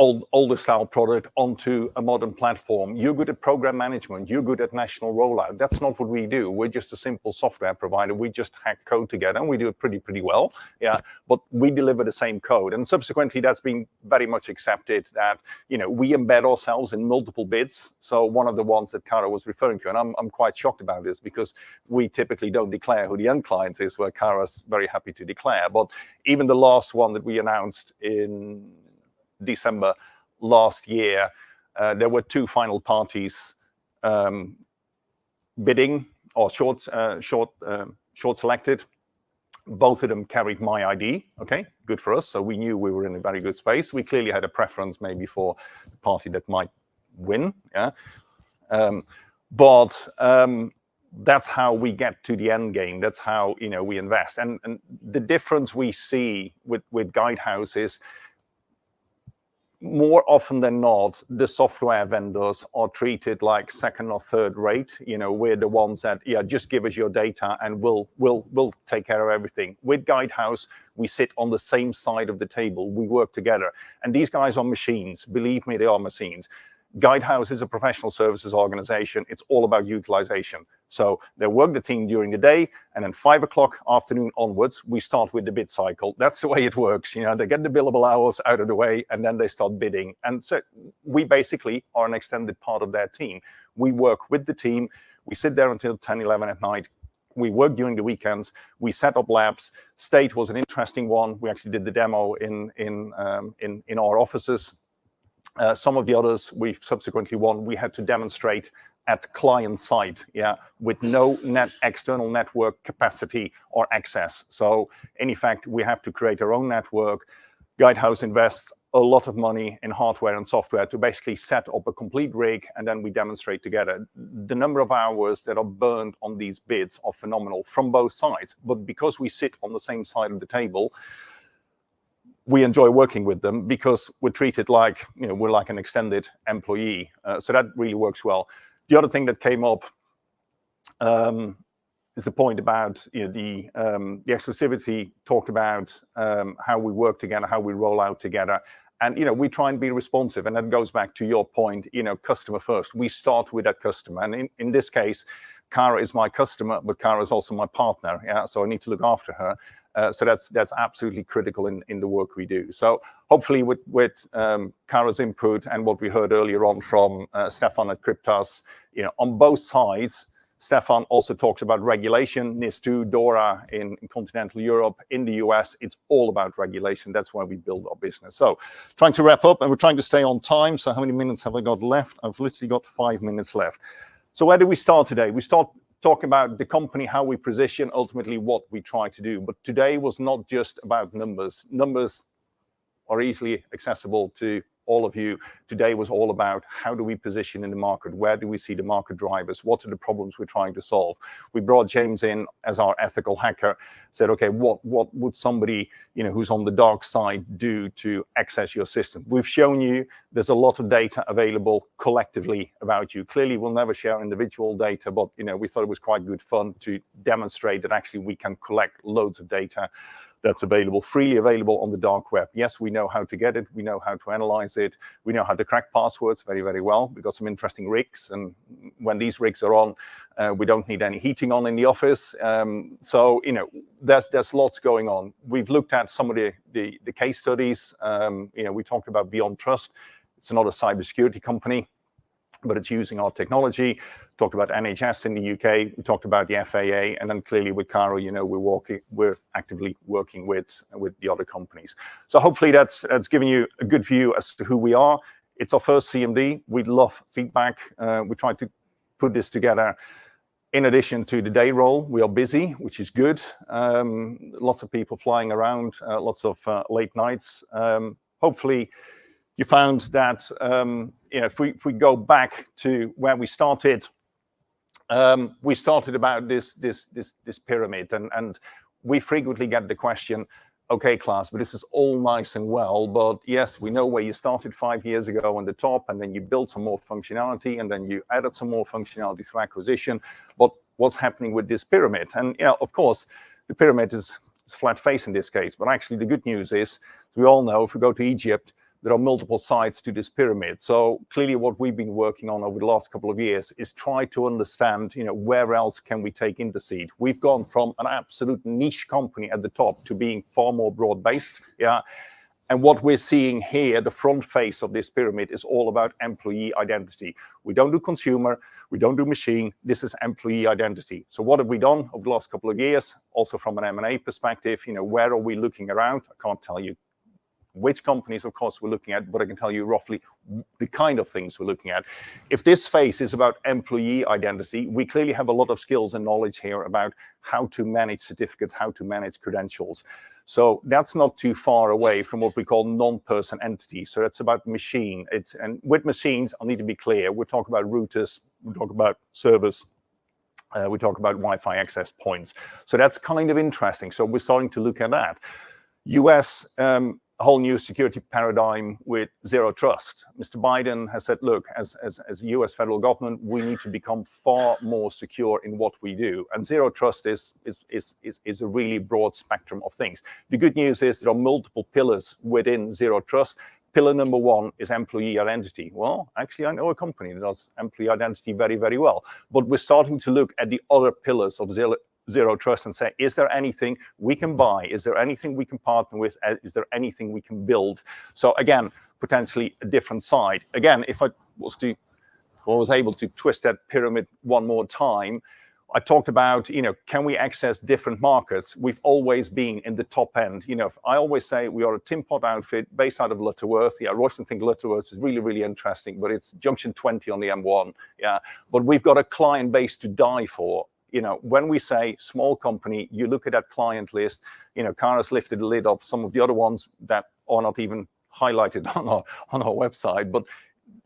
older style product onto a modern platform. You're good at program management. You're good at national rollout. That's not what we do. We're just a simple software provider. We just hack code together, and we do it pretty well. Yeah, but we deliver the same code. And subsequently, that's been very much accepted that, we embed ourselves in multiple bids. So one of the ones that Cara was referring to, and I'm quite shocked about this, because we typically don't declare who the end client is, where Cara's very happy to declare. But even the last one that we announced in December last year, there were 2 final parties bidding, or short selected. Both of them carried MyID. Okay, good for us. So we knew we were in a very good space. We clearly had a preference maybe for the party that might win. Yeah, but that's how we get to the end game. That's how we invest. And the difference we see with Guidehouse is, more often than not, the software vendors are treated like 2nd or 3rd rate. We're the ones that, just give us your data and we'll take care of everything. With Guidehouse, we sit on the same side of the table. We work together. And these guys are machines. Believe me, they are machines. Guidehouse is a professional services organization. It's all about utilization. So they work the team during the day, and then 5 o'clock afternoon onwards, we start with the bid cycle. That's the way it works. You know, they get the billable hours out of the way, and then they start bidding. And so we basically are an extended part of their team. We work with the team. We sit there until 10, 11 at night. We work during the weekends. We set up labs. State was an interesting one. We actually did the demo in our offices. Some of the others we've subsequently won. We had to demonstrate at client site, with no external network capacity or access. So in effect, we have to create our own network. Guidehouse invests a lot of money in hardware and software to basically set up a complete rig, and then we demonstrate together. The number of hours that are burned on these bids are phenomenal from both sides. But because we sit on the same side of the table, we enjoy working with them because we're treated like, we're like an extended employee. So that really works well. The other thing that came up is the point about the exclusivity. Talked about how we work together, how we roll out together, and we try and be responsive. And that goes back to your point, customer first. We start with that customer, and in this case, Cara is my customer, but Cara is also my partner. So I need to look after her. So that's absolutely critical in the work we do. So hopefully with Cara's input and what we heard earlier on from Stefan at Cryptas, on both sides, Stefan also talks about regulation, NIS2, DORA in continental Europe, in the US, it's all about regulation. That's why we build our business. So trying to wrap up, and we're trying to stay on time. So how many minutes have I got left? I've literally got 5 minutes left. So where do we start today? We start talking about the company, how we position, ultimately what we try to do. But today was not just about numbers. Numbers are easily accessible to all of you. Today was all about how do we position in the market? Where do we see the market drivers? What are the problems we're trying to solve? We brought James in as our ethical hacker, said, okay, what would somebody who's on the dark side do to access your system? We've shown you there's a lot of data available collectively about you. Clearly, we'll never share individual data, but we thought it was quite good fun to demonstrate that actually we can collect loads of data that's freely available on the dark web. Yes, we know how to get it. We know how to analyze it. We know how to crack passwords very, very well. We've got some interesting rigs. And when these rigs are on, we don't need any heating on in the office. So, there's lots going on. We've looked at some of the case studies. We talked about Beyond Trust. It's another cybersecurity company, but it's using our technology. Talked about NHS in the UK. We talked about the FAA, and then clearly with Cara, we're actively working with the other companies. So hopefully that's given you a good view as to who we are. It's our first CMD. We'd love feedback. We tried to put this together. In addition to the day roll, we are busy, which is good. Lots of people flying around, lots of late nights. Hopefully, you found that if we go back to where we started about this pyramid, and we frequently get the question, okay, Klaas, but this is all nice and well, but yes, we know where you started 5 years ago on the top, and then you built some more functionality, and then you added some more functionality through acquisition. But what's happening with this pyramid? And of course, the pyramid is flat face in this case, but actually the good news is, we all know if we go to Egypt, there are multiple sides to this pyramid. So clearly what we've been working on over the last couple of years is try to understand, where else can we take Intercede? We've gone from an absolute niche company at the top to being far more broad-based. And what we're seeing here, the front face of this pyramid, is all about employee identity. We don't do consumer, we don't do machine, this is employee identity. So what have we done over the last couple of years? Also from an M&A perspective, where are we looking around? I can't tell you which companies, of course, we're looking at, but I can tell you roughly the kind of things we're looking at. If this phase is about employee identity, we clearly have a lot of skills and knowledge here about how to manage certificates, how to manage credentials. So that's not too far away from what we call non-person entities. So that's about machine. And with machines, I need to be clear. We talk about routers, we talk about servers, we talk about Wi-Fi access points. So that's kind of interesting. So we're starting to look at that. US, a whole new security paradigm with zero trust. Mr. Biden has said, look, as US federal government, we need to become far more secure in what we do. And zero trust is a really broad spectrum of things. The good news is there are multiple pillars within zero trust. pillar number one is employee identity. Well, actually, I know a company that does employee identity very, very well. But we're starting to look at the other pillars of zero trust and say, is there anything we can buy? Is there anything we can partner with? Is there anything we can build? So again, potentially a different side. Again, if I was able to twist that pyramid one more time, I talked about, can we access different markets? We've always been in the top end. I always say we are a tin pot outfit based out of Lutterworth. Yeah, Royston think Lutterworth is really, really interesting, but it's junction 20 on the M1. Yeah, but we've got a client base to die for. When we say small company, you look at that client list. Kara's lifted the lid off some of the other ones that are not even highlighted on our website, but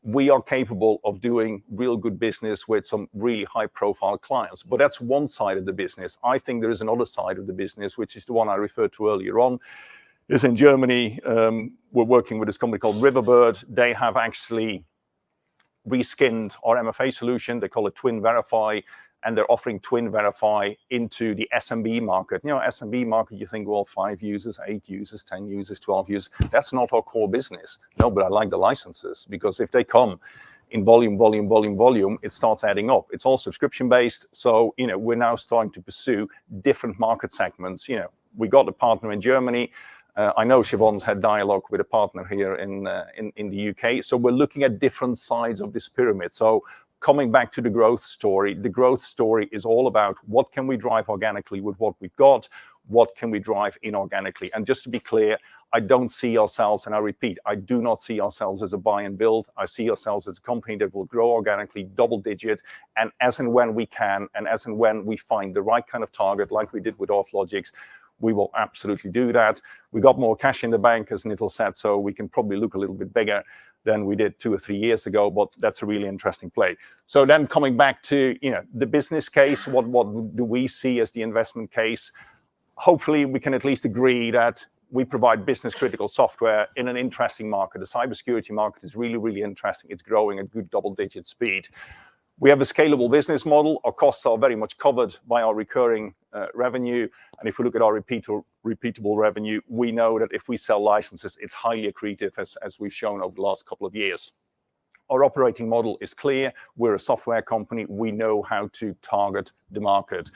we are capable of doing real good business with some really high-profile clients. But that's one side of the business. I think there is another side of the business, which is the one I referred to earlier on. Is in Germany. We're working with this company called Riverbird. They have actually reskinned our MFA solution. They call it Twin Verify, and they're offering Twin Verify into the SMB market. SMB market, you think, well, 5 users, 8 users, 10 users, 12 users. That's not our core business. No, but I like the licenses, because if they come in volume, it starts adding up. It's all subscription-based. So, we're now starting to pursue different market segments. We got a partner in Germany. I know Siobhan's had dialogue with a partner here in the UK. So we're looking at different sides of this pyramid. So coming back to the growth story is all about what can we drive organically with what we've got, what can we drive inorganically. And just to be clear, I don't see ourselves, and I repeat, I do not see ourselves as a buy and build. I see ourselves as a company that will grow organically, double digit, and as and when we can, and as and when we find the right kind of target, like we did with Orthologics, we will absolutely do that. We got more cash in the bank, as Nital said, so we can probably look a little bit bigger than we did 2 or 3 years ago, but that's a really interesting play. So then coming back to the business case, what do we see as the investment case? Hopefully we can at least agree that we provide business critical software in an interesting market. The cybersecurity market is really, really interesting. It's growing at good double-digit speed. We have a scalable business model. Our costs are very much covered by our recurring revenue. And if we look at our repeatable revenue, we know that if we sell licenses, it's highly accretive, as we've shown over the last couple of years. Our operating model is clear. We're a software company. We know how to target the market.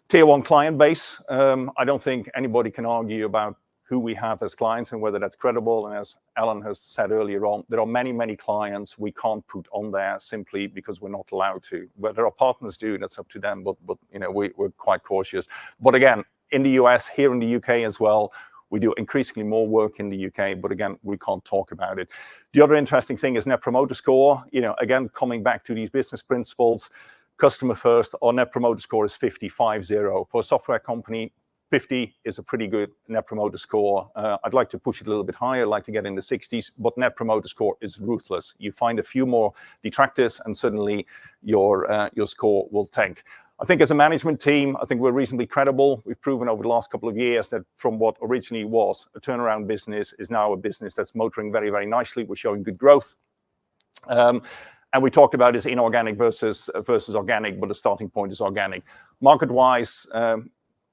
Tier 1 client base. I don't think anybody can argue about who we have as clients and whether that's credible. And as Alan has said earlier on, there are many, many clients we can't put on there simply because we're not allowed to. Whether our partners do, that's up to them, but we're quite cautious. But again, in the US, here in the UK as well, we do increasingly more work in the UK, but again, we can't talk about it. The other interesting thing is Net Promoter Score. Again, coming back to these business principles, customer first, our Net Promoter Score is 50. For a software company, 50 is a pretty good Net Promoter Score. I'd like to push it a little bit higher. I'd like to get in the 60s, but Net Promoter Score is ruthless. You find a few more detractors and suddenly your score will tank. I think as a management team, I think we're reasonably credible. We've proven over the last couple of years that from what originally was a turnaround business is now a business that's motoring very, very nicely. We're showing good growth. And we talked about this inorganic versus organic, but the starting point is organic. Market-wise,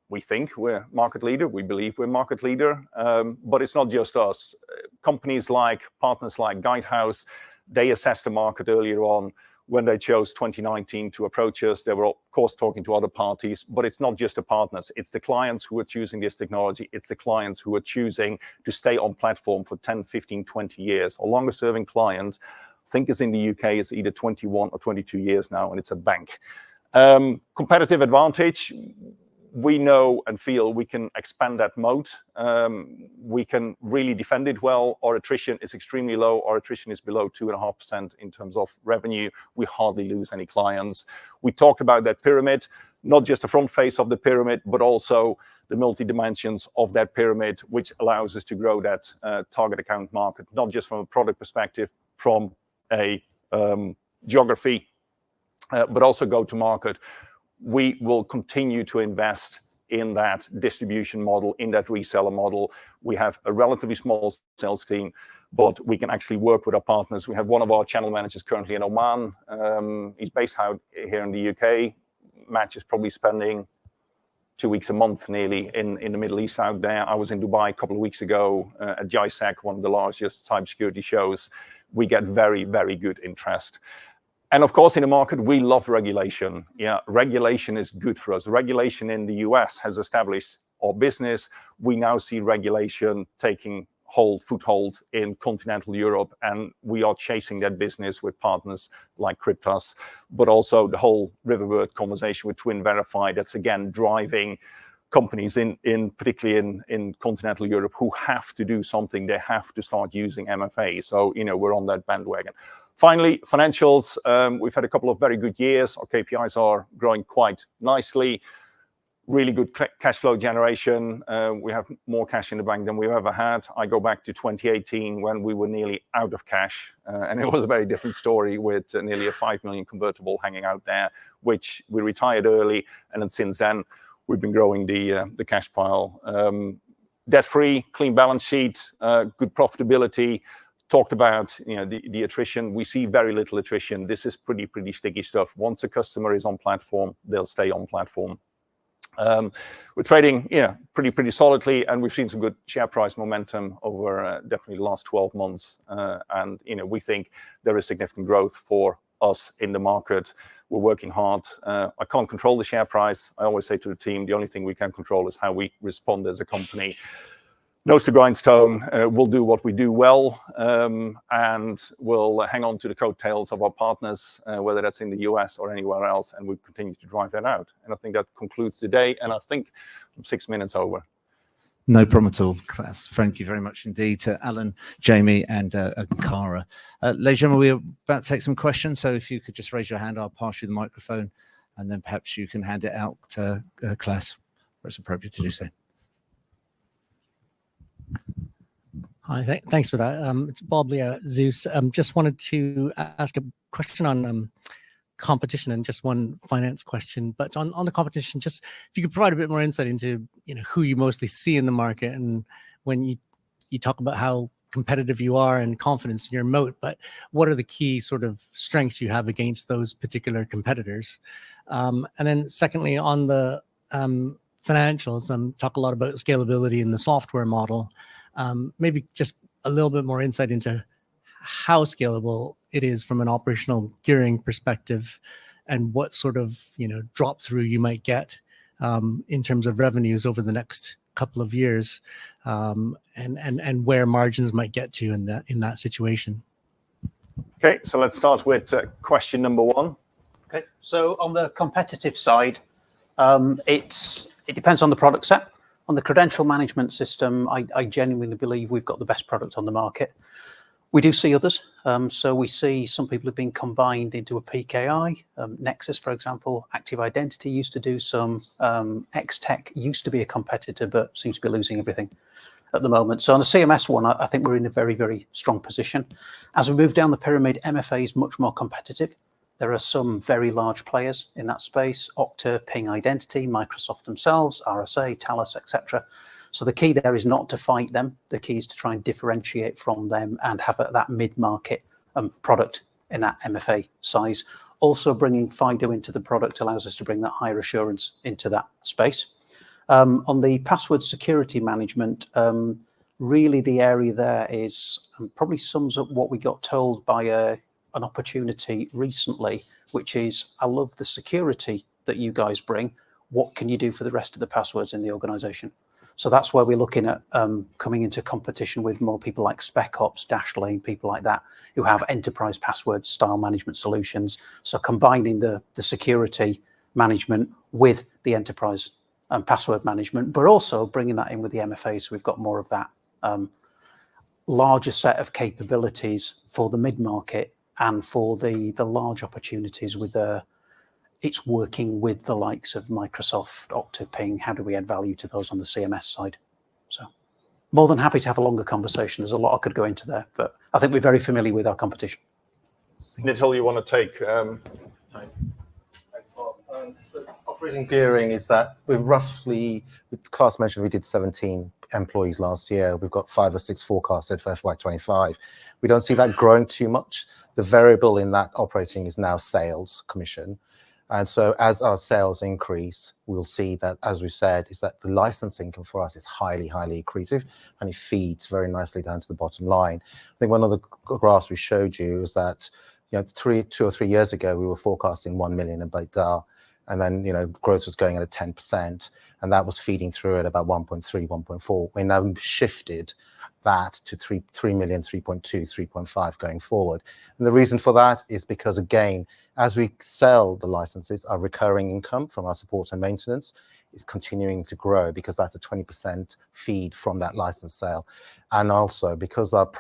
we think we're market leader. We believe we're market leader, but it's not just us. Companies partners like Guidehouse, they assessed the market earlier on when they chose 2019 to approach us. They were, of course, talking to other parties, but it's not just the partners. It's the clients who are choosing this technology. It's the clients who are choosing to stay on platform for 10, 15, 20 years. Our longest serving client, I think is in the UK, is either 21 or 22 years now, and it's a bank. Competitive advantage. We know and feel we can expand that moat. We can really defend it well. Our attrition is extremely low. Our attrition is below 2.5% in terms of revenue. We hardly lose any clients. We talked about that pyramid, not just the front face of the pyramid, but also the multi-dimensions of that pyramid, which allows us to grow that target account market, not just from a product perspective, from a geography, but also go to market. We will continue to invest in that distribution model, in that reseller model. We have a relatively small sales team, but we can actually work with our partners. We have one of our channel managers currently in Oman. He's based out here in the UK. Matt is probably spending 2 weeks a month nearly in the Middle East out there. I was in Dubai a couple of weeks ago at JISAC, one of the largest cybersecurity shows. We get very, very good interest. And of course, in the market, we love regulation. Yeah, regulation is good for us. Regulation in the US has established our business. We now see regulation taking foothold in continental Europe, and we are chasing that business with partners like Cryptas, but also the whole Riverbird conversation with Twin Verify. That's again driving companies particularly in continental Europe who have to do something. They have to start using MFA. So we're on that bandwagon. Finally, financials. We've had a couple of very good years. Our KPIs are growing quite nicely. Really good cash flow generation. We have more cash in the bank than we've ever had. I go back to 2018 when we were nearly out of cash, and it was a very different story with nearly a 5 million convertible hanging out there, which we retired early, and then since then we've been growing the cash pile. Debt-free, clean balance sheet, good profitability. Talked about the attrition. We see very little attrition. This is pretty sticky stuff. Once a customer is on platform, they'll stay on platform. We're trading, pretty solidly, and we've seen some good share price momentum over definitely the last 12 months. And we think there is significant growth for us in the market. We're working hard. I can't control the share price. I always say to the team, the only thing we can control is how we respond as a company. Nose to grindstone, we'll do what we do well, and we'll hang on to the coattails of our partners, whether that's in the US or anywhere else, and we'll continue to drive that out. And I think that concludes the day, and I think I'm 6 minutes over. No problem at all, Klaas. Thank you very much indeed to Alan, Jamie, and Cara. Ladies and gentlemen, we're about to take some questions, so if you could just raise your hand, I'll pass you the microphone, and then perhaps you can hand it out to Klaas, where it's appropriate to do so. Hi, thanks for that. It's Bob Lee, Zeus. Just wanted to ask a question on competition and just one finance question. But on the competition, just if you could provide a bit more insight into who you mostly see in the market, and when you talk about how competitive you are and confidence in your moat, but what are the key sort of strengths you have against those particular competitors? And then secondly, on the financials, talk a lot about scalability in the software model. Maybe just a little bit more insight into how scalable it is from an operational gearing perspective, and what sort of drop through you might get in terms of revenues over the next couple of years, and where margins might get to in that situation. Okay, so let's start with question number one. Okay, so on the competitive side, it depends on the product set. On the credential management system, I genuinely believe we've got the best product on the market. We do see others. So we see some people have been combined into a PKI. Nexus, for example, Active Identity used to do some. X-Tech used to be a competitor, but seems to be losing everything at the moment. So on the CMS one, I think we're in a very, very strong position. As we move down the pyramid, MFA is much more competitive. There are some very large players in that space: Okta, Ping Identity, Microsoft themselves, RSA, Talos, etc. So the key there is not to fight them. The key is to try and differentiate from them and have that mid-market product in that MFA size. Also, bringing FIDO into the product allows us to bring that higher assurance into that space. On the password security management, really the area there is probably sums up what we got told by an opportunity recently, which is, I love the security that you guys bring. What can you do for the rest of the passwords in the organization? So that's where we're looking at coming into competition with more people like SpecOps, Dashlane, people like that, who have enterprise password style management solutions. So combining the security management with the enterprise password management, but also bringing that in with the MFA. So we've got more of that larger set of capabilities for the mid-market, and for the large opportunities with it's working with the likes of Microsoft, Okta, Ping. How do we add value to those on the CMS side? So more than happy to have a longer conversation. There's a lot I could go into there, but I think we're very familiar with our competition. Nitil, you want to take? Thanks, Bob. So operating gearing is that we're roughly, Klaas mentioned we did 17 employees last year. We've got 5 or 6 forecasted for FY25. We don't see that growing too much. The variable in that operating is now sales commission. And so as our sales increase, we'll see that, as we said, is that the license income for us is highly, highly accretive, and it feeds very nicely down to the bottom line. I think one of the graphs we showed you is that, you know, 2 or 3 years ago, we were forecasting 1 million in EBITDA, and then, you know, growth was going at 10%, and that was feeding through at about 1.3, 1.4. We now shifted that to 3 million, 3.2, 3.5 going forward. And the reason for that is because, again, as we sell the licenses, our recurring income from our support and maintenance is continuing to grow, because that's a 20% feed from that license sale. And also because our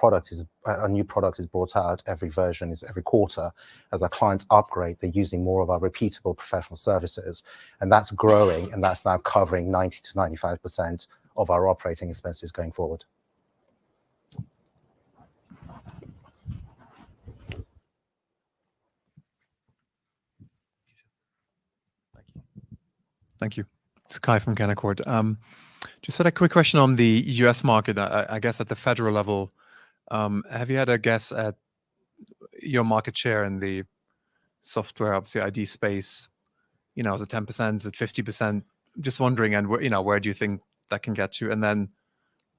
new product is brought out, every version is every quarter. As our clients upgrade, they're using more of our repeatable professional services, and that's growing, and that's now covering 90 to 95% of our operating expenses going forward. Thank you. It's Kai from Canaccord. Just had a quick question on the US market. I guess at the federal level, have you had a guess at your market share in the software, obviously ID space? You know, is it 10%? Is it 50%? Just wondering, and you know, where do you think that can get to? And then,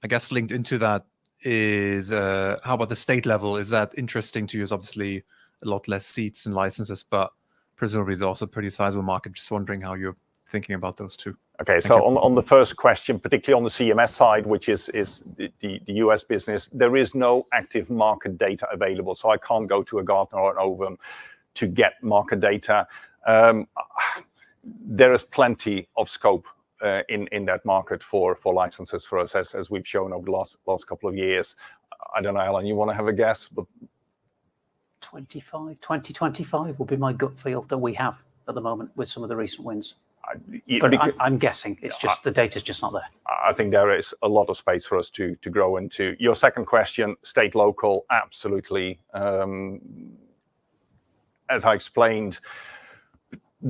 I guess linked into that is, how about the state level? Is that interesting to you? Is obviously a lot less seats and licenses, but presumably it's also a pretty sizable market. Just wondering how you're thinking about those two. Okay, so on the first question, particularly on the CMS side, which is the US business, there is no active market data available. So I can't go to a Gartner or an Ovum to get market data. There is plenty of scope in that market for licenses for us, as we've shown over the last couple of years. I don't know, Alan, you want to have a guess? But 2025 will be my gut feel that we have at the moment with some of the recent wins. But I'm guessing it's just the data's just not there. I think there is a lot of space for us to grow into. Your second question, state, local, absolutely. As I explained,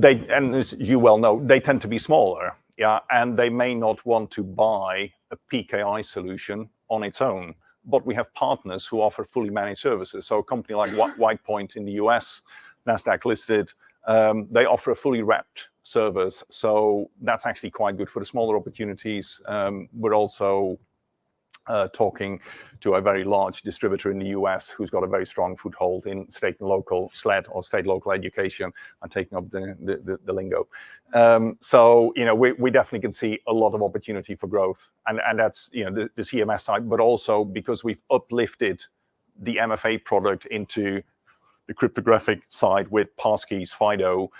and as you well know, they tend to be smaller, yeah, and they may not want to buy a PKI solution on its own. But we have partners who offer fully managed services. So a company like WhitePoint in the US, NASDAQ listed, they offer a fully wrapped service. So that's actually quite good for the smaller opportunities. We're also talking to a very large distributor in the US who's got a very strong foothold in state and local SLED, or state local education. I'm taking up the lingo. So, you know, we definitely can see a lot of opportunity for growth, and that's, you know, the CMS side, but also because we've uplifted the MFA product into the cryptographic side with passkeys, FIDO,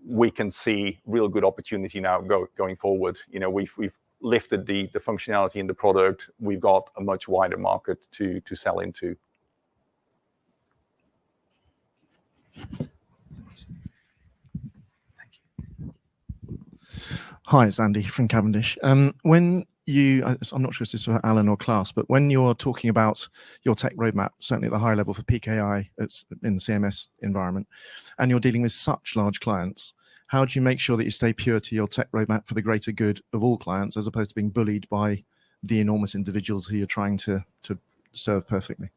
we can see real good opportunity now going forward. You know, we've lifted the functionality in the product. We've got a much wider market to sell into. Hi, it's Andy from Cavendish. When you, I'm not sure if this is for Alan or Klaus, but when you're talking about your tech roadmap, certainly at the high level for PKI, it's in the CMS environment, and you're dealing with such large clients, how do you make sure that you stay pure to your tech roadmap for the greater good of all clients, as opposed to being bullied by the enormous individuals who you're trying to serve perfectly?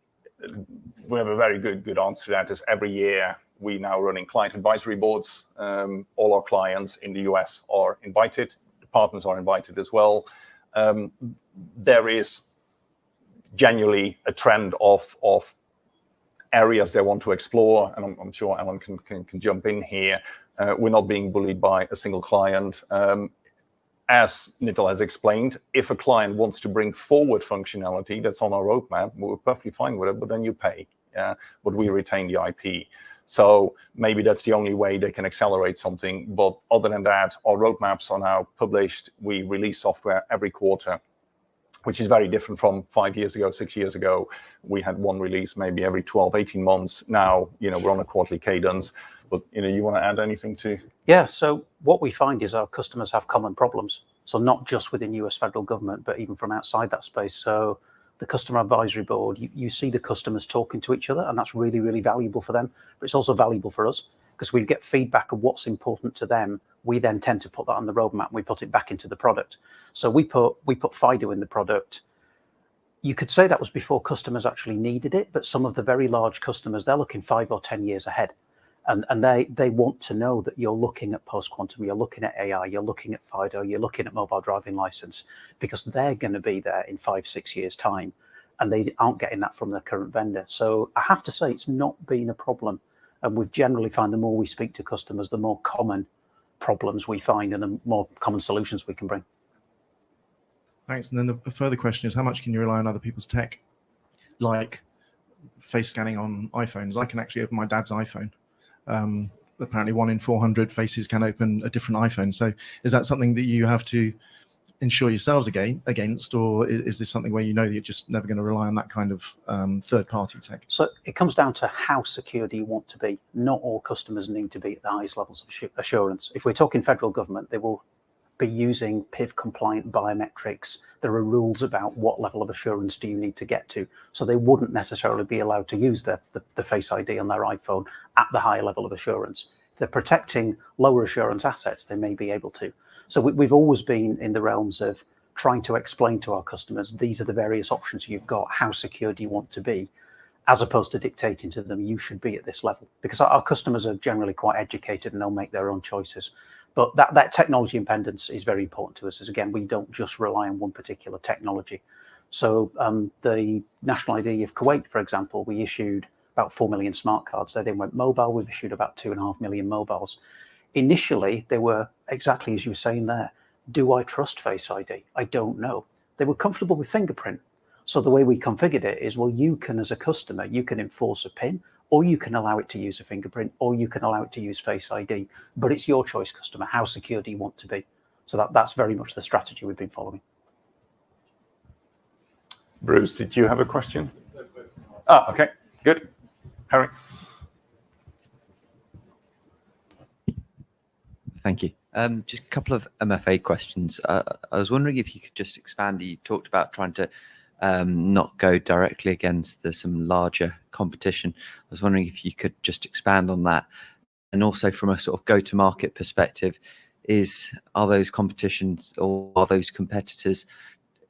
We have a very good answer to that. Is every year we now running client advisory boards. All our clients in the US are invited. The partners are invited as well. There is genuinely a trend of areas they want to explore, and I'm sure Alan can jump in here. We're not being bullied by a single client. As Nital has explained, if a client wants to bring forward functionality that's on our roadmap, we're perfectly fine with it, but then you pay, yeah, but we retain the IP. So maybe that's the only way they can accelerate something. But other than that, our roadmaps are now published. We release software every quarter, which is very different from 5 years ago, 6 years ago. We had one release maybe every 12, 18 months. Now, you know, we're on a quarterly cadence. But, you know, you want to add anything to? Yeah, so what we find is our customers have common problems. So not just within US federal government, but even from outside that space. So the customer advisory board, you see the customers talking to each other, and that's really, really valuable for them. But it's also valuable for us, because we get feedback of what's important to them. We then tend to put that on the roadmap, and we put it back into the product. So we put FIDO in the product. You could say that was before customers actually needed it, but some of the very large customers, they're looking 5 or 10 years ahead. And they want to know that you're looking at post-quantum, you're looking at AI, you're looking at FIDO, you're looking at mobile driving license, because they're going to be there in 5-6 years' time, and they aren't getting that from their current vendor. So I have to say it's not been a problem. And we've generally found the more we speak to customers, the more common problems we find and the more common solutions we can bring. Thanks. And then the further question is, how much can you rely on other people's tech, like face scanning on iPhones? I can actually open my dad's iPhone. Apparently 1 in 400 faces can open a different iPhone. So is that something that you have to ensure yourselves against, or is this something where you know that you're just never going to rely on that kind of third-party tech? So it comes down to how secure do you want to be. Not all customers need to be at the highest levels of assurance. If we're talking federal government, they will be using PIV-compliant biometrics. There are rules about what level of assurance do you need to get to. So they wouldn't necessarily be allowed to use the Face ID on their iPhone at the higher level of assurance. If they're protecting lower assurance assets, they may be able to. So we've always been in the realms of trying to explain to our customers, these are the various options you've got, how secure do you want to be, as opposed to dictating to them, you should be at this level. Because our customers are generally quite educated and they'll make their own choices. But that technology independence is very important to us, as again, we don't just rely on one particular technology. So the National ID of Kuwait, for example, we issued about 4 million smart cards. They then went mobile. We've issued about 2.5 million mobiles. Initially, they were exactly as you were saying there. Do I trust Face ID? I don't know. They were comfortable with fingerprint. So the way we configured it is, well, you can, as a customer, you can enforce a PIN, or you can allow it to use a fingerprint, or you can allow it to use Face ID. But it's your choice, customer. How secure do you want to be? So that's very much the strategy we've been following. Bruce, did you have a question? Ah, okay, good. Harry. Thank you. Just a couple of MFA questions. I was wondering if you could just expand. You talked about trying to not go directly against some larger competition. I was wondering if you could just expand on that. And also from a sort of go-to-market perspective, are those competitions or are those competitors,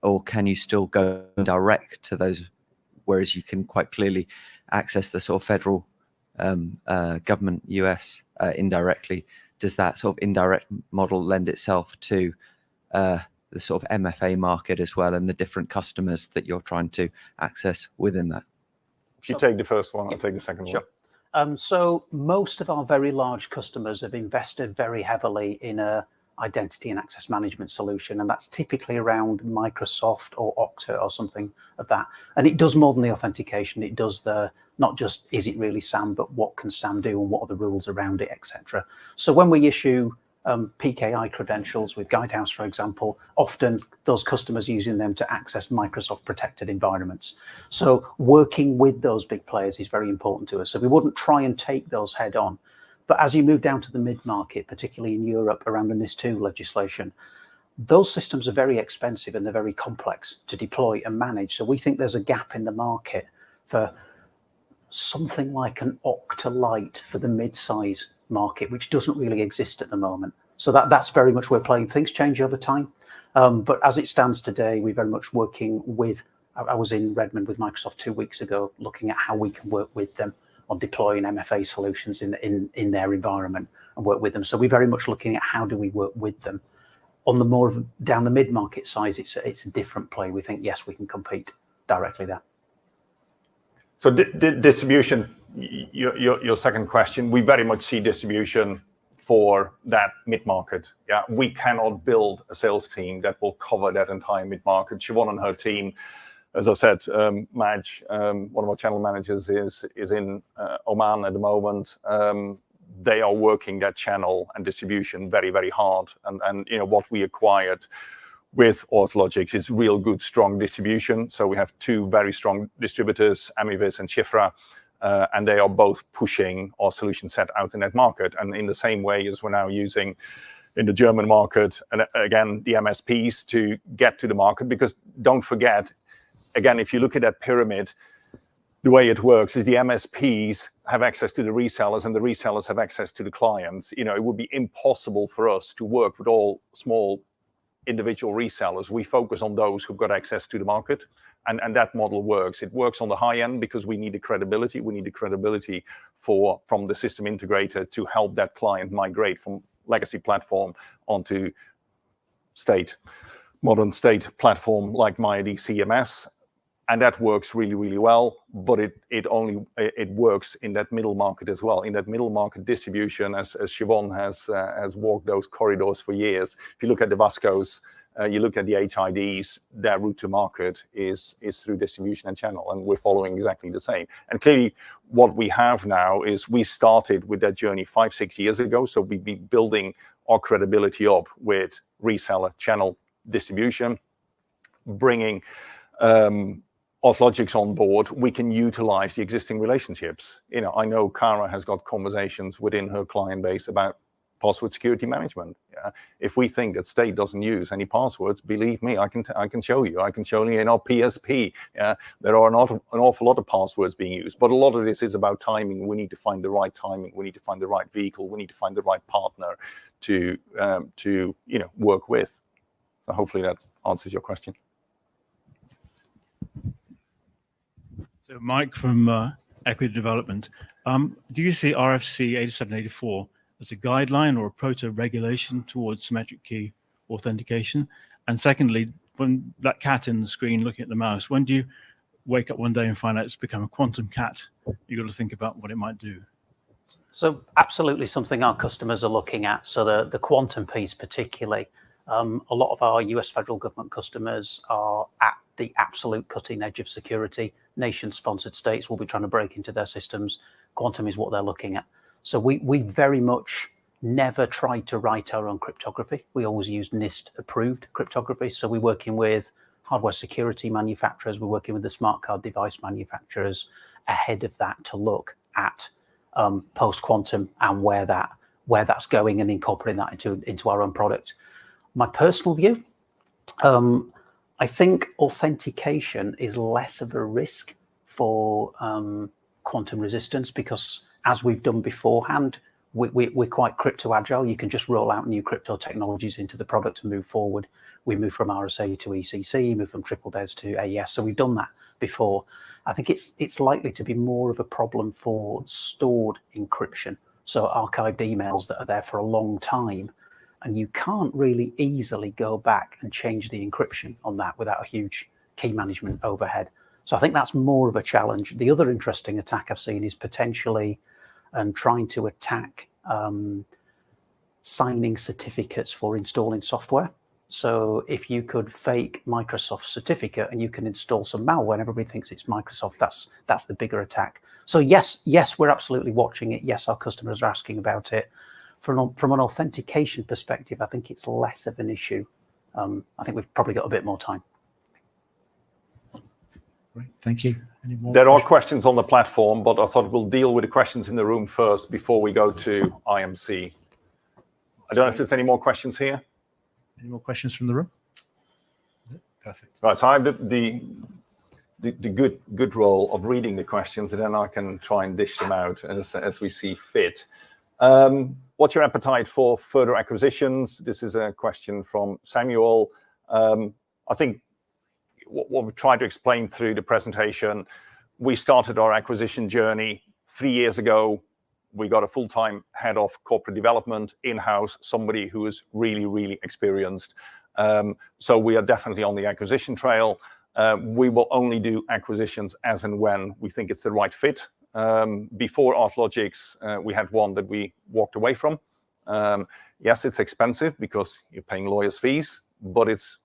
or can you still go direct to those, whereas you can quite clearly access the sort of federal government US indirectly? Does that sort of indirect model lend itself to the sort of MFA market as well, and the different customers that you're trying to access within that? If you take the first one, I'll take the second one. So most of our very large customers have invested very heavily in a identity and access management solution, and that's typically around Microsoft or Okta or something of that. And it does more than the authentication. It does the not just is it really SAM, but what can SAM do and what are the rules around it, etc. So when we issue PKI credentials with Guidehouse, for example, often those customers using them to access Microsoft protected environments. So working with those big players is very important to us. So we wouldn't try and take those head on. But as you move down to the mid-market, particularly in Europe around the NIS2 legislation, those systems are very expensive and they're very complex to deploy and manage. So we think there's a gap in the market for something like an Okta Lite for the mid-size market, which doesn't really exist at the moment. So that's very much where we're playing. Things change over time. But as it stands today, we're very much working with, I was in Redmond with Microsoft 2 weeks ago, looking at how we can work with them on deploying MFA solutions in their environment and work with them. So we're very much looking at how do we work with them. On the more down the mid-market size, it's a different play. We think, yes, we can compete directly there. So distribution, your second question, we very much see distribution for that mid-market. Yeah, we cannot build a sales team that will cover that entire mid-market. Siobhan and her team, as I said, Madge, one of our channel managers, is in Oman at the moment. They are working that channel and distribution very, very hard. And you know what we acquired with Orthologix is real good, strong distribution. So we have 2 very strong distributors, Amivis and Shifra, and they are both pushing our solution set out in that market. And in the same way as we're now using in the German market, and again, the MSPs to get to the market, because don't forget, again, if you look at that pyramid, the way it works is the MSPs have access to the resellers and the resellers have access to the clients. You know, it would be impossible for us to work with all small individual resellers. We focus on those who've got access to the market, And that model works. It works on the high end because we need the credibility. We need the credibility from the system integrator to help that client migrate from legacy platform onto modern state platform like MyID CMS. And that works really, really well, but it works in that middle market as well. In that middle market distribution, as Siobhan has walked those corridors for years. If you look at the Vascos, you look at the HIDs, their route to market is through distribution and channel, and we're following exactly the same. And clearly, what we have now is we started with that journey 5-6 years ago, so we've been building our credibility up with reseller channel distribution, bringing Authlogics on board. We can utilize the existing relationships. I know Cara has got conversations within her client base about password security management. Yeah? If we think that state doesn't use any passwords, believe me, I can show you. I can show you in our PSP. Yeah? There are an awful lot of passwords being used, but a lot of this is about timing. We need to find the right timing. We need to find the right vehicle. We need to find the right partner to work with. So hopefully that answers your question. So Mike from Equity Development, do you see RFC 8784 as a guideline or a proto-regulation towards symmetric key authentication? And secondly, when that cat in the screen looking at the mouse, when do you wake up one day and find out it's become a quantum cat? You've got to think about what it might do. So absolutely something our customers are looking at. So the quantum piece particularly, a lot of our US federal government customers are at the absolute cutting edge of security. Nation-sponsored states will be trying to break into their systems. Quantum is what they're looking at. So we very much never tried to write our own cryptography. We always used NIST-approved cryptography. So we're working with hardware security manufacturers. We're working with the smart card device manufacturers ahead of that to look at post-quantum and where that's going and incorporating that into our own product. My personal view, I think authentication is less of a risk for quantum resistance because, as we've done beforehand, we're quite crypto agile. You can just roll out new crypto technologies into the product and move forward. We move from RSA to ECC, move from triple DES to AES. So we've done that before. I think it's likely to be more of a problem for stored encryption. So archived emails that are there for a long time. And you can't really easily go back and change the encryption on that without a huge key management overhead. So I think that's more of a challenge. The other interesting attack I've seen is potentially trying to attack signing certificates for installing software. So if you could fake Microsoft certificate and you can install some malware and everybody thinks it's Microsoft, that's the bigger attack. So yes, we're absolutely watching it. Yes, our customers are asking about it. From an authentication perspective, I think it's less of an issue. I think we've probably got a bit more time. Great, thank you. Any more there are questions on the platform, but I thought we'll deal with the questions in the room first before we go to IMC. I don't know if there's any more questions here. Any more questions from the room? Perfect. Right, so I have the good role of reading the questions, and then I can try and dish them out as we see fit. What's your appetite for further acquisitions? This is a question from Samuel. I think what we tried to explain through the presentation, we started our acquisition journey 3 years ago. We got a full-time head of corporate development in-house, somebody who is really, really experienced. So we are definitely on the acquisition trail. We will only do acquisitions as and when we think it's the right fit. Before Authlogics, we had one that we walked away from. Yes, it's expensive because you're paying lawyers' fees, but it's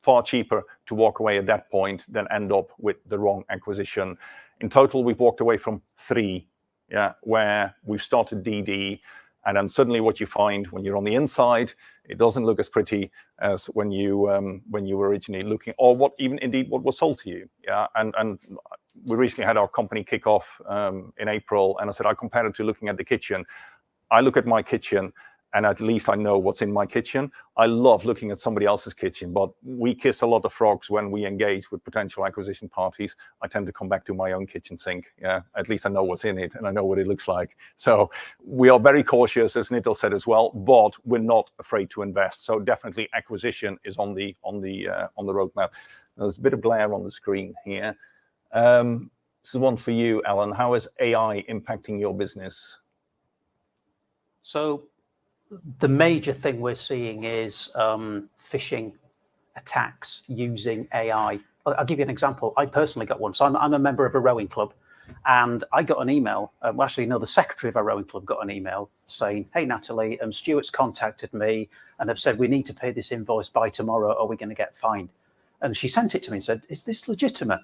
far cheaper to walk away at that point than end up with the wrong acquisition. In total, we've walked away from 3, where we've started DD, and then suddenly what you find when you're on the inside, it doesn't look as pretty as when you were originally looking, or what was sold to you. And we recently had our company kickoff in April, and I said I compared it to looking at the kitchen. I look at my kitchen, and at least I know what's in my kitchen. I love looking at somebody else's kitchen, but we kiss a lot of frogs when we engage with potential acquisition parties. I tend to come back to my own kitchen sink. Yeah, at least I know what's in it and I know what it looks like. So we are very cautious, as Nitil said as well, but we're not afraid to invest. So definitely acquisition is on the roadmap. There's a bit of glare on the screen here. This is one for you, Alan. How is AI impacting your business? So the major thing we're seeing is phishing attacks using AI. I'll give you an example. I personally got one. So I'm a member of a rowing club, and I got an email. Well, actually, no, the secretary of our rowing club got an email saying, "Hey, Natalie, Stuart's contacted me and have said we need to pay this invoice by tomorrow or we're going to get fined." And she sent it to me and said, "Is this legitimate?"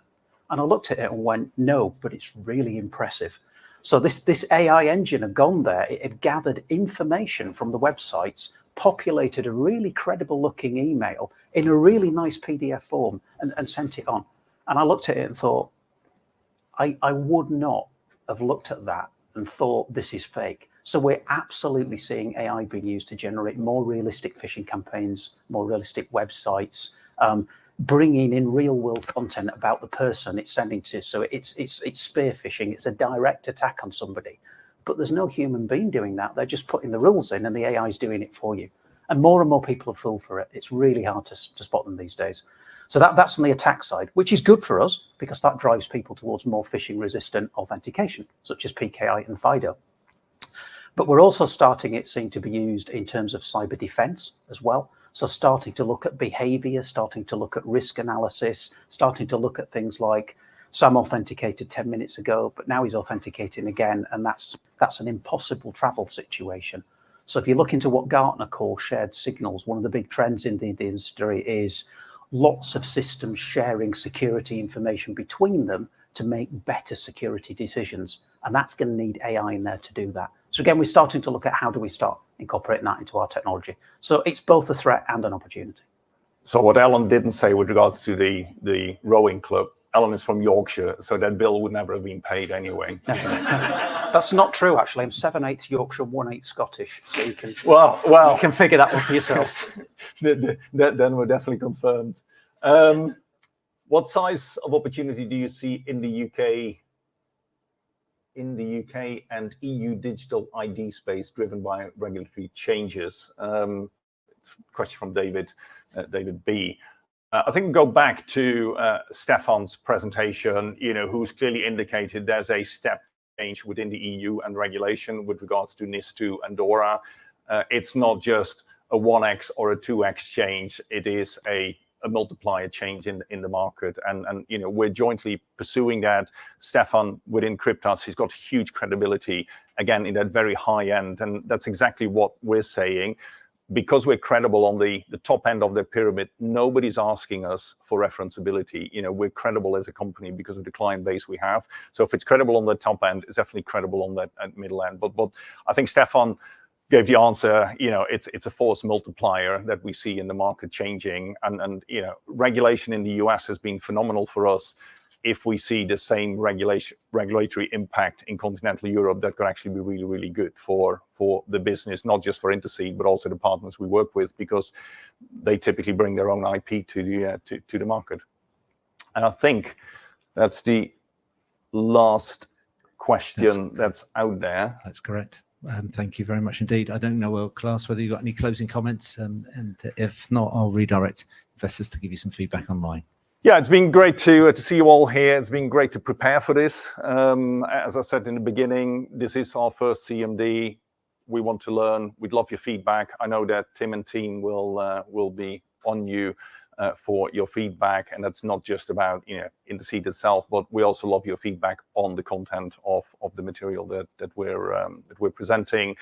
And I looked at it and went, "No, but it's really impressive." So this AI engine had gone there. It had gathered information from the websites, populated a really credible looking email in a really nice PDF form and sent it on. And I looked at it and thought, I would not have looked at that and thought this is fake. So we're absolutely seeing AI being used to generate more realistic phishing campaigns, more realistic websites, bringing in real world content about the person it's sending to. So it's spear phishing. It's a direct attack on somebody, but there's no human being doing that. They're just putting the rules in and the AI is doing it for you. And more people are fooled for it. It's really hard to spot them these days. So that's on the attack side, which is good for us because that drives people towards more phishing resistant authentication, such as PKI and FIDO. But we're also seeing to be used in terms of cyber defense as well. So starting to look at behavior, starting to look at risk analysis, starting to look at things like Sam authenticated 10 minutes ago, but now he's authenticating again. And that's an impossible travel situation. So if you look into what Gartner calls shared signals, one of the big trends in the industry is lots of systems sharing security information between them to make better security decisions. And that's going to need AI in there to do that. So again, we're starting to look at how do we start incorporating that into our technology. So it's both a threat and an opportunity. So what Alan didn't say with regards to the rowing club, Alan is from Yorkshire, so that bill would never have been paid anyway. That's not true, actually. I'm 7/8 Yorkshire, 1/8 Scottish. So you can you can figure that one for yourselves. Then we're definitely confirmed. What size of opportunity do you see in the UK and EU digital ID space driven by regulatory changes? Question from David B. I think we'll go back to Stefan's presentation, who's clearly indicated there's a step change within the EU and regulation with regards to NIS2 and DORA. It's not just a 1x or a 2x change, it is a multiplier change in the market, and we're jointly pursuing that. Stefan within Cryptas, he's got huge credibility again in that very high end, and that's exactly what we're saying. Because we're credible on the top end of the pyramid, nobody's asking us for referenceability. We're credible as a company because of the client base we have. So if it's credible on the top end, it's definitely credible on that middle end. But I think Stefan gave the answer. It's a force multiplier that we see in the market changing, and regulation in the US has been phenomenal for us. If we see the same regulatory impact in continental Europe, that could actually be really, really good for the business, not just for Intercede, but also the partners we work with, because they typically bring their own IP to the market. And I think that's the last question that's out there. That's correct. Thank you very much indeed. I don't know, Klaus, whether you've got any closing comments, and if not, I'll redirect investors to give you some feedback online. Yeah, it's been great to see you all here. It's been great to prepare for this. As I said in the beginning, this is our first CMD. We want to learn. We'd love your feedback. I know that Tim and team will be on you for your feedback, and that's not just about Intercede itself, but we also love your feedback on the content of the material that we're presenting.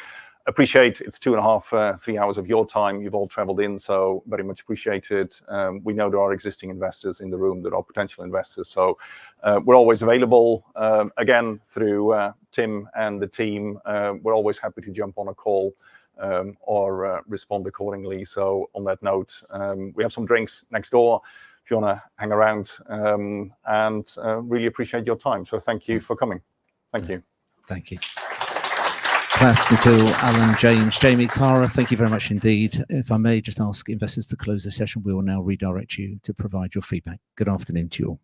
Appreciate it's 2.5, 3 hours of your time. You've all traveled in, so very much appreciated. We know there are existing investors in the room, there are potential investors, so we're always available. Again, through Tim and the team, we're always happy to jump on a call or respond accordingly. So on that note, we have some drinks next door if you want to hang around, and really appreciate your time. So thank you for coming. Thank you. Thank you. Klaas, Nitil, Alan, James, Jamie, Cara, thank you very much indeed. If I may just ask investors to close the session, we will now redirect you to provide your feedback. Good afternoon to you all.